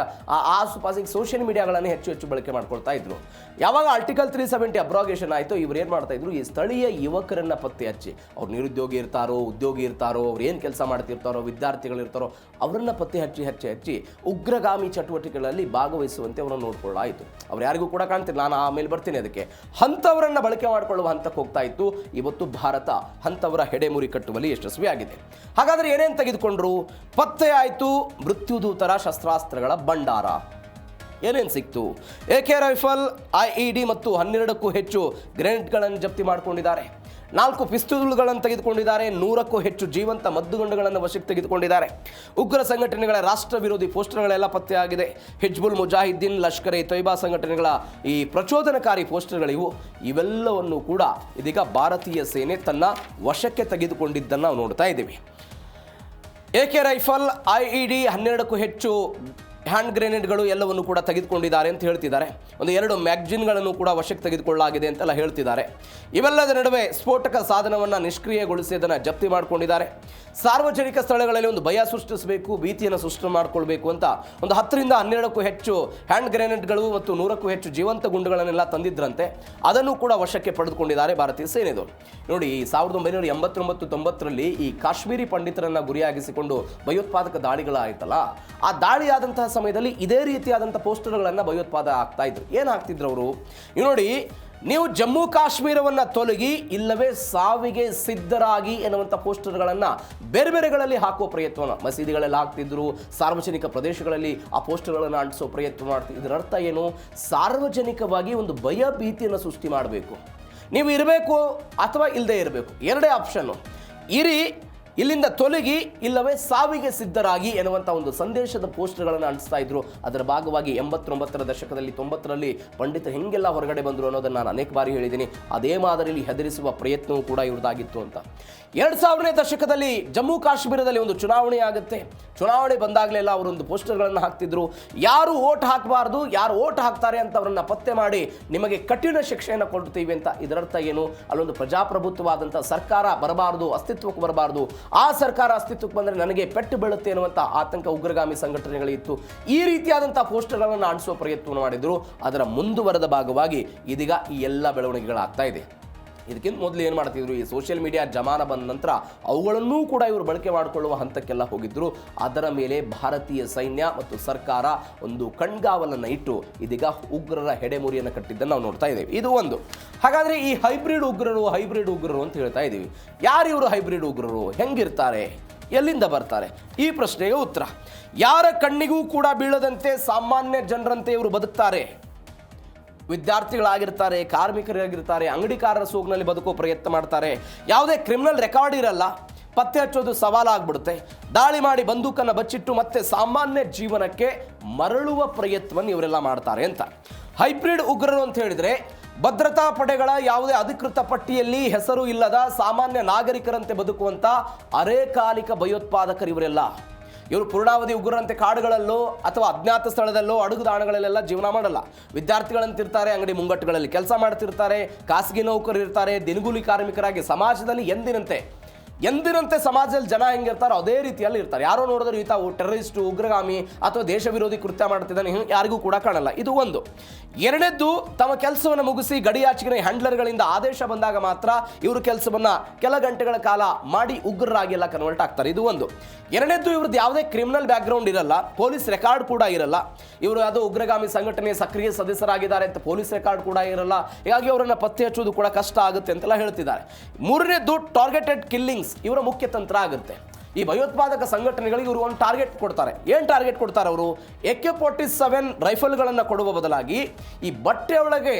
ಆಸುಪಾಸಿಗೆ ಸೋಷಿಯಲ್ ಮೀಡಿಯಾಗಳನ್ನು ಹೆಚ್ಚು ಬಳಕೆ ಮಾಡ್ಕೊಳ್ತಾ ಇದ್ರು. ಯಾವಾಗ ಆರ್ಟಿಕಲ್ 370 ಅಬ್ರಾಗೇಷನ್ ಆಯಿತು, ಇವ್ರು ಏನು ಮಾಡ್ತಾ ಇದ್ರು, ಈ ಸ್ಥಳೀಯ ಯುವಕರನ್ನ ಪತ್ತೆ ಹಚ್ಚಿ, ಅವ್ರು ನಿರುದ್ಯೋಗಿ ಇರ್ತಾರೋ, ಉದ್ಯೋಗಿ ಇರ್ತಾರೋ, ಅವ್ರು ಏನು ಕೆಲಸ ಮಾಡ್ತಿರ್ತಾರೋ, ವಿದ್ಯಾರ್ಥಿಗಳಿರ್ತಾರೋ, ಅವರನ್ನ ಪತ್ತೆ ಹಚ್ಚಿ ಉಗ್ರಗಾಮಿ ಚಟುವಟಿಕೆಗಳಲ್ಲಿ ಭಾಗವಹಿಸುವಂತೆ ಅವರನ್ನು ನೋಡ್ಕೊಳ್ಳಾಯಿತು. ಅವ್ರು ಯಾರಿಗೂ ಕೂಡ ಕಾಣ್ತಿಲ್ಲ, ನಾನು ಆಮೇಲೆ ಬರ್ತೀನಿ ಅದಕ್ಕೆ. ಅಂಥವರನ್ನ ಬಳಕೆ ಮಾಡಿಕೊಳ್ಳುವ ಹಂತಕ್ಕೆ ಹೋಗ್ತಾ ಇತ್ತು. ಇವತ್ತು ಭಾರತ ಅಂಥವರ ಹೆಡೆಮುರಿ ಕಟ್ಟುವಲ್ಲಿ ಯಶಸ್ವಿಯಾಗಿದೆ. ಹಾಗಾದರೆ ಏನೇನು ತೆಗೆದುಕೊಂಡ್ರು? ಪತ್ತೆ ಆಯಿತು ಮೃತ್ಯುದೂತರ ಶಸ್ತ್ರಾಸ್ತ್ರಗಳ ಭಂಡಾರ. ಏನೇನು ಸಿಕ್ತು? AK ರೈಫಲ್, IED ಮತ್ತು 12ಕ್ಕೂ ಹೆಚ್ಚು ಗ್ರೆನೇಡ್ಗಳನ್ನು ಜಪ್ತಿ ಮಾಡಿಕೊಂಡಿದ್ದಾರೆ. 4 ಪಿಸ್ತೂಲ್ಗಳನ್ನು ತೆಗೆದುಕೊಂಡಿದ್ದಾರೆ. 100ಕ್ಕೂ ಹೆಚ್ಚು ಜೀವಂತ ಮದ್ದುಗುಂಡುಗಳನ್ನು ವಶಕ್ಕೆ ತೆಗೆದುಕೊಂಡಿದ್ದಾರೆ. ಉಗ್ರ ಸಂಘಟನೆಗಳ ರಾಷ್ಟ್ರ ವಿರೋಧಿ ಪೋಸ್ಟರ್ಗಳೆಲ್ಲ ಪತ್ತೆಯಾಗಿದೆ. ಹಿಜ್ಬುಲ್ ಮುಜಾಹಿದ್ದೀನ್, ಲಷ್ಕರ್ ಎ ತೊಯ್ಬಾ ಸಂಘಟನೆಗಳ ಈ ಪ್ರಚೋದನಕಾರಿ ಪೋಸ್ಟರ್ಗಳಿವು. ಇವೆಲ್ಲವನ್ನು ಕೂಡ ಇದೀಗ ಭಾರತೀಯ ಸೇನೆ ತನ್ನ ವಶಕ್ಕೆ ತೆಗೆದುಕೊಂಡಿದ್ದನ್ನು ನಾವು ನೋಡ್ತಾ ಇದ್ದೀವಿ. AK ರೈಫಲ್, IED, 12ಕ್ಕೂ ಹೆಚ್ಚು ಹ್ಯಾಂಡ್ ಗ್ರೆನೇಡ್ಗಳು ಎಲ್ಲವನ್ನು ಕೂಡ ತೆಗೆದುಕೊಂಡಿದ್ದಾರೆ ಅಂತ ಹೇಳ್ತಿದ್ದಾರೆ. 2 ಮ್ಯಾಗಜಿನ್ಗಳನ್ನು ಕೂಡ ವಶಕ್ಕೆ ತೆಗೆದುಕೊಳ್ಳಲಾಗಿದೆ ಅಂತೆಲ್ಲ ಹೇಳ್ತಿದ್ದಾರೆ. ಇವೆಲ್ಲದ ನಡುವೆ ಸ್ಫೋಟಕ ಸಾಧನವನ್ನು ನಿಷ್ಕ್ರಿಯಗೊಳಿಸಿ ಅದನ್ನು ಜಪ್ತಿ ಮಾಡಿಕೊಂಡಿದ್ದಾರೆ. ಸಾರ್ವಜನಿಕ ಸ್ಥಳಗಳಲ್ಲಿ ಒಂದು ಭಯ ಸೃಷ್ಟಿಸಬೇಕು, ಭೀತಿಯನ್ನು ಸೃಷ್ಟಿ ಮಾಡಿಕೊಳ್ಬೇಕು ಅಂತ 10ರಿಂದ 12ಕ್ಕೂ ಹೆಚ್ಚು ಹ್ಯಾಂಡ್ ಗ್ರೆನೇಡ್ಗಳು ಮತ್ತು 100ಕ್ಕೂ ಹೆಚ್ಚು ಜೀವಂತ ಗುಂಡುಗಳನ್ನೆಲ್ಲ ತಂದಿದ್ರಂತೆ. ಅದನ್ನು ಕೂಡ ವಶಕ್ಕೆ ಪಡೆದುಕೊಂಡಿದ್ದಾರೆ ಭಾರತೀಯ ಸೇನೆದವರು. ನೋಡಿ, 1989-90ರಲ್ಲಿ ಈ ಕಾಶ್ಮೀರಿ ಪಂಡಿತರನ್ನು ಗುರಿಯಾಗಿಸಿಕೊಂಡು ಭಯೋತ್ಪಾದಕ ದಾಳಿಗಳಾಯ್ತಲ್ಲ, ಆ ದಾಳಿಯಾದಂತಹ ಸಮಯದಲ್ಲಿ ಇದೇ ರೀತಿಯಾದಂಥ ಪೋಸ್ಟರ್ಗಳನ್ನು ಭಯೋತ್ಪಾದಕ ಆಗ್ತಾ ಇದ್ರು. ಏನು ಹಾಕ್ತಿದ್ರು ಅವರು? ನೋಡಿ, ನೀವು ಜಮ್ಮು ಕಾಶ್ಮೀರವನ್ನು ತೊಲಗಿ, ಇಲ್ಲವೇ ಸಾವಿಗೆ ಸಿದ್ಧರಾಗಿ ಎನ್ನುವಂಥ ಪೋಸ್ಟರ್ಗಳನ್ನು ಬೇರೆ ಬೇರೆಗಳಲ್ಲಿ ಹಾಕುವ ಪ್ರಯತ್ನವನ್ನು ಮಸೀದಿಗಳೆಲ್ಲ ಹಾಕ್ತಿದ್ರು. ಸಾರ್ವಜನಿಕ ಪ್ರದೇಶಗಳಲ್ಲಿ ಆ ಪೋಸ್ಟರ್ಗಳನ್ನು ಅಂಟಿಸೋ ಪ್ರಯತ್ನ ಮಾಡ್ತಿದ್ರು. ಇದರ ಅರ್ಥ ಏನು? ಸಾರ್ವಜನಿಕವಾಗಿ ಒಂದು ಭಯ ಭೀತಿಯನ್ನು ಸೃಷ್ಟಿ ಮಾಡಬೇಕು. ನೀವು ಇರಬೇಕು ಅಥವಾ ಇಲ್ಲದೆ ಇರಬೇಕು, ಎರಡೇ ಆಪ್ಷನ್ನು. ಇರಿ, ಇಲ್ಲಿಂದ ತೊಲಗಿ, ಇಲ್ಲವೇ ಸಾವಿಗೆ ಸಿದ್ಧರಾಗಿ ಎನ್ನುವಂಥ ಒಂದು ಸಂದೇಶದ ಪೋಸ್ಟರ್ಗಳನ್ನು ಅಂಟಿಸ್ತಾ ಇದ್ರು. ಅದರ ಭಾಗವಾಗಿ 89ರ ದಶಕದಲ್ಲಿ 90ರಲ್ಲಿ ಪಂಡಿತರು ಹೆಂಗೆಲ್ಲ ಹೊರಗಡೆ ಬಂದರು ಅನ್ನೋದನ್ನು ನಾನು ಅನೇಕ ಬಾರಿ ಹೇಳಿದ್ದೀನಿ. ಅದೇ ಮಾದರಿಯಲ್ಲಿ ಹೆದರಿಸುವ ಪ್ರಯತ್ನವೂ ಕೂಡ ಇವ್ರದ್ದಾಗಿತ್ತು ಅಂತ. 2000ನೇ ದಶಕದಲ್ಲಿ ಜಮ್ಮು ಕಾಶ್ಮೀರದಲ್ಲಿ ಒಂದು ಚುನಾವಣೆ ಆಗುತ್ತೆ. ಚುನಾವಣೆ ಬಂದಾಗಲೆಲ್ಲ ಅವರೊಂದು ಪೋಸ್ಟರ್ಗಳನ್ನು ಹಾಕ್ತಿದ್ರು. ಯಾರು ಓಟ್ ಹಾಕಬಾರ್ದು, ಯಾರು ಓಟ್ ಹಾಕ್ತಾರೆ ಅಂತ ಅವರನ್ನು ಪತ್ತೆ ಮಾಡಿ ನಿಮಗೆ ಕಠಿಣ ಶಿಕ್ಷೆಯನ್ನು ಕೊಡ್ತೀವಿ ಅಂತ. ಇದರರ್ಥ ಏನು? ಅಲ್ಲೊಂದು ಪ್ರಜಾಪ್ರಭುತ್ವವಾದಂಥ ಸರ್ಕಾರ ಬರಬಾರ್ದು, ಅಸ್ತಿತ್ವಕ್ಕೆ ಬರಬಾರ್ದು. ಆ ಸರ್ಕಾರ ಅಸ್ತಿತ್ವಕ್ಕೆ ಬಂದರೆ ನನಗೆ ಪೆಟ್ಟು ಬೀಳುತ್ತೆ ಎನ್ನುವಂಥ ಆತಂಕ ಉಗ್ರಗಾಮಿ ಸಂಘಟನೆಗಳಿತ್ತು. ಈ ರೀತಿಯಾದಂಥ ಪೋಸ್ಟರ್ಗಳನ್ನು ಅಂಟಿಸುವ ಪ್ರಯತ್ನವನ್ನು ಮಾಡಿದ್ರು. ಅದರ ಮುಂದುವರೆದ ಭಾಗವಾಗಿ ಇದೀಗ ಈ ಎಲ್ಲ ಬೆಳವಣಿಗೆಗಳಾಗ್ತಾ ಇದೆ. ಇದಕ್ಕಿಂತ ಮೊದಲು ಏನು ಮಾಡ್ತಿದ್ರು, ಈ ಸೋಷಿಯಲ್ ಮೀಡಿಯಾ ಜಮಾನ ಬಂದ ನಂತರ ಅವುಗಳನ್ನೂ ಕೂಡ ಇವರು ಬಳಕೆ ಮಾಡಿಕೊಳ್ಳುವ ಹಂತಕ್ಕೆಲ್ಲ ಹೋಗಿದ್ರು. ಅದರ ಮೇಲೆ ಭಾರತೀಯ ಸೈನ್ಯ ಮತ್ತು ಸರ್ಕಾರ ಒಂದು ಕಣ್ಗಾವಲನ್ನು ಇಟ್ಟು ಇದೀಗ ಉಗ್ರರ ಹೆಡೆಮುರಿಯನ್ನು ಕಟ್ಟಿದ್ದನ್ನು ನಾವು ನೋಡ್ತಾ ಇದ್ದೇವೆ. ಇದು ಒಂದು. ಹಾಗಾದರೆ ಈ ಹೈಬ್ರಿಡ್ ಉಗ್ರರು ಅಂತ ಹೇಳ್ತಾ ಇದ್ದೀವಿ. ಯಾರು ಇವರು ಹೈಬ್ರಿಡ್ ಉಗ್ರರು? ಹೆಂಗಿರ್ತಾರೆ? ಎಲ್ಲಿಂದ ಬರ್ತಾರೆ? ಈ ಪ್ರಶ್ನೆಗೆ ಉತ್ತರ, ಯಾರ ಕಣ್ಣಿಗೂ ಕೂಡ ಬೀಳದಂತೆ ಸಾಮಾನ್ಯ ಜನರಂತೆ ಇವರು ಬದುಕ್ತಾರೆ. ವಿದ್ಯಾರ್ಥಿಗಳಾಗಿರ್ತಾರೆ, ಕಾರ್ಮಿಕರಾಗಿರ್ತಾರೆ, ಅಂಗಡಿಕಾರರ ಸೋಗಿನಲ್ಲಿ ಬದುಕೋ ಪ್ರಯತ್ನ ಮಾಡ್ತಾರೆ. ಯಾವುದೇ ಕ್ರಿಮಿನಲ್ ರೆಕಾರ್ಡ್ ಇರಲ್ಲ. ಪತ್ತೆ ಹಚ್ಚೋದು ಸವಾಲಾಗ್ಬಿಡುತ್ತೆ. ದಾಳಿ ಮಾಡಿ ಬಂದೂಕನ್ನು ಬಚ್ಚಿಟ್ಟು ಮತ್ತೆ ಸಾಮಾನ್ಯ ಜೀವನಕ್ಕೆ ಮರಳುವ ಪ್ರಯತ್ನವನ್ನು ಇವರೆಲ್ಲ ಮಾಡ್ತಾರೆ ಅಂತ. ಹೈಬ್ರಿಡ್ ಉಗ್ರರು ಅಂತ ಹೇಳಿದರೆ ಭದ್ರತಾ ಪಡೆಗಳ ಯಾವುದೇ ಅಧಿಕೃತ ಪಟ್ಟಿಯಲ್ಲಿ ಹೆಸರು ಇಲ್ಲದ ಸಾಮಾನ್ಯ ನಾಗರಿಕರಂತೆ ಬದುಕುವಂಥ ಅರೆಕಾಲಿಕ ಭಯೋತ್ಪಾದಕರು ಇವರೆಲ್ಲ. ಇವರು ಪೂರ್ಣಾವಧಿ ಉಗ್ರರಂತೆ ಕಾಡುಗಳಲ್ಲೋ ಅಥವಾ ಅಜ್ಞಾತ ಸ್ಥಳದಲ್ಲೋ ಅಡುಗುದಾಣಗಳಲ್ಲೆಲ್ಲ ಜೀವನ ಮಾಡಲ್ಲ. ವಿದ್ಯಾರ್ಥಿಗಳಂತಿರ್ತಾರೆ, ಅಂಗಡಿ ಮುಂಗಟ್ಟುಗಳಲ್ಲಿ ಕೆಲಸ ಮಾಡ್ತಿರ್ತಾರೆ, ಖಾಸಗಿ ನೌಕರರು ಇರ್ತಾರೆ, ದಿನಗೂಲಿ ಕಾರ್ಮಿಕರಾಗಿ ಸಮಾಜದಲ್ಲಿ ಎಂದಿನಂತೆ ಎಂದಿನಂತೆ ಸಮಾಜದಲ್ಲಿ ಜನ ಹೆಂಗಿರ್ತಾರೋ ಅದೇ ರೀತಿಯಲ್ಲಿ ಇರ್ತಾರೆ. ಯಾರೋ ನೋಡಿದ್ರೆ ಈತ ಟೆರರಿಸ್ಟು, ಉಗ್ರಗಾಮಿ ಅಥವಾ ದೇಶ ವಿರೋಧಿ ಕೃತ್ಯ ಮಾಡ್ತಿದ್ದಾನೆ ಯಾರಿಗೂ ಕೂಡ ಕಾಣಲ್ಲ. ಇದು ಒಂದು. ಎರಡನೇದ್ದು, ತಮ್ಮ ಕೆಲಸವನ್ನು ಮುಗಿಸಿ ಗಡಿಯಾಚೆಗಿನ ಹ್ಯಾಂಡ್ಲರ್ಗಳಿಂದ ಆದೇಶ ಬಂದಾಗ ಮಾತ್ರ ಇವರು ಕೆಲಸವನ್ನ ಕೆಲ ಗಂಟೆಗಳ ಕಾಲ ಮಾಡಿ ಉಗ್ರರಾಗಿ ಎಲ್ಲ ಕನ್ವರ್ಟ್ ಆಗ್ತಾರೆ. ಇದು ಒಂದು. ಎರಡನೇದ್ದು, ಇವ್ರದ್ದು ಯಾವುದೇ ಕ್ರಿಮಿನಲ್ ಬ್ಯಾಕ್ಗ್ರೌಂಡ್ ಇರಲ್ಲ, ಪೊಲೀಸ್ ರೆಕಾರ್ಡ್ ಕೂಡ ಇರಲ್ಲ. ಇವರು ಯಾವುದೋ ಉಗ್ರಗಾಮಿ ಸಂಘಟನೆಯ ಸಕ್ರಿಯ ಸದಸ್ಯರಾಗಿದ್ದಾರೆ ಅಂತ ಪೊಲೀಸ್ ರೆಕಾರ್ಡ್ ಕೂಡ ಇರಲ್ಲ. ಹೀಗಾಗಿ ಅವರನ್ನು ಪತ್ತೆ ಹಚ್ಚುವುದು ಕೂಡ ಕಷ್ಟ ಆಗುತ್ತೆ ಅಂತೆಲ್ಲ ಹೇಳ್ತಿದ್ದಾರೆ. ಮೂರನೇದ್ದು, ಟಾರ್ಗೆಟೆಡ್ ಕಿಲ್ಲಿಂಗ್ಸ್ ಇವರ ಮುಖ್ಯ ತಂತ್ರ ಆಗುತ್ತೆ. ಈ ಭಯೋತ್ಪಾದಕ ಸಂಘಟನೆಗಳಿಗೆ ಇವರು ಒಂದು ಟಾರ್ಗೆಟ್ ಕೊಡ್ತಾರೆ. ಏನು ಟಾರ್ಗೆಟ್ ಕೊಡ್ತಾರೆ ಅವರು? AK-47 ರೈಫಲ್ಗಳನ್ನು ಕೊಡುವ ಬದಲಾಗಿ ಈ ಬಟ್ಟೆ ಒಳಗೆ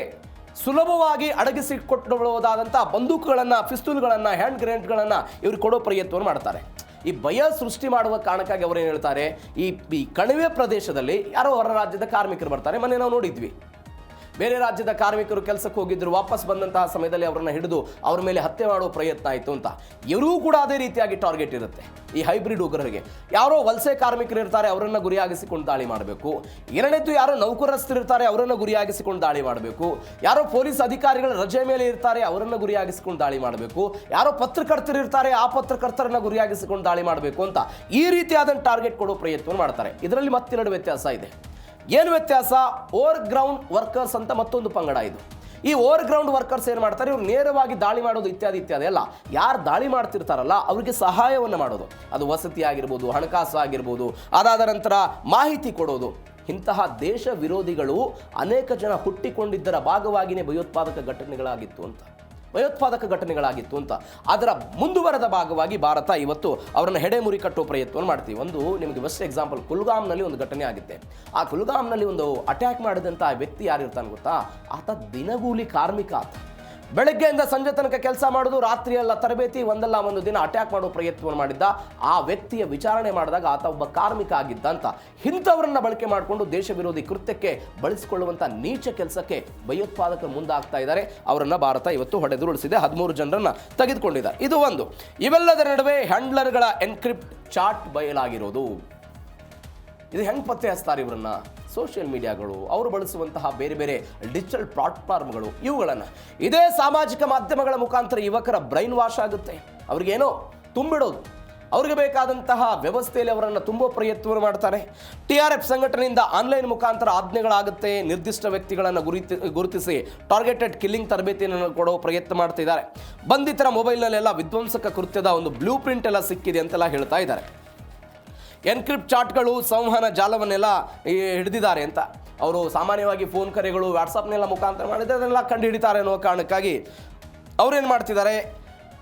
ಸುಲಭವಾಗಿ ಅಡಗಿಸಿಕೊಟ್ಟಬಹುದಾದಂಥ ಬಂದೂಕುಗಳನ್ನು, ಪಿಸ್ತೂಲ್ಗಳನ್ನು, ಹ್ಯಾಂಡ್ ಗ್ರೆನೇಡ್ಗಳನ್ನು ಇವರು ಕೊಡೋ ಪ್ರಯತ್ನವನ್ನು ಮಾಡ್ತಾರೆ. ಈ ಭಯ ಸೃಷ್ಟಿ ಮಾಡುವ ಕಾರಣಕ್ಕಾಗಿ ಅವರೇನು ಹೇಳ್ತಾರೆ, ಈ ಕಣಿವೆ ಪ್ರದೇಶದಲ್ಲಿ ಯಾರೋ ಹೊರ ರಾಜ್ಯದ ಕಾರ್ಮಿಕರು ಬರ್ತಾರೆ. ಮೊನ್ನೆ ನಾವು ನೋಡಿದ್ವಿ, ಬೇರೆ ರಾಜ್ಯದ ಕಾರ್ಮಿಕರು ಕೆಲಸಕ್ಕೆ ಹೋಗಿದ್ರು, ವಾಪಸ್ ಬಂದಂತಹ ಸಮಯದಲ್ಲಿ ಅವರನ್ನು ಹಿಡಿದು ಅವ್ರ ಮೇಲೆ ಹತ್ಯೆ ಮಾಡುವ ಪ್ರಯತ್ನ ಆಯಿತು ಅಂತ. ಇವರೂ ಕೂಡ ಅದೇ ರೀತಿಯಾಗಿ ಟಾರ್ಗೆಟ್ ಇರುತ್ತೆ ಈ ಹೈಬ್ರಿಡ್ ಉಗ್ರರಿಗೆ. ಯಾರೋ ವಲಸೆ ಕಾರ್ಮಿಕರು ಇರ್ತಾರೆ, ಅವರನ್ನು ಗುರಿಯಾಗಿಸಿಕೊಂಡು ದಾಳಿ ಮಾಡಬೇಕು. ಎರಡನೇದ್ದು, ಯಾರೋ ನೌಕರಸ್ಥರಿರ್ತಾರೆ, ಅವರನ್ನು ಗುರಿಯಾಗಿಸಿಕೊಂಡು ದಾಳಿ ಮಾಡಬೇಕು. ಯಾರೋ ಪೊಲೀಸ್ ಅಧಿಕಾರಿಗಳ ರಜೆ ಮೇಲೆ ಇರ್ತಾರೆ, ಅವರನ್ನು ಗುರಿಯಾಗಿಸಿಕೊಂಡು ದಾಳಿ ಮಾಡಬೇಕು. ಯಾರೋ ಪತ್ರಕರ್ತರು ಇರ್ತಾರೆ, ಆ ಪತ್ರಕರ್ತರನ್ನು ಗುರಿಯಾಗಿಸಿಕೊಂಡು ದಾಳಿ ಮಾಡಬೇಕು ಅಂತ ಈ ರೀತಿಯಾದ ಟಾರ್ಗೆಟ್ ಕೊಡೋ ಪ್ರಯತ್ನ ಮಾಡ್ತಾರೆ. ಇದರಲ್ಲಿ ಮತ್ತೆರಡು ವ್ಯತ್ಯಾಸ ಇದೆ. ಏನು ವ್ಯತ್ಯಾಸ? ಓವರ್ ಗ್ರೌಂಡ್ ವರ್ಕರ್ಸ್ ಅಂತ ಮತ್ತೊಂದು ಪಂಗಡ ಇದು. ಈ ಓವರ್ ಗ್ರೌಂಡ್ ವರ್ಕರ್ಸ್ ಏನು ಮಾಡ್ತಾರೆ, ಇವರು ನೇರವಾಗಿ ದಾಳಿ ಮಾಡೋದು ಇತ್ಯಾದಿ ಅಲ್ಲ. ಯಾರು ದಾಳಿ ಮಾಡ್ತಿರ್ತಾರಲ್ಲ ಅವರಿಗೆ ಸಹಾಯವನ್ನು ಮಾಡೋದು, ಅದು ವಸತಿ ಆಗಿರ್ಬೋದು, ಹಣಕಾಸು ಆಗಿರ್ಬೋದು, ಅದಾದ ನಂತರ ಮಾಹಿತಿ ಕೊಡೋದು. ಇಂತಹ ದೇಶ ವಿರೋಧಿಗಳು ಅನೇಕ ಜನ ಹುಟ್ಟಿಕೊಂಡಿದ್ದರ ಭಾಗವಾಗಿಯೇ ಭಯೋತ್ಪಾದಕ ಘಟನೆಗಳಾಗಿತ್ತು ಅಂತ ಅದರ ಮುಂದುವರೆದ ಭಾಗವಾಗಿ ಭಾರತ ಇವತ್ತು ಅವರನ್ನು ಹೆಡೆಮುರಿ ಕಟ್ಟುವ ಪ್ರಯತ್ನವನ್ನು ಮಾಡ್ತೀವಿ. ಒಂದು ನಿಮಗೆ ಬೆಸ್ಟ್ ಎಕ್ಸಾಂಪಲ್, ಕುಲ್ಗಾಮ್ನಲ್ಲಿ ಒಂದು ಘಟನೆ ಆಗುತ್ತೆ. ಆ ಕುಲ್ಗಾಮ್ನಲ್ಲಿ ಒಂದು ಅಟ್ಯಾಕ್ ಮಾಡಿದಂಥ ವ್ಯಕ್ತಿ ಯಾರಿರ್ತಾನೆ ಗೊತ್ತಾ? ಆತ ದಿನಗೂಲಿ ಕಾರ್ಮಿಕ. ಆತ ಬೆಳಗ್ಗೆಯಿಂದ ಸಂಜೆ ತನಕ ಕೆಲಸ ಮಾಡೋದು, ರಾತ್ರಿಯೆಲ್ಲ ತರಬೇತಿ, ಒಂದಲ್ಲ ಒಂದು ದಿನ ಅಟ್ಯಾಕ್ ಮಾಡುವ ಪ್ರಯತ್ನವನ್ನು ಮಾಡಿದ್ದ. ಆ ವ್ಯಕ್ತಿಯ ವಿಚಾರಣೆ ಮಾಡಿದಾಗ ಆತ ಒಬ್ಬ ಕಾರ್ಮಿಕ ಆಗಿದ್ದ ಅಂತ. ಇಂಥವರನ್ನ ಬಳಕೆ ಮಾಡಿಕೊಂಡು ದೇಶ ವಿರೋಧಿ ಕೃತ್ಯಕ್ಕೆ ಬಳಸಿಕೊಳ್ಳುವಂಥ ನೀಚ ಕೆಲಸಕ್ಕೆ ಭಯೋತ್ಪಾದಕರು ಮುಂದಾಗ್ತಾ ಇದ್ದಾರೆ. ಅವರನ್ನು ಭಾರತ ಇವತ್ತು ಹೊಡೆದುರುಳಿಸಿದೆ, 13 ಜನರನ್ನು ತೆಗೆದುಕೊಂಡಿದ್ದಾರೆ. ಇದು ಒಂದು. ಇವೆಲ್ಲದರ ನಡುವೆ ಹ್ಯಾಂಡ್ಲರ್ಗಳ ಎನ್ಕ್ರಿಪ್ಟ್ ಚಾಟ್ ಬಯಲಾಗಿರೋದು. ಇದು ಹೆಂಗೆ ಪತ್ತೆ ಹಚ್ತಾರೆ ಇವರನ್ನ? ಸೋಷಿಯಲ್ ಮೀಡಿಯಾಗಳು, ಅವರು ಬಳಸುವಂತಹ ಬೇರೆ ಬೇರೆ ಡಿಜಿಟಲ್ ಪ್ಲಾಟ್ಫಾರ್ಮ್ಗಳು, ಇವುಗಳನ್ನು ಇದೇ ಸಾಮಾಜಿಕ ಮಾಧ್ಯಮಗಳ ಮುಖಾಂತರ ಯುವಕರ ಬ್ರೈನ್ ವಾಶ್ ಆಗುತ್ತೆ. ಅವ್ರಿಗೇನೋ ತುಂಬಿಡೋದು, ಅವ್ರಿಗೆ ಬೇಕಾದಂತಹ ವ್ಯವಸ್ಥೆಯಲ್ಲಿ ಅವರನ್ನು ತುಂಬೋ ಪ್ರಯತ್ನವನ್ನು ಮಾಡ್ತಾರೆ. TRF ಸಂಘಟನೆಯಿಂದ ಆನ್ಲೈನ್ ಮುಖಾಂತರ ಆಜ್ಞೆಗಳಾಗುತ್ತೆ. ನಿರ್ದಿಷ್ಟ ವ್ಯಕ್ತಿಗಳನ್ನು ಗುರುತಿಸಿ ಟಾರ್ಗೆಟೆಡ್ ಕಿಲ್ಲಿಂಗ್ ತರಬೇತಿಯನ್ನು ಕೊಡೋ ಪ್ರಯತ್ನ ಮಾಡ್ತಿದ್ದಾರೆ. ಬಂಧಿತರ ಮೊಬೈಲ್ನಲ್ಲೆಲ್ಲ ವಿಧ್ವಂಸಕ ಕೃತ್ಯದ ಒಂದು ಬ್ಲೂ ಪ್ರಿಂಟ್ ಎಲ್ಲ ಸಿಕ್ಕಿದೆ ಅಂತೆಲ್ಲ ಹೇಳ್ತಾ ಇದ್ದಾರೆ. ಎನ್ಕ್ರಿಪ್ಟ್ ಚಾಟ್ಗಳು ಸಂವಹನ ಜಾಲವನ್ನೆಲ್ಲ ಹಿಡಿದಿದ್ದಾರೆ ಅಂತ. ಅವರು ಸಾಮಾನ್ಯವಾಗಿ ಫೋನ್ ಕರೆಗಳು, ವಾಟ್ಸಪ್ನೆಲ್ಲ ಮುಖಾಂತರ ಮಾಡಿದರೆ ಅದನ್ನೆಲ್ಲ ಕಂಡು ಹಿಡಿತಾರೆ ಅನ್ನೋ ಕಾರಣಕ್ಕಾಗಿ ಅವ್ರೇನು ಮಾಡ್ತಿದ್ದಾರೆ,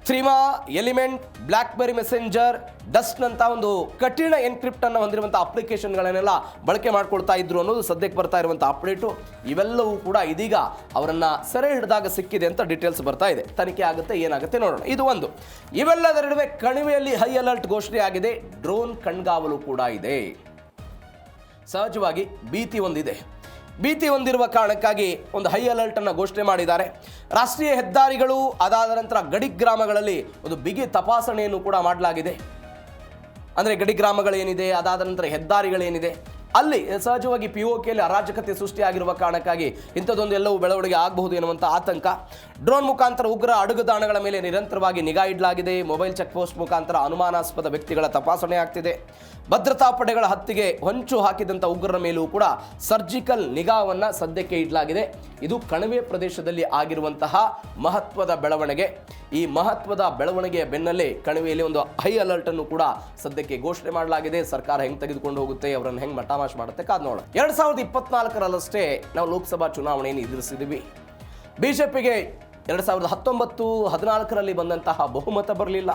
ಥ್ರೀಮಾ, ಎಲಿಮೆಂಟ್, ಬ್ಲ್ಯಾಕ್ಬೆರಿ ಮೆಸೆಂಜರ್, ಡಸ್ಟ್ನಂಥ ಒಂದು ಕಠಿಣ ಎನ್ಕ್ರಿಪ್ಟನ್ನು ಹೊಂದಿರುವಂಥ ಅಪ್ಲಿಕೇಶನ್ಗಳನ್ನೆಲ್ಲ ಬಳಕೆ ಮಾಡ್ಕೊಳ್ತಾ ಇದ್ರು ಅನ್ನೋದು ಸದ್ಯಕ್ಕೆ ಬರ್ತಾ ಇರುವಂಥ ಅಪ್ಡೇಟು. ಇವೆಲ್ಲವೂ ಕೂಡ ಇದೀಗ ಅವರನ್ನು ಸೆರೆ ಹಿಡಿದಾಗ ಸಿಕ್ಕಿದೆ ಅಂತ ಡೀಟೇಲ್ಸ್ ಬರ್ತಾ ಇದೆ. ತನಿಖೆ ಆಗುತ್ತೆ, ಏನಾಗುತ್ತೆ ನೋಡೋಣ. ಇದು ಒಂದು. ಇವೆಲ್ಲದರ ನಡುವೆ ಕಣಿವೆಯಲ್ಲಿ ಹೈ ಅಲರ್ಟ್ ಘೋಷಣೆ ಆಗಿದೆ. ಡ್ರೋನ್ ಕಣ್ಗಾವಲು ಕೂಡ ಇದೆ. ಸಹಜವಾಗಿ ಭೀತಿ ಹೊಂದಿರುವ ಕಾರಣಕ್ಕಾಗಿ ಒಂದು ಹೈ ಅಲರ್ಟ್ ಅನ್ನು ಘೋಷಣೆ ಮಾಡಿದ್ದಾರೆ. ರಾಷ್ಟ್ರೀಯ ಹೆದ್ದಾರಿಗಳು, ಅದಾದ ನಂತರ ಗಡಿ ಗ್ರಾಮಗಳಲ್ಲಿ ಒಂದು ಬಿಗಿ ತಪಾಸಣೆಯನ್ನು ಕೂಡ ಮಾಡಲಾಗಿದೆ. ಅಂದರೆ ಗಡಿ ಗ್ರಾಮಗಳೇನಿದೆ, ಅದಾದ ನಂತರ ಹೆದ್ದಾರಿಗಳೇನಿದೆ, ಅಲ್ಲಿ ಸಹಜವಾಗಿ POKಯಲ್ಲಿ ಅರಾಜಕತೆ ಸೃಷ್ಟಿಯಾಗಿರುವ ಕಾರಣಕ್ಕಾಗಿ ಇಂಥದ್ದೊಂದು ಎಲ್ಲವೂ ಬೆಳವಣಿಗೆ ಆಗಬಹುದು ಎನ್ನುವಂಥ ಆತಂಕ. ಡ್ರೋನ್ ಮುಖಾಂತರ ಉಗ್ರ ಅಡುಗುದಾಣಗಳ ಮೇಲೆ ನಿರಂತರವಾಗಿ ನಿಗಾ ಇಡಲಾಗಿದೆ. ಮೊಬೈಲ್ ಚೆಕ್ ಪೋಸ್ಟ್ ಮುಖಾಂತರ ಅನುಮಾನಾಸ್ಪದ ವ್ಯಕ್ತಿಗಳ ತಪಾಸಣೆ ಆಗ್ತಿದೆ. ಭದ್ರತಾ ಪಡೆಗಳ ಹತ್ಯೆಗೆ ಹೊಂಚು ಹಾಕಿದಂಥ ಉಗ್ರರ ಮೇಲೂ ಕೂಡ ಸರ್ಜಿಕಲ್ ನಿಗಾವನ್ನು ಸದ್ಯಕ್ಕೆ ಇಡಲಾಗಿದೆ. ಇದು ಕಣಿವೆ ಪ್ರದೇಶದಲ್ಲಿ ಆಗಿರುವಂತಹ ಮಹತ್ವದ ಬೆಳವಣಿಗೆ. ಈ ಮಹತ್ವದ ಬೆಳವಣಿಗೆಯ ಬೆನ್ನಲ್ಲೇ ಕಣಿವೆಯಲ್ಲಿ ಒಂದು ಹೈ ಅಲರ್ಟ್ ಅನ್ನು ಕೂಡ ಸದ್ಯಕ್ಕೆ ಘೋಷಣೆ ಮಾಡಲಾಗಿದೆ. ಸರ್ಕಾರ ಹೆಂಗೆ ತೆಗೆದುಕೊಂಡು ಹೋಗುತ್ತೆ, ಅವರನ್ನು ಹೆಂಗೆ ಮಟಾಮಾಶ್ ಮಾಡುತ್ತೆ ಕಾದ್ ನೋಡೋಣ. 2024ರಲ್ಲಷ್ಟೇ ನಾವು ಲೋಕಸಭಾ ಚುನಾವಣೆಯನ್ನು ಎದುರಿಸಿದ್ವಿ. BJPಗೆ 2019-14ರಲ್ಲಿ ಬಂದಂತಹ ಬಹುಮತ ಬರಲಿಲ್ಲ.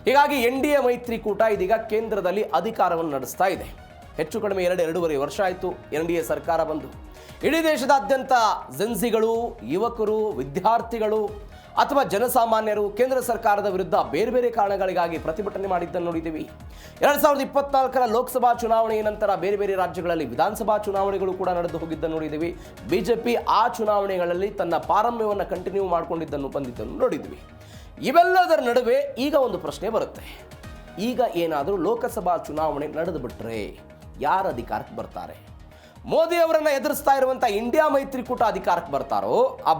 ಹೀಗಾಗಿ NDA ಮೈತ್ರಿಕೂಟ ಇದೀಗ ಕೇಂದ್ರದಲ್ಲಿ ಅಧಿಕಾರವನ್ನು ನಡೆಸ್ತಾ ಇದೆ. ಹೆಚ್ಚು ಕಡಿಮೆ 2.5 ವರ್ಷ ಆಯಿತು NDA ಸರ್ಕಾರ ಬಂದು. ಇಡೀ ದೇಶದಾದ್ಯಂತ ಜೆನ್ಸಿಗಳು, ಯುವಕರು, ವಿದ್ಯಾರ್ಥಿಗಳು ಅಥವಾ ಜನಸಾಮಾನ್ಯರು ಕೇಂದ್ರ ಸರ್ಕಾರದ ವಿರುದ್ಧ ಬೇರೆ ಬೇರೆ ಕಾರಣಗಳಿಗಾಗಿ ಪ್ರತಿಭಟನೆ ಮಾಡಿದ್ದನ್ನು ನೋಡಿದ್ದೀವಿ. 2024ರ ಲೋಕಸಭಾ ಚುನಾವಣೆಯ ನಂತರ ಬೇರೆ ಬೇರೆ ರಾಜ್ಯಗಳಲ್ಲಿ ವಿಧಾನಸಭಾ ಚುನಾವಣೆಗಳು ಕೂಡ ನಡೆದು ಹೋಗಿದ್ದನ್ನು ನೋಡಿದ್ದೀವಿ. BJP ಆ ಚುನಾವಣೆಗಳಲ್ಲಿ ತನ್ನ ಪಾರಮ್ಯವನ್ನು ಕಂಟಿನ್ಯೂ ಮಾಡಿಕೊಂಡಿದ್ದನ್ನು ಬಂದಿದ್ದನ್ನು ನೋಡಿದ್ವಿ. ಇವೆಲ್ಲದರ ನಡುವೆ ಈಗ ಒಂದು ಪ್ರಶ್ನೆ ಬರುತ್ತೆ. ಈಗ ಏನಾದರೂ ಲೋಕಸಭಾ ಚುನಾವಣೆ ನಡೆದು ಬಿಟ್ರೆ ಯಾರು ಅಧಿಕಾರಕ್ಕೆ ಬರ್ತಾರೆ? ಮೋದಿ ಅವರನ್ನ ಎದುರಿಸ್ತಾ ಇರುವಂಥ ಇಂಡಿಯಾ ಮೈತ್ರಿಕೂಟ ಅಧಿಕಾರಕ್ಕೆ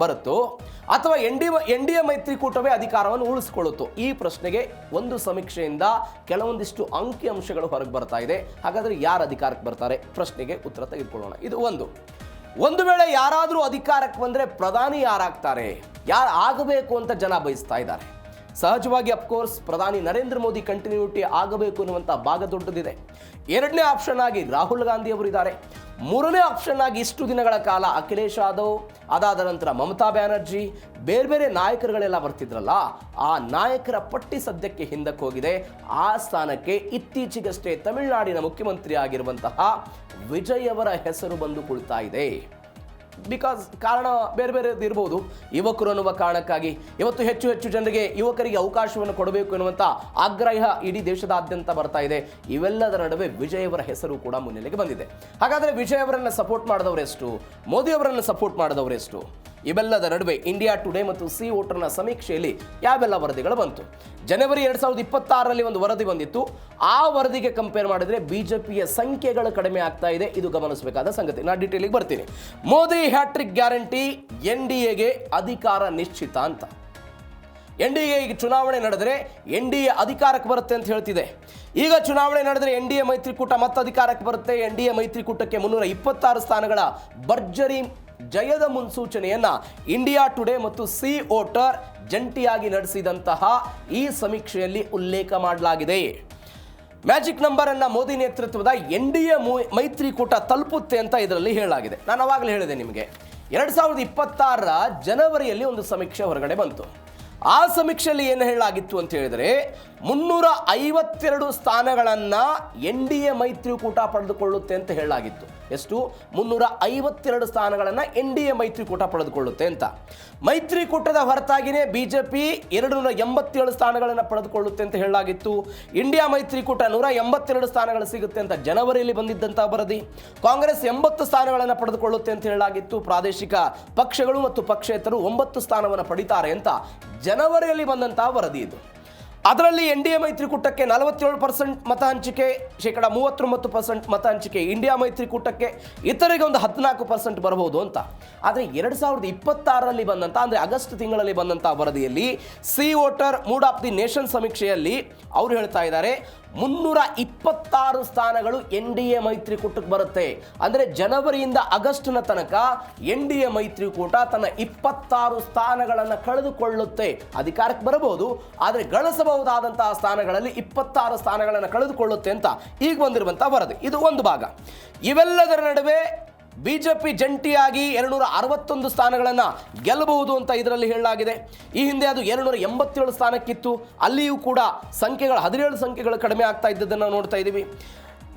ಬರುತ್ತೋ ಅಥವಾ ಎನ್ ಡಿ ಎ ಮೈತ್ರಿಕೂಟವೇ ಅಧಿಕಾರವನ್ನು ಉಳಿಸ್ಕೊಳ್ಳುತ್ತೋ? ಈ ಪ್ರಶ್ನೆಗೆ ಒಂದು ಸಮೀಕ್ಷೆಯಿಂದ ಕೆಲವೊಂದಿಷ್ಟು ಅಂಕಿಅಂಶಗಳು ಹೊರಗೆ ಬರ್ತಾ ಇದೆ. ಹಾಗಾದರೆ ಯಾರು ಅಧಿಕಾರಕ್ಕೆ ಬರ್ತಾರೆ? ಪ್ರಶ್ನೆಗೆ ಉತ್ತರ ತೆಗೆದುಕೊಳ್ಳೋಣ. ಇದು ಒಂದು ವೇಳೆ ಯಾರಾದರೂ ಅಧಿಕಾರಕ್ಕೆ ಬಂದರೆ ಪ್ರಧಾನಿ ಯಾರಾಗ್ತಾರೆ, ಯಾರು ಆಗಬೇಕು ಅಂತ ಜನ ಬಯಸ್ತಾ ಇದ್ದಾರೆ. ಸಹಜವಾಗಿ ಅಫ್ಕೋರ್ಸ್ ಪ್ರಧಾನಿ ನರೇಂದ್ರ ಮೋದಿ ಕಂಟಿನ್ಯೂಟಿ ಆಗಬೇಕು ಅನ್ನುವಂಥ ಭಾಗ ದೊಡ್ಡದಿದೆ. ಎರಡನೇ ಆಪ್ಷನ್ ಆಗಿ ರಾಹುಲ್ ಗಾಂಧಿ ಅವರು ಇದ್ದಾರೆ. ಮೂರನೇ ಆಪ್ಷನ್ ಆಗಿ ಇಷ್ಟು ದಿನಗಳ ಕಾಲ ಅಖಿಲೇಶ್ ಯಾದವ್, ಅದಾದ ನಂತರ ಮಮತಾ ಬ್ಯಾನರ್ಜಿ, ಬೇರೆ ನಾಯಕರುಗಳೆಲ್ಲ ಬರ್ತಿದ್ರಲ್ಲ, ಆ ನಾಯಕರ ಪಟ್ಟಿ ಸದ್ಯಕ್ಕೆ ಹಿಂದಕ್ಕೆ ಹೋಗಿದೆ. ಆ ಸ್ಥಾನಕ್ಕೆ ಇತ್ತೀಚೆಗಷ್ಟೇ ತಮಿಳುನಾಡಿನ ಮುಖ್ಯಮಂತ್ರಿ ಆಗಿರುವಂತಹ ವಿಜಯ್ ಅವರ ಹೆಸರು ಬಂದು ಕುಳಿತಾ ಇದೆ. ಕಾರಣ ಬೇರೆ ಇರ್ಬೋದು. ಯುವಕರು ಅನ್ನುವ ಕಾರಣಕ್ಕಾಗಿ ಇವತ್ತು ಹೆಚ್ಚು ಜನರಿಗೆ ಯುವಕರಿಗೆ ಅವಕಾಶವನ್ನು ಕೊಡಬೇಕು ಎನ್ನುವಂಥ ಆಗ್ರಹ ಇಡೀ ದೇಶದಾದ್ಯಂತ ಬರ್ತಾ ಇದೆ. ಇವೆಲ್ಲದರ ನಡುವೆ ವಿಜಯ್ ಅವರ ಹೆಸರು ಕೂಡ ಮುನ್ನೆಲೆಗೆ ಬಂದಿದೆ. ಹಾಗಾದರೆ ವಿಜಯ್ ಅವರನ್ನು ಸಪೋರ್ಟ್ ಮಾಡಿದವರೆಷ್ಟು, ಮೋದಿ ಅವರನ್ನು ಸಪೋರ್ಟ್ ಮಾಡಿದವರೆಷ್ಟು? ಇವೆಲ್ಲದ ನಡುವೆ ಇಂಡಿಯಾ ಟುಡೇ ಮತ್ತು ಸಿ ವೋಟರ್ನ ಸಮೀಕ್ಷೆಯಲ್ಲಿ ಯಾವೆಲ್ಲ ವರದಿಗಳು ಬಂತು? ಜನವರಿ 2026ರಲ್ಲಿ ಒಂದು ವರದಿ ಬಂದಿತ್ತು. ಆ ವರದಿಗೆ ಕಂಪೇರ್ ಮಾಡಿದರೆ ಬಿಜೆಪಿಯ ಸಂಖ್ಯೆಗಳು ಕಡಿಮೆ ಆಗ್ತಾ ಇದೆ. ಇದು ಗಮನಿಸಬೇಕಾದ ಸಂಗತಿ. ನಾನು ಡೀಟೇಲಿಗೆ ಬರ್ತೀನಿ. ಮೋದಿ ಹ್ಯಾಟ್ರಿಕ್ ಗ್ಯಾರಂಟಿ, NDAಗೆ ಅಧಿಕಾರ ನಿಶ್ಚಿತ ಅಂತ. NDA ಈಗ ಚುನಾವಣೆ ನಡೆದರೆ NDA ಅಧಿಕಾರಕ್ಕೆ ಬರುತ್ತೆ ಅಂತ ಹೇಳ್ತಿದೆ. ಈಗ ಚುನಾವಣೆ ನಡೆದರೆ NDA ಮೈತ್ರಿಕೂಟ ಮತ್ತೆ ಅಧಿಕಾರಕ್ಕೆ ಬರುತ್ತೆ. NDA ಮೈತ್ರಿಕೂಟಕ್ಕೆ 326 ಸ್ಥಾನಗಳ ಭರ್ಜರಿ ಜಯದ ಮುನ್ಸೂಚನೆಯನ್ನ ಇಂಡಿಯಾ ಟುಡೇ ಮತ್ತು ಸಿ ವೋಟರ್ ಜಂಟಿಯಾಗಿ ನಡೆಸಿದಂತಹ ಈ ಸಮೀಕ್ಷೆಯಲ್ಲಿ ಉಲ್ಲೇಖ ಮಾಡಲಾಗಿದೆ. ಮ್ಯಾಜಿಕ್ ನಂಬರ್ ಅನ್ನ ಮೋದಿ ನೇತೃತ್ವದ NDA ಮೈತ್ರಿಕೂಟ ತಲುಪುತ್ತೆ ಅಂತ ಇದರಲ್ಲಿ ಹೇಳಲಾಗಿದೆ. ನಾನು ಅವಾಗಲೇ ಹೇಳಿದೆ ನಿಮಗೆ, 2026ರ ಜನವರಿಯಲ್ಲಿ ಒಂದು ಸಮೀಕ್ಷೆ ಹೊರಗಡೆ ಬಂತು. ಆ ಸಮೀಕ್ಷೆಯಲ್ಲಿ ಏನು ಹೇಳಲಾಗಿತ್ತು ಅಂತ ಹೇಳಿದರೆ 352 ಸ್ಥಾನಗಳನ್ನು NDA ಮೈತ್ರಿಕೂಟ ಪಡೆದುಕೊಳ್ಳುತ್ತೆ ಅಂತ ಹೇಳಲಾಗಿತ್ತು. ಎಷ್ಟು? 352 ಸ್ಥಾನಗಳನ್ನು NDA ಮೈತ್ರಿಕೂಟ ಪಡೆದುಕೊಳ್ಳುತ್ತೆ ಅಂತ. ಮೈತ್ರಿಕೂಟದ ಹೊರತಾಗಿಯೇ ಬಿಜೆಪಿ 287 ಸ್ಥಾನಗಳನ್ನು ಪಡೆದುಕೊಳ್ಳುತ್ತೆ ಅಂತ ಹೇಳಲಾಗಿತ್ತು. ಇಂಡಿಯಾ ಮೈತ್ರಿಕೂಟ 182 ಸ್ಥಾನಗಳು ಸಿಗುತ್ತೆ ಅಂತ ಜನವರಿಯಲ್ಲಿ ಬಂದಿದ್ದಂಥ ವರದಿ. ಕಾಂಗ್ರೆಸ್ 80 ಸ್ಥಾನಗಳನ್ನು ಪಡೆದುಕೊಳ್ಳುತ್ತೆ ಅಂತ ಹೇಳಲಾಗಿತ್ತು. ಪ್ರಾದೇಶಿಕ ಪಕ್ಷಗಳು ಮತ್ತು ಪಕ್ಷೇತರು 9 ಸ್ಥಾನವನ್ನು ಪಡಿತಾರೆ ಅಂತ ಜನವರಿಯಲ್ಲಿ ಬಂದಂತಹ ವರದಿ ಇದು. ಅದರಲ್ಲಿ NDA ಮೈತ್ರಿಕೂಟಕ್ಕೆ 47% ಮತ ಹಂಚಿಕೆ, 39% ಮತ ಹಂಚಿಕೆ ಇಂಡಿಯಾ ಮೈತ್ರಿಕೂಟಕ್ಕೆ, ಇತರಿಗೆ ಒಂದು 14% ಬರಬಹುದು ಅಂತ. ಆದರೆ 2026ರಲ್ಲಿ ಬಂದಂಥ, ಅಂದರೆ ಆಗಸ್ಟ್ ತಿಂಗಳಲ್ಲಿ ಬಂದಂಥ ವರದಿಯಲ್ಲಿ C voter mood of the nation ಸಮೀಕ್ಷೆಯಲ್ಲಿ ಅವರು ಹೇಳ್ತಾ ಇದ್ದಾರೆ 326 ಸ್ಥಾನಗಳು NDA ಮೈತ್ರಿಕೂಟಕ್ಕೆ ಬರುತ್ತೆ. ಅಂದರೆ ಜನವರಿಯಿಂದ ಆಗಸ್ಟ್ನ ತನಕ NDA ಮೈತ್ರಿಕೂಟ ತನ್ನ 26 ಸ್ಥಾನಗಳನ್ನು ಕಳೆದುಕೊಳ್ಳುತ್ತೆ. ಅಧಿಕಾರಕ್ಕೆ ಬರಬಹುದು, ಆದರೆ ಗಳಿಸಬಹುದಾದಂತಹ ಸ್ಥಾನಗಳಲ್ಲಿ 26 ಸ್ಥಾನಗಳನ್ನು ಕಳೆದುಕೊಳ್ಳುತ್ತೆ ಅಂತ ಈಗ ಬಂದಿರುವಂಥ ವರದಿ. ಇದು ಒಂದು ಭಾಗ. ಇವೆಲ್ಲದರ ನಡುವೆ ಬಿಜೆಪಿ ಜಂಟಿಯಾಗಿ 261 ಸ್ಥಾನಗಳನ್ನು ಗೆಲ್ಲಬಹುದು ಅಂತ ಇದರಲ್ಲಿ ಹೇಳಲಾಗಿದೆ. ಈ ಹಿಂದೆ ಅದು 287 ಸ್ಥಾನಕ್ಕಿತ್ತು. ಅಲ್ಲಿಯೂ ಕೂಡ 17 ಸಂಖ್ಯೆಗಳು ಕಡಿಮೆ ಆಗ್ತಾ ಇದ್ದದನ್ನು ನೋಡ್ತಾ ಇದ್ದೀವಿ.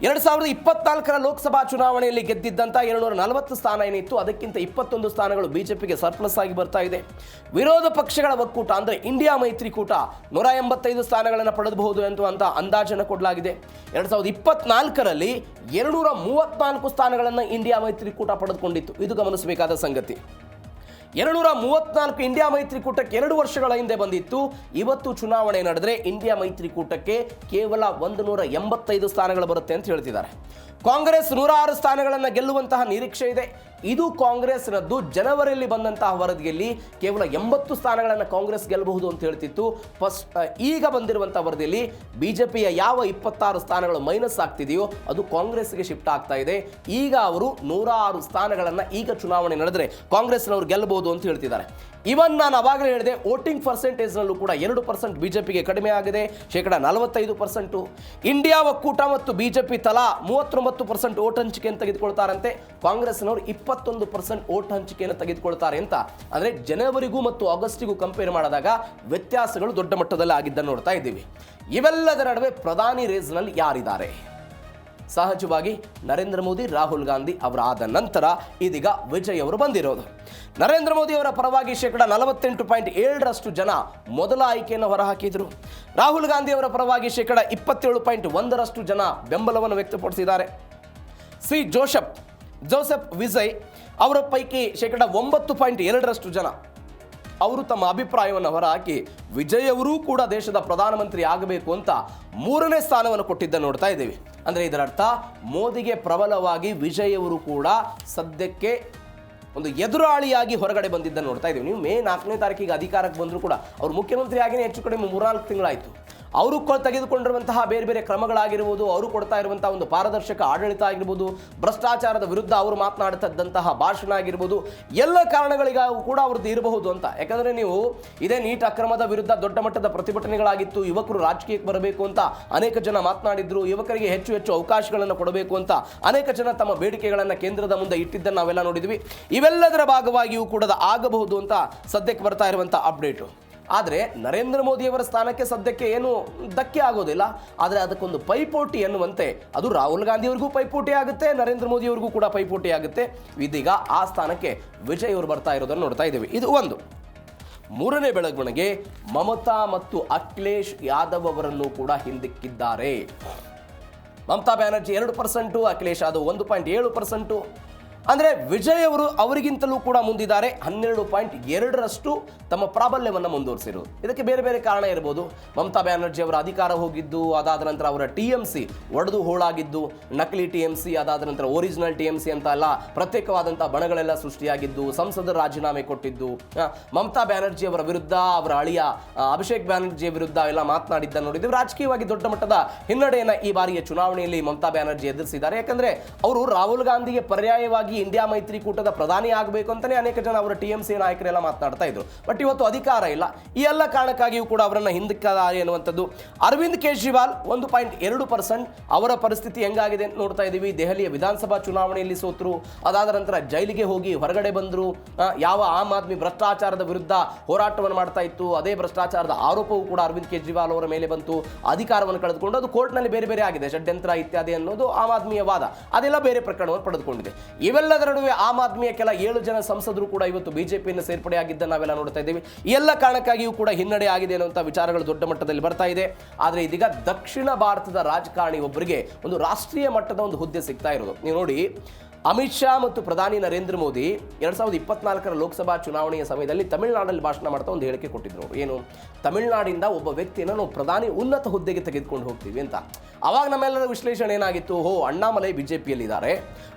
2024ರ ಲೋಕಸಭಾ ಚುನಾವಣೆಯಲ್ಲಿ ಗೆದ್ದಿದ್ದಂಥ 240 ಸ್ಥಾನ ಏನಿತ್ತು, ಅದಕ್ಕಿಂತ 21 ಸ್ಥಾನಗಳು ಬಿಜೆಪಿಗೆ ಸರ್ಪ್ಲಸ್ ಆಗಿ ಬರ್ತಾ ಇದೆ. ವಿರೋಧ ಪಕ್ಷಗಳ ಒಕ್ಕೂಟ ಅಂದರೆ ಇಂಡಿಯಾ ಮೈತ್ರಿಕೂಟ 185 ಸ್ಥಾನಗಳನ್ನು ಪಡೆಯಬಹುದು ಅಂತ ಅಂದಾಜನ್ನು ಕೊಡಲಾಗಿದೆ. 2024ರಲ್ಲಿ 234 ಸ್ಥಾನಗಳನ್ನು ಇಂಡಿಯಾ ಮೈತ್ರಿಕೂಟ ಪಡೆದುಕೊಂಡಿತ್ತು. ಇದು ಗಮನಿಸಬೇಕಾದ ಸಂಗತಿ. 234 ಇಂಡಿಯಾ ಮೈತ್ರಿಕೂಟಕ್ಕೆ 2 ವರ್ಷಗಳ ಹಿಂದೆ ಬಂದಿತ್ತು. ಇವತ್ತು ಚುನಾವಣೆ ನಡೆದರೆ ಇಂಡಿಯಾ ಮೈತ್ರಿಕೂಟಕ್ಕೆ ಕೇವಲ 185 ಸ್ಥಾನಗಳು ಬರುತ್ತೆ ಅಂತ ಹೇಳ್ತಿದ್ದಾರೆ. ಕಾಂಗ್ರೆಸ್ 106 ಸ್ಥಾನಗಳನ್ನು ಗೆಲ್ಲುವಂತಹ ನಿರೀಕ್ಷೆ ಇದೆ. ಇದು ಕಾಂಗ್ರೆಸ್ನದ್ದು. ಜನವರಿಯಲ್ಲಿ ಬಂದಂತಹ ವರದಿಯಲ್ಲಿ ಕೇವಲ 80 ಸ್ಥಾನಗಳನ್ನು ಕಾಂಗ್ರೆಸ್ ಗೆಲ್ಲಬಹುದು ಅಂತ ಹೇಳ್ತಿತ್ತು. ಈಗ ಬಂದಿರುವಂಥ ವರದಿಯಲ್ಲಿ ಬಿಜೆಪಿಯ ಯಾವ 26 ಸ್ಥಾನಗಳು ಮೈನಸ್ ಆಗ್ತಿದೆಯೋ ಅದು ಕಾಂಗ್ರೆಸ್ಗೆ ಶಿಫ್ಟ್ ಆಗ್ತಾ ಇದೆ. ಈಗ ಅವರು 106 ಸ್ಥಾನಗಳನ್ನು ಈಗ ಚುನಾವಣೆ ನಡೆದರೆ ಕಾಂಗ್ರೆಸ್ನವರು ಗೆಲ್ಲಬಹುದು ಅಂತ ಹೇಳ್ತಿದ್ದಾರೆ. ಇವನ್ ನಾನು ಅವಾಗಲೇ ಹೇಳಿದೆ, ವೋಟಿಂಗ್ ಪರ್ಸೆಂಟೇಜ್ನಲ್ಲೂ ಕೂಡ 2% ಬಿಜೆಪಿಗೆ ಕಡಿಮೆ ಆಗಿದೆ, 45%. ಇಂಡಿಯಾ ಒಕ್ಕೂಟ ಮತ್ತು ಬಿಜೆಪಿ ತಲಾ 39% ವೋಟ್ ಹಂಚಿಕೆಯನ್ನು ತೆಗೆದುಕೊಳ್ತಾರಂತೆ. ಕಾಂಗ್ರೆಸ್ನವರು 21% ವೋಟ್ ಹಂಚಿಕೆಯನ್ನು ತೆಗೆದುಕೊಳ್ತಾರೆ ಅಂತ. ಅಂದರೆ ಜನವರಿಗೂ ಮತ್ತು ಆಗಸ್ಟಿಗೂ ಕಂಪೇರ್ ಮಾಡಿದಾಗ ವ್ಯತ್ಯಾಸಗಳು ದೊಡ್ಡ ಮಟ್ಟದಲ್ಲಿ ಆಗಿದ್ದನ್ನು ನೋಡ್ತಾ ಇದ್ದೀವಿ. ಇವೆಲ್ಲದರ ನಡುವೆ ಪ್ರಧಾನಿ ರೇಸ್ನಲ್ಲಿ ಯಾರಿದ್ದಾರೆ? ಸಹಜವಾಗಿ ನರೇಂದ್ರ ಮೋದಿ, ರಾಹುಲ್ ಗಾಂಧಿ ಅವರಾದ ನಂತರ ಇದೀಗ ವಿಜಯ್ ಅವರು ಬಂದಿರೋದು. ನರೇಂದ್ರ ಮೋದಿ ಅವರ ಪರವಾಗಿ 48.7% ಜನ ಮೊದಲ ಆಯ್ಕೆಯನ್ನು ಹೊರಹಾಕಿದರು. ರಾಹುಲ್ ಗಾಂಧಿ ಅವರ ಪರವಾಗಿ 27.1% ಜನ ಬೆಂಬಲವನ್ನು ವ್ಯಕ್ತಪಡಿಸಿದ್ದಾರೆ. ಜೋಸೆಫ್ ವಿಜಯ್ ಅವರ ಪೈಕಿ 9.2% ಜನ ಅವರು ತಮ್ಮ ಅಭಿಪ್ರಾಯವನ್ನು ಹೊರಹಾಕಿ ವಿಜಯ್ ಅವರೂ ಕೂಡ ದೇಶದ ಪ್ರಧಾನಮಂತ್ರಿ ಆಗಬೇಕು ಅಂತ 3ನೇ ಸ್ಥಾನವನ್ನು ಕೊಟ್ಟಿದ್ದನ್ನು ನೋಡ್ತಾ ಇದ್ದೀವಿ. ಅಂದರೆ ಇದರರ್ಥ ಮೋದಿಗೆ ಪ್ರಬಲವಾಗಿ ವಿಜಯ್ ಅವರು ಕೂಡ ಸದ್ಯಕ್ಕೆ ಒಂದು ಎದುರಾಳಿಯಾಗಿ ಹೊರಗಡೆ ಬಂದಿದ್ದನ್ನು ನೋಡ್ತಾ ಇದ್ದೀವಿ. ನೀವು ಮೇ 4ನೇ ತಾರೀಕಿಗೆ ಅಧಿಕಾರಕ್ಕೆ ಬಂದರೂ ಕೂಡ ಅವರು ಮುಖ್ಯಮಂತ್ರಿ ಆಗಿಯೇ ಹೆಚ್ಚು ಕಡಿಮೆ 3-4 ತಿಂಗಳಾಯಿತು. ಅವರು ತೆಗೆದುಕೊಂಡಿರುವಂತಹ ಬೇರೆ ಬೇರೆ ಕ್ರಮಗಳಾಗಿರ್ಬೋದು, ಅವರು ಕೊಡ್ತಾ ಇರುವಂತಹ ಒಂದು ಪಾರದರ್ಶಕ ಆಡಳಿತ ಆಗಿರ್ಬೋದು, ಭ್ರಷ್ಟಾಚಾರದ ವಿರುದ್ಧ ಅವರು ಮಾತನಾಡ್ತದ್ದಂತಹ ಭಾಷಣ ಆಗಿರ್ಬೋದು, ಎಲ್ಲ ಕಾರಣಗಳಿಗೂ ಕೂಡ ಅವ್ರದ್ದು ಇರಬಹುದು ಅಂತ. ಯಾಕಂದರೆ ನೀವು ಇದೇ ನೀಟ್ ಅಕ್ರಮದ ವಿರುದ್ಧ ದೊಡ್ಡ ಮಟ್ಟದ ಪ್ರತಿಭಟನೆಗಳಾಗಿತ್ತು. ಯುವಕರು ರಾಜಕೀಯಕ್ಕೆ ಬರಬೇಕು ಅಂತ ಅನೇಕ ಜನ ಮಾತನಾಡಿದ್ರು. ಯುವಕರಿಗೆ ಹೆಚ್ಚು ಹೆಚ್ಚು ಅವಕಾಶಗಳನ್ನು ಕೊಡಬೇಕು ಅಂತ ಅನೇಕ ಜನ ತಮ್ಮ ಬೇಡಿಕೆಗಳನ್ನು ಕೇಂದ್ರದ ಮುಂದೆ ಇಟ್ಟಿದ್ದನ್ನು ನಾವೆಲ್ಲ ನೋಡಿದ್ವಿ. ಇವೆಲ್ಲದರ ಭಾಗವಾಗಿಯೂ ಕೂಡ ಆಗಬಹುದು ಅಂತ ಸದ್ಯಕ್ಕೆ ಬರ್ತಾ ಇರುವಂಥ ಅಪ್ಡೇಟು. ಆದರೆ ನರೇಂದ್ರ ಮೋದಿಯವರ ಸ್ಥಾನಕ್ಕೆ ಸದ್ಯಕ್ಕೆ ಏನು ಧಕ್ಕೆ ಆಗೋದಿಲ್ಲ. ಆದರೆ ಅದಕ್ಕೊಂದು ಪೈಪೋಟಿ ಎನ್ನುವಂತೆ ಅದು ರಾಹುಲ್ ಗಾಂಧಿಯವರಿಗೂ ಪೈಪೋಟಿ ಆಗುತ್ತೆ, ನರೇಂದ್ರ ಮೋದಿಯವರಿಗೂ ಕೂಡ ಪೈಪೋಟಿ ಆಗುತ್ತೆ. ಇದೀಗ ಆ ಸ್ಥಾನಕ್ಕೆ ವಿಜಯ್ ಅವರು ಬರ್ತಾ ಇರೋದನ್ನು ನೋಡ್ತಾ ಇದ್ದೀವಿ. ಇದು ಒಂದು. ಮೂರನೇ ಬೆಳವಣಿಗೆ, ಮಮತಾ ಮತ್ತು ಅಖಿಲೇಶ್ ಯಾದವ್ ಅವರನ್ನು ಕೂಡ ಹಿಂದಿಕ್ಕಿದ್ದಾರೆ. ಮಮತಾ ಬ್ಯಾನರ್ಜಿ 2%, ಅಖಿಲೇಶ್ ಯಾದವ್ 1.7%. ಅಂದರೆ ವಿಜಯ್ ಅವರು ಅವರಿಗಿಂತಲೂ ಕೂಡ ಮುಂದಿದ್ದಾರೆ. 12.2% ತಮ್ಮ ಪ್ರಾಬಲ್ಯವನ್ನು ಮುಂದುವರಿಸಿರೋದು. ಇದಕ್ಕೆ ಬೇರೆ ಬೇರೆ ಕಾರಣ ಇರ್ಬೋದು. ಮಮತಾ ಬ್ಯಾನರ್ಜಿ ಅವರ ಅಧಿಕಾರ ಹೋಗಿದ್ದು, ಅದಾದ ನಂತರ ಅವರ TMC ಒಡೆದು ಹೋಳಾಗಿದ್ದು, ನಕಲಿ TMC, ಅದಾದ ನಂತರ ಒರಿಜಿನಲ್ TMC ಅಂತ ಎಲ್ಲ ಪ್ರತ್ಯೇಕವಾದಂಥ ಬಣಗಳೆಲ್ಲ ಸೃಷ್ಟಿಯಾಗಿದ್ದು, ಸಂಸದರ ರಾಜೀನಾಮೆ ಕೊಟ್ಟಿದ್ದು, ಮಮತಾ ಬ್ಯಾನರ್ಜಿ ಅವರ ವಿರುದ್ಧ ಅವರ ಅಳಿಯ ಅಭಿಷೇಕ್ ಬ್ಯಾನರ್ಜಿಯ ವಿರುದ್ಧ ಎಲ್ಲ ಮಾತನಾಡಿದ್ದನ್ನು ನೋಡಿದ್ದೀವಿ. ರಾಜಕೀಯವಾಗಿ ದೊಡ್ಡ ಮಟ್ಟದ ಹಿನ್ನಡೆಯನ್ನು ಈ ಬಾರಿಯ ಚುನಾವಣೆಯಲ್ಲಿ ಮಮತಾ ಬ್ಯಾನರ್ಜಿ ಎದುರಿಸಿದ್ದಾರೆ. ಯಾಕಂದರೆ ಅವರು ರಾಹುಲ್ ಗಾಂಧಿಗೆ ಪರ್ಯಾಯವಾಗಿ ಇಂಡಿಯಾ ಮೈತ್ರಿಕೂಟದ ಪ್ರಧಾನಿ ಆಗಬೇಕು ಅಂತಾನೆ ಅನೇಕ ಜನ ಅವರ TMC ನಾಯಕರೆಲ್ಲ ಮಾತನಾಡ್ತಾ ಇದ್ರು. ಬಟ್ ಇವತ್ತು ಅಧಿಕಾರ ಇಲ್ಲ. ಈ ಎಲ್ಲ ಕಾರಣಕ್ಕಾಗಿಯೂ ಕೂಡ ಅವರನ್ನು ಹಿಂದಿಕ್ಕಿದ್ದಾರೆ ಎನ್ನುವಂಥದ್ದು. ಅರವಿಂದ್ ಕೇಜ್ರಿವಾಲ್ 1.2%. ಅವರ ಪರಿಸ್ಥಿತಿ ಹೆಂಗಾಗಿದೆ ಅಂತ ನೋಡ್ತಾ ಇದ್ದೀವಿ. ದೆಹಲಿಯ ವಿಧಾನಸಭಾ ಚುನಾವಣೆಯಲ್ಲಿ ಸೋತರು, ಅದಾದ ನಂತರ ಜೈಲಿಗೆ ಹೋಗಿ ಹೊರಗಡೆ ಬಂದರು. ಯಾವ ಆಮ್ ಆದ್ಮಿ ಭ್ರಷ್ಟಾಚಾರದ ವಿರುದ್ಧ ಹೋರಾಟವನ್ನು ಮಾಡ್ತಾ ಇತ್ತು, ಅದೇ ಭ್ರಷ್ಟಾಚಾರದ ಆರೋಪವೂ ಕೂಡ ಅರವಿಂದ್ ಕೇಜ್ರಿವಾಲ್ ಅವರ ಮೇಲೆ ಬಂತು. ಅಧಿಕಾರವನ್ನು ಕಳೆದುಕೊಂಡು ಅದು ಕೋರ್ಟ್ನಲ್ಲಿ ಬೇರೆ ಬೇರೆ ಆಗಿದೆ, ಷಡ್ಯಂತ್ರ ಇತ್ಯಾದಿ ಅನ್ನೋದು ಆಮ್ ಆದ್ಮಿಯ ವಾದ. ಅದೆಲ್ಲ ಬೇರೆ ಪ್ರಕರಣವನ್ನು ಪಡೆದುಕೊಂಡಿದೆ. ಇವೆಲ್ಲದರ ನಡುವೆ ಆಮ್ ಆದ್ಮಿಯ ಕೆಲ 7 ಜನ ಸಂಸದರು ಕೂಡ ಇವತ್ತು ಬಿಜೆಪಿಯನ್ನು ಸೇರ್ಪಡೆಯಾಗಿದ್ದನ್ನು ನಾವೆಲ್ಲ ನೋಡ್ತಾ ಇದ್ದೀವಿ. ಈ ಎಲ್ಲ ಕಾರಣಕ್ಕಾಗಿಯೂ ಕೂಡ ಹಿನ್ನಡೆ ಆಗಿದೆ ಅನ್ನುವಂಥ ವಿಚಾರಗಳು ದೊಡ್ಡ ಮಟ್ಟದಲ್ಲಿ ಬರ್ತಾ ಇದೆ. ಆದರೆ ಇದೀಗ ದಕ್ಷಿಣ ಭಾರತದ ರಾಜಕಾರಣಿ ಒಬ್ಬರಿಗೆ ಒಂದು ರಾಷ್ಟ್ರೀಯ ಮಟ್ಟದ ಒಂದು ಹುದ್ದೆ ಸಿಗ್ತಾ ಇರೋದು. ನೀವು ನೋಡಿ, ಅಮಿತ್ ಶಾ ಮತ್ತು ಪ್ರಧಾನಿ ನರೇಂದ್ರ ಮೋದಿ 2024ರ ಲೋಕಸಭಾ ಚುನಾವಣೆಯ ಸಮಯದಲ್ಲಿ ತಮಿಳುನಾಡಲ್ಲಿ ಭಾಷಣ ಮಾಡ್ತಾ ಒಂದು ಹೇಳಿಕೆ ಕೊಟ್ಟಿದ್ರು. ಏನು, ತಮಿಳುನಾಡಿಂದ ಒಬ್ಬ ವ್ಯಕ್ತಿಯನ್ನು ನಾವು ಪ್ರಧಾನಿ ಉನ್ನತ ಹುದ್ದೆಗೆ ತೆಗೆದುಕೊಂಡು ಹೋಗ್ತೀವಿ ಅಂತ. ಆವಾಗ ನಮ್ಮೆಲ್ಲರ ವಿಶ್ಲೇಷಣೆ ಏನಾಗಿತ್ತು, ಅಣ್ಣಾಮಲೈ ಬಿಜೆಪಿಯಲ್ಲಿದ್ದಾರೆ,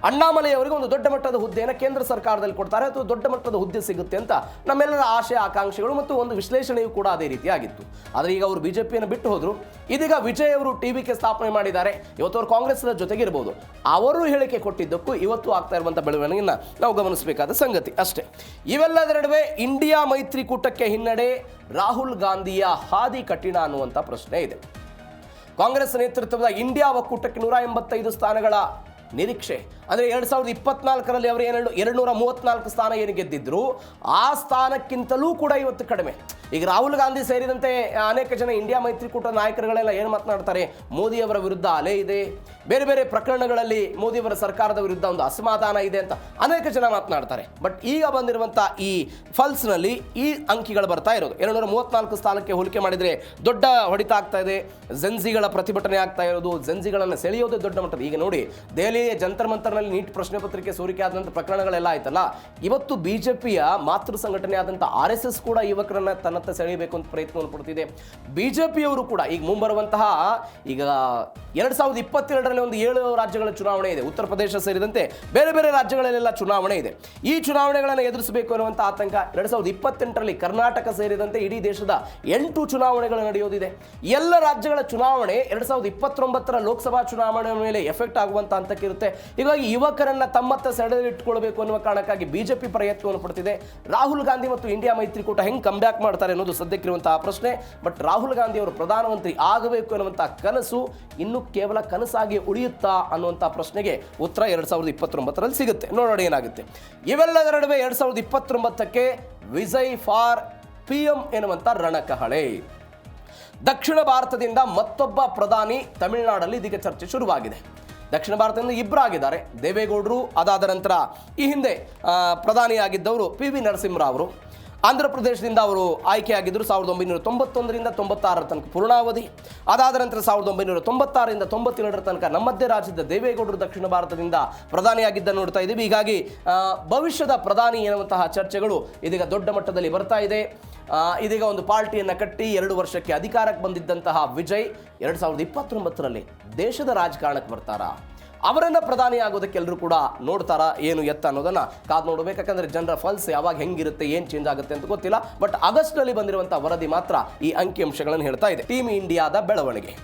ಅಣ್ಣಾಮಲೈ ಅವರಿಗೆ ಒಂದು ದೊಡ್ಡ ಮಟ್ಟದ ಹುದ್ದೆಯನ್ನು ಕೇಂದ್ರ ಸರ್ಕಾರದಲ್ಲಿ ಕೊಡ್ತಾರೆ ಅಥವಾ ದೊಡ್ಡ ಮಟ್ಟದ ಹುದ್ದೆ ಸಿಗುತ್ತೆ ಅಂತ ನಮ್ಮೆಲ್ಲರ ಆಶೆ ಆಕಾಂಕ್ಷೆಗಳು ಮತ್ತು ಒಂದು ವಿಶ್ಲೇಷಣೆಯೂ ಕೂಡ ಅದೇ ರೀತಿ ಆಗಿತ್ತು. ಆದರೆ ಈಗ ಅವರು ಬಿಜೆಪಿಯನ್ನು ಬಿಟ್ಟು ಹೋದರು. ಇದೀಗ ವಿಜಯ್ ಅವರು TVK ಸ್ಥಾಪನೆ ಮಾಡಿದ್ದಾರೆ. ಇವತ್ತು ಅವರು ಕಾಂಗ್ರೆಸ್ನ ಜೊತೆಗಿರ್ಬೋದು. ಅವರು ಹೇಳಿಕೆ ಕೊಟ್ಟಿದ್ದಕ್ಕೂ ಇವತ್ತು ಆಗ್ತಾ ಇರುವಂಥ ಬೆಳವಣಿಗೆಯನ್ನು ನಾವು ಗಮನಿಸಬೇಕಾದ ಸಂಗತಿ ಅಷ್ಟೇ. ಇವೆಲ್ಲದರ ನಡುವೆ ಇಂಡಿಯಾ ಮೈತ್ರಿಕೂಟಕ್ಕೆ ಹಿನ್ನಡೆ, ರಾಹುಲ್ ಗಾಂಧಿಯ ಹಾದಿ ಕಠಿಣ ಅನ್ನುವಂಥ ಪ್ರಶ್ನೆ ಇದೆ. ಕಾಂಗ್ರೆಸ್ ನೇತೃತ್ವದ ಇಂಡಿಯಾ ಒಕ್ಕೂಟಕ್ಕೆ 185 ಸ್ಥಾನಗಳ ನಿರೀಕ್ಷೆ. ಅಂದರೆ 2024ರಲ್ಲಿ ಅವರು 234 ಸ್ಥಾನ ಏನು ಗೆದ್ದಿದ್ರು, ಆ ಸ್ಥಾನಕ್ಕಿಂತಲೂ ಕೂಡ ಇವತ್ತು ಕಡಿಮೆ. ಈಗ ರಾಹುಲ್ ಗಾಂಧಿ ಸೇರಿದಂತೆ ಅನೇಕ ಜನ ಇಂಡಿಯಾ ಮೈತ್ರಿಕೂಟ ನಾಯಕರುಗಳೆಲ್ಲ ಏನು ಮಾತನಾಡ್ತಾರೆ, ಮೋದಿಯವರ ವಿರುದ್ಧ ಅಲೆ ಇದೆ, ಬೇರೆ ಬೇರೆ ಪ್ರಕರಣಗಳಲ್ಲಿ ಮೋದಿಯವರ ಸರ್ಕಾರದ ವಿರುದ್ಧ ಒಂದು ಅಸಮಾಧಾನ ಇದೆ ಅಂತ ಅನೇಕ ಜನ ಮಾತನಾಡ್ತಾರೆ. ಬಟ್ ಈಗ ಬಂದಿರುವಂಥ ಈ ಫಲ್ಸ್ನಲ್ಲಿ ಈ ಅಂಕಿಗಳು ಬರ್ತಾ ಇರೋದು 234 ಸ್ಥಾನಕ್ಕೆ ಹೋಲಿಕೆ ಮಾಡಿದರೆ ದೊಡ್ಡ ಹೊಡಿತ ಆಗ್ತಾ ಇದೆ. ಜೆನ್ಸಿಗಳ ಪ್ರತಿಭಟನೆ ಆಗ್ತಾ ಇರೋದು, ಜೆನ್ಸಿಗಳನ್ನು ಸೆಳೆಯೋದೇ ದೊಡ್ಡ ಮಟ್ಟದ. ಈಗ ನೋಡಿ, ದೆಹಲಿಯ ಜಂತರ್ ಮಂತರ್ನಲ್ಲಿ ನೀಟ್ ಪ್ರಶ್ನೆ ಪತ್ರಿಕೆ ಸೋರಿಕೆ ಆದಂಥ ಪ್ರಕರಣಗಳೆಲ್ಲ ಆಯ್ತಲ್ಲ. ಇವತ್ತು ಬಿಜೆಪಿಯ ಮಾತೃ ಸಂಘಟನೆ ಆದಂಥ RSS ಕೂಡ ಯುವಕರನ್ನ ತನ್ನತ್ತ ಸೆಳೆಯಬೇಕು ಅಂತ ಪ್ರಯತ್ನವನ್ನು ಪಡ್ತಿದೆ. ಬಿಜೆಪಿಯವರು ಕೂಡ ಈಗ ಮುಂಬರುವಂತಹ ಈಗ 2022ರಲ್ಲಿ ಒಂದು 7 ರಾಜ್ಯಗಳ ಚುನಾವಣೆ ಇದೆ. ಉತ್ತರ ಪ್ರದೇಶ ಸೇರಿದಂತೆ ಬೇರೆ ಬೇರೆ ರಾಜ್ಯಗಳಲ್ಲೆಲ್ಲ ಚುನಾವಣೆ ಇದೆ. ಈ ಚುನಾವಣೆಗಳನ್ನು ಎದುರಿಸಬೇಕು ಅನ್ನುವಂಥ ಆತಂಕ. 2028ರಲ್ಲಿ ಕರ್ನಾಟಕ ಸೇರಿದಂತೆ ಇಡೀ ದೇಶದ 8 ಚುನಾವಣೆಗಳು ನಡೆಯೋದಿದೆ. ಎಲ್ಲ ರಾಜ್ಯಗಳ ಚುನಾವಣೆ 2029ರ ಲೋಕಸಭಾ ಚುನಾವಣೆ ಮೇಲೆ ಎಫೆಕ್ಟ್ ಆಗುವಂಥ ಹಂತಕ್ಕಿರುತ್ತೆ. ಹೀಗಾಗಿ ಯುವಕರನ್ನ ತಮ್ಮತ್ತ ಸೆಳೆದಿಟ್ಟುಕೊಳ್ಬೇಕು ಅನ್ನುವ ಕಾರಣಕ್ಕಾಗಿ ಬಿಜೆಪಿ ಪ್ರಯತ್ನವನ್ನು ಪಡ್ತಿದೆ. ರಾಹುಲ್ ಗಾಂಧಿ ಮತ್ತು ಇಂಡಿಯಾ ಮೈತ್ರಿಕೂಟ ಹೆಂಗೆ ಕಮ್ಬ್ಯಾಕ್ ಮಾಡ್ತಾರೆ ಅನ್ನೋದು ಸದ್ಯಕ್ಕಿರುವಂತಹ ಪ್ರಶ್ನೆ. ಬಟ್ ರಾಹುಲ್ ಗಾಂಧಿ ಅವರು ಪ್ರಧಾನಮಂತ್ರಿ ಆಗಬೇಕು ಅನ್ನುವಂಥ ಕನಸು ಇನ್ನು ಕೇವಲ ಕನಸಾಗಿ ಉಳಿಯುತ್ತಾ ಅನ್ನುವಂಥ ಪ್ರಶ್ನೆಗೆ ಉತ್ತರ 2029ರಲ್ಲಿ ಸಿಗುತ್ತೆ. ನೋಡೋಣ ಏನಾಗುತ್ತೆ. ಇವೆಲ್ಲದರ ನಡುವೆ 2029ಕ್ಕೆ ವಿಜಯ್ ಫಾರ್ PM ಎನ್ನುವಂಥ ರಣಕಹಳೆ. ದಕ್ಷಿಣ ಭಾರತದಿಂದ ಮತ್ತೊಬ್ಬ ಪ್ರಧಾನಿ ತಮಿಳುನಾಡಲ್ಲಿ ಇದೀಗ ಚರ್ಚೆ ಶುರುವಾಗಿದೆ. ದಕ್ಷಿಣ ಭಾರತದಿಂದ ಇಬ್ಬರಾಗಿದ್ದಾರೆ, ದೇವೇಗೌಡರು, ಅದಾದ ನಂತರ ಈ ಹಿಂದೆ ಪ್ರಧಾನಿಯಾಗಿದ್ದವರು PV ನರಸಿಂಹರಾವ್ ಅವರು. ಆಂಧ್ರ ಪ್ರದೇಶದಿಂದ ಅವರು ಆಯ್ಕೆಯಾಗಿದ್ದರು 1991ರಿಂದ 96ರ ತನಕ ಪೂರ್ಣಾವಧಿ. ಅದಾದ ನಂತರ 1996ರಿಂದ 97ರ ತನಕ ನಮ್ಮದೇ ರಾಜ್ಯದ ದೇವೇಗೌಡರು ದಕ್ಷಿಣ ಭಾರತದಿಂದ ಪ್ರಧಾನಿಯಾಗಿದ್ದನ್ನು ನೋಡ್ತಾ ಇದ್ದೀವಿ. ಹೀಗಾಗಿ ಭವಿಷ್ಯದ ಪ್ರಧಾನಿ ಎನ್ನುವಂತಹ ಚರ್ಚೆಗಳು ಇದೀಗ ದೊಡ್ಡ ಮಟ್ಟದಲ್ಲಿ ಬರ್ತಾ ಇದೆ. ಇದೀಗ ಒಂದು ಪಾರ್ಟಿಯನ್ನು ಕಟ್ಟಿ 2 ವರ್ಷಕ್ಕೆ ಅಧಿಕಾರಕ್ಕೆ ಬಂದಿದ್ದಂತಹ ವಿಜಯ್ 2029ರಲ್ಲಿ ದೇಶದ ರಾಜಕಾರಣಕ್ಕೆ ಬರ್ತಾರಾ, ಅವರನ್ನು ಪ್ರಧಾನಿ ಆಗೋದಕ್ಕೆ ಎಲ್ಲರೂ ಕೂಡ ನೋಡ್ತಾರಾ ಏನು ಎತ್ತ ಅನ್ನೋದನ್ನು ಕಾದು ನೋಡಬೇಕು. ಯಾಕಂದರೆ ಜನರ ಫಲ್ಸ್ ಯಾವಾಗ ಹೆಂಗಿರುತ್ತೆ, ಏನು ಚೇಂಜ್ ಆಗುತ್ತೆ ಅಂತ ಗೊತ್ತಿಲ್ಲ. ಬಟ್ ಆಗಸ್ಟ್ನಲ್ಲಿ ಬಂದಿರುವಂಥ ವರದಿ ಮಾತ್ರ ಈ ಅಂಕಿಅಂಶಗಳನ್ನು ಹೇಳ್ತಾ ಇದೆ. ಟೀಮ್ ಇಂಡಿಯಾದ ಬೆಳವಣಿಗೆ.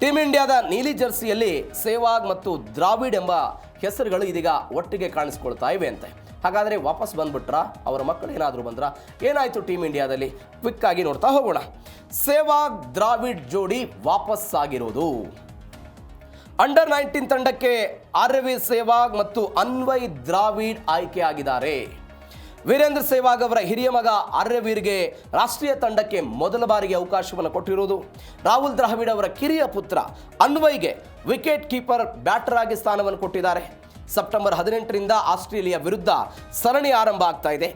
ಟೀಮ್ ಇಂಡಿಯಾದ ನೀಲಿ ಜರ್ಸಿಯಲ್ಲಿ ಸೆಹ್ವಾಗ್ ಮತ್ತು ದ್ರಾವಿಡ್ ಎಂಬ ಹೆಸರುಗಳು ಇದೀಗ ಒಟ್ಟಿಗೆ ಕಾಣಿಸ್ಕೊಳ್ತಾ ಇವೆ ಅಂತೆ. ಹಾಗಾದರೆ ವಾಪಸ್ ಬಂದ್ಬಿಟ್ರಾ, ಅವರ ಮಕ್ಕಳು ಏನಾದರೂ ಬಂದ್ರಾ, ಏನಾಯಿತು ಟೀಮ್ ಇಂಡಿಯಾದಲ್ಲಿ? ಕ್ವಿಕ್ ಆಗಿ ನೋಡ್ತಾ ಹೋಗೋಣ. ಸೆಹ್ವಾಗ್ ದ್ರಾವಿಡ್ ಜೋಡಿ ವಾಪಸ್ ಆಗಿರೋದು. ಅಂಡರ್ 19 ತಂಡಕ್ಕೆ ಆರ್ಯವೀರ್ ಸೆಹ್ವಾಗ್ ಮತ್ತು ಅನ್ವಯ್ ದ್ರಾವಿಡ್ ಆಯ್ಕೆಯಾಗಿದ್ದಾರೆ. ವೀರೇಂದ್ರ ಸೆಹ್ವಾಗ್ ಅವರ ಹಿರಿಯ ಮಗ ಆರ್ಯವೀರ್ಗೆ ರಾಷ್ಟ್ರೀಯ ತಂಡಕ್ಕೆ ಮೊದಲ ಬಾರಿಗೆ ಅವಕಾಶವನ್ನು ಕೊಟ್ಟಿರುವುದು. ರಾಹುಲ್ ದ್ರಾವಿಡ್ ಅವರ ಕಿರಿಯ ಪುತ್ರ ಅನ್ವಯ್ಗೆ ವಿಕೆಟ್ ಕೀಪರ್ ಬ್ಯಾಟರ್ ಆಗಿ ಸ್ಥಾನವನ್ನು ಕೊಟ್ಟಿದ್ದಾರೆ. ಸೆಪ್ಟೆಂಬರ್ 18ರಿಂದ ಆಸ್ಟ್ರೇಲಿಯಾ ವಿರುದ್ಧ ಸರಣಿ ಆರಂಭ ಆಗ್ತಾ ಇದೆ.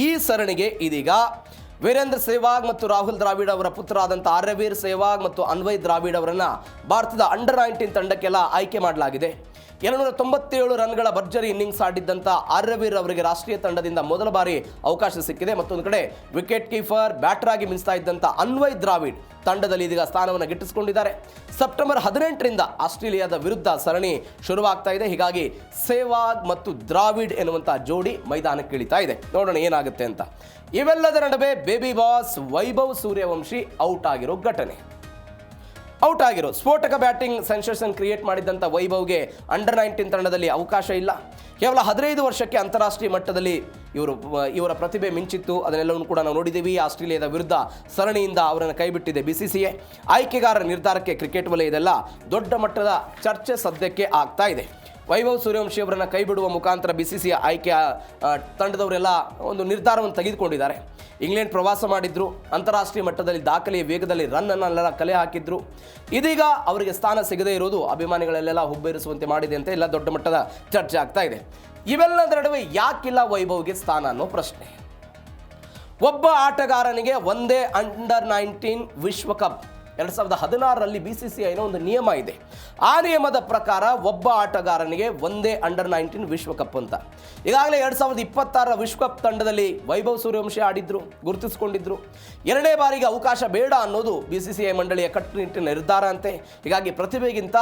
ಈ ಸರಣಿಗೆ ಇದೀಗ ವೀರೇಂದ್ರ ಸೆಹ್ವಾಗ್ ಮತ್ತು ರಾಹುಲ್ ದ್ರಾವಿಡ್ ಅವರ ಪುತ್ರರಾದಂಥ ಆರ್ಯವೀರ್ ಸೆಹ್ವಾಗ್ ಮತ್ತು ಅನ್ವಯ್ ದ್ರಾವಿಡ್ ಅವರನ್ನು ಭಾರತದ ಅಂಡರ್ 19 ತಂಡಕ್ಕೆಲ್ಲ ಆಯ್ಕೆ ಮಾಡಲಾಗಿದೆ. 297 ರನ್ಗಳ ಭರ್ಜರಿ ಇನ್ನಿಂಗ್ಸ್ ಆಡಿದ್ದಂಥ ಆರ್ಯವೀರ್ ಅವರಿಗೆ ರಾಷ್ಟ್ರೀಯ ತಂಡದಿಂದ ಮೊದಲ ಬಾರಿ ಅವಕಾಶ ಸಿಕ್ಕಿದೆ. ಮತ್ತೊಂದು ಕಡೆ ವಿಕೆಟ್ ಕೀಪರ್ ಬ್ಯಾಟರ್ ಆಗಿ ಮಿಂಚ್ತಾ ಇದ್ದಂಥ ಅನ್ವಯ್ ದ್ರಾವಿಡ್ ತಂಡದಲ್ಲಿ ಇದೀಗ ಸ್ಥಾನವನ್ನು ಗಿಟ್ಟಿಸಿಕೊಂಡಿದ್ದಾರೆ. ಸೆಪ್ಟೆಂಬರ್ 18ರಿಂದ ಆಸ್ಟ್ರೇಲಿಯಾದ ವಿರುದ್ಧ ಸರಣಿ ಶುರುವಾಗ್ತಾ ಇದೆ. ಹೀಗಾಗಿ ಸೆಹ್ವಾಗ್ ಮತ್ತು ದ್ರಾವಿಡ್ ಎನ್ನುವಂಥ ಜೋಡಿ ಮೈದಾನಕ್ಕೆ ಇಳಿತಾ ಇದೆ. ನೋಡೋಣ ಏನಾಗುತ್ತೆ ಅಂತ. ಇವೆಲ್ಲದರ ನಡುವೆ baby boss Vaibhav Suryavanshi out ಆಗಿರೋ ಘಟನೆ. ಸ್ಫೋಟಕ ಬ್ಯಾಟಿಂಗ್ ಸೆನ್ಸೇಷನ್ ಕ್ರಿಯೇಟ್ ಮಾಡಿದ್ದಂಥ ವೈಭವ್ಗೆ ಅಂಡರ್ 19 ತಂಡದಲ್ಲಿ ಅವಕಾಶ ಇಲ್ಲ. ಕೇವಲ 15 ವರ್ಷಕ್ಕೆ ಅಂತಾರಾಷ್ಟ್ರೀಯ ಮಟ್ಟದಲ್ಲಿ ಇವರ ಪ್ರತಿಭೆ ಮಿಂಚಿತ್ತು. ಅದನ್ನೆಲ್ಲವನ್ನು ಕೂಡ ನಾವು ನೋಡಿದ್ದೀವಿ. ಆಸ್ಟ್ರೇಲಿಯಾದ ವಿರುದ್ಧ ಸರಣಿಯಿಂದ ಅವರನ್ನು ಕೈಬಿಟ್ಟಿದೆ BCCA. ಆಯ್ಕೆಗಾರರ ನಿರ್ಧಾರಕ್ಕೆ ಕ್ರಿಕೆಟ್ ವಲಯದೆಲ್ಲ ದೊಡ್ಡ ಮಟ್ಟದ ಚರ್ಚೆ ಸದ್ಯಕ್ಕೆ ಆಗ್ತಾ ಇದೆ. ವೈಭವ್ ಸೂರ್ಯವಂಶಿ ಅವರನ್ನು ಕೈಬಿಡುವ ಮುಖಾಂತರ BCCA ಆಯ್ಕೆ ತಂಡದವರೆಲ್ಲ ಒಂದು ನಿರ್ಧಾರವನ್ನು ತೆಗೆದುಕೊಂಡಿದ್ದಾರೆ. ಇಂಗ್ಲೆಂಡ್ ಪ್ರವಾಸ ಮಾಡಿದ್ರು, ಅಂತಾರಾಷ್ಟ್ರೀಯ ಮಟ್ಟದಲ್ಲಿ ದಾಖಲೆಯ ವೇಗದಲ್ಲಿ ರನ್ನನ್ನೆಲ್ಲ ಕಲೆ ಹಾಕಿದ್ರು. ಇದೀಗ ಅವರಿಗೆ ಸ್ಥಾನ ಸಿಗದೇ ಇರೋದು ಅಭಿಮಾನಿಗಳಲ್ಲೆಲ್ಲ ಹುಬ್ಬೇರಿಸುವಂತೆ ಮಾಡಿದೆ ಅಂತ ಎಲ್ಲ ದೊಡ್ಡ ಮಟ್ಟದ ಚರ್ಚೆ ಆಗ್ತಾ ಇದೆ. ಇವೆಲ್ಲದರ ನಡುವೆ ಯಾಕಿಲ್ಲ ವೈಭವ್ಗೆ ಸ್ಥಾನ ಅನ್ನೋ ಪ್ರಶ್ನೆ. ಒಬ್ಬ ಆಟಗಾರನಿಗೆ ಒಂದೇ ಅಂಡರ್ 19 ವಿಶ್ವಕಪ್ 2016ರಲ್ಲಿ BCCI ಒಂದು ನಿಯಮ ಇದೆ. ಆ ನಿಯಮದ ಪ್ರಕಾರ ಒಬ್ಬ ಆಟಗಾರನಿಗೆ ಒಂದೇ ಅಂಡರ್ 19 ವಿಶ್ವಕಪ್ ಅಂತ. ಈಗಾಗಲೇ 2026ರ ವಿಶ್ವಕಪ್ ತಂಡದಲ್ಲಿ ವೈಭವ್ ಸೂರ್ಯವಂಶಿ ಆಡಿದ್ರು, ಗುರುತಿಸಿಕೊಂಡಿದ್ರು. ಎರಡನೇ ಬಾರಿಗೆ ಅವಕಾಶ ಬೇಡ ಅನ್ನೋದು BCCI ಮಂಡಳಿಯ ಕಟ್ಟುನಿಟ್ಟಿನ ನಿರ್ಧಾರ ಅಂತೆ. ಹೀಗಾಗಿ ಪ್ರತಿಭೆಗಿಂತ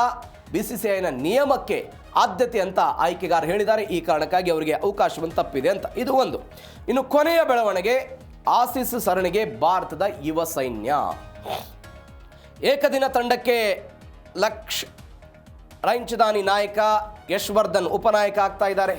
BCCIನ ನಿಯಮಕ್ಕೆ ಆದ್ಯತೆ ಅಂತ ಆಯ್ಕೆಗಾರ ಹೇಳಿದ್ದಾರೆ. ಈ ಕಾರಣಕ್ಕಾಗಿ ಅವರಿಗೆ ಅವಕಾಶವನ್ನು ತಪ್ಪಿದೆ ಅಂತ. ಇದು ಒಂದು. ಇನ್ನು ಕೊನೆಯ ಬೆಳವಣಿಗೆ, ಆಸೀಸ್ ಸರಣಿಗೆ ಭಾರತದ ಯುವ ಸೈನ್ಯ. ಏಕದಿನ ತಂಡಕ್ಕೆ ರೈಂಚದಾನಿ ನಾಯಕ ಯಶ್ವರ್ಧನ್ ಉಪನಾಯಕ ಆಗ್ತಾ ಇದ್ದಾರೆ.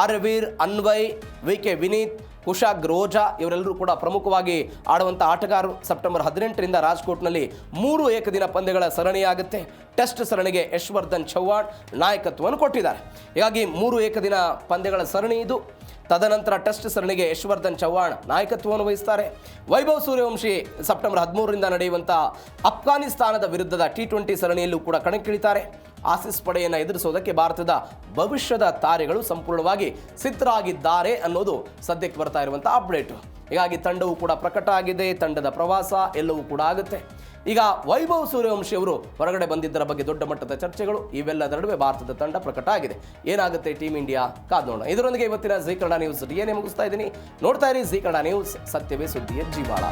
ಆರ್ಯವೀರ್, ಅನ್ವಯ್, VK ವಿನೀತ್, ಕುಶಾಗ್ ರೋಜಾ ಇವರೆಲ್ಲರೂ ಕೂಡ ಪ್ರಮುಖವಾಗಿ ಆಡುವಂಥ ಆಟಗಾರರು. ಸೆಪ್ಟೆಂಬರ್ 18ರಿಂದ ರಾಜ್ಕೋಟ್ನಲ್ಲಿ 3 ಏಕದಿನ ಪಂದ್ಯಗಳ ಸರಣಿಯಾಗುತ್ತೆ. ಟೆಸ್ಟ್ ಸರಣಿಗೆ ಯಶ್ವರ್ಧನ್ ಚೌಹಾಣ್ ನಾಯಕತ್ವವನ್ನು ಕೊಟ್ಟಿದ್ದಾರೆ. ಹೀಗಾಗಿ 3 ಏಕದಿನ ಪಂದ್ಯಗಳ ಸರಣಿ ಇದು. ತದನಂತರ ಟೆಸ್ಟ್ ಸರಣಿಗೆ ಯಶ್ವರ್ಧನ್ ಚೌಹಾಣ್ ನಾಯಕತ್ವವನ್ನು ವಹಿಸ್ತಾರೆ. ವೈಭವ್ ಸೂರ್ಯವಂಶಿ ಸೆಪ್ಟೆಂಬರ್ 13ರಿಂದ ನಡೆಯುವಂಥ ಅಫ್ಘಾನಿಸ್ತಾನದ ವಿರುದ್ಧದ T20 ಸರಣಿಯಲ್ಲೂ ಕೂಡ ಕಣಕ್ಕಿಳಿತಾರೆ. ಆಸೀಸ್ ಪಡೆಯನ್ನು ಎದುರಿಸೋದಕ್ಕೆ ಭಾರತದ ಭವಿಷ್ಯದ ತಾರೆಗಳು ಸಂಪೂರ್ಣವಾಗಿ ಸಿದ್ಧರಾಗಿದ್ದಾರೆ ಅನ್ನೋದು ಸದ್ಯಕ್ಕೆ ಬರ್ತಾ ಇರುವಂಥ ಅಪ್ಡೇಟು. ಹೀಗಾಗಿ ತಂಡವು ಕೂಡ ಪ್ರಕಟ ಆಗಿದೆ. ತಂಡದ ಪ್ರವಾಸ ಎಲ್ಲವೂ ಕೂಡ ಆಗುತ್ತೆ. ಈಗ ವೈಭವ್ ಸೂರ್ಯವಂಶಿ ಅವರು ಹೊರಗಡೆ ಬಂದಿದ್ದರ ಬಗ್ಗೆ ದೊಡ್ಡ ಮಟ್ಟದ ಚರ್ಚೆಗಳು. ಇವೆಲ್ಲದರ ನಡುವೆ ಭಾರತದ ತಂಡ ಪ್ರಕಟ ಆಗಿದೆ. ಏನಾಗುತ್ತೆ ಟೀಮ್ ಇಂಡಿಯಾ ಕಾದು ನೋಡೋಣ. ಇದರೊಂದಿಗೆ ಇವತ್ತಿನ ಜೀ ಕನ್ನಡ ನ್ಯೂಸ್ ಡಿಎನ್ಎ ಮುಗಿಸ್ತಾ ಇದ್ದೀನಿ. ನೋಡ್ತಾ ಇರಿ ಜೀ ಕನ್ನಡ ನ್ಯೂಸ್, ಸತ್ಯವೇ ಸುದ್ದಿಯ ಜೀವಾಳ.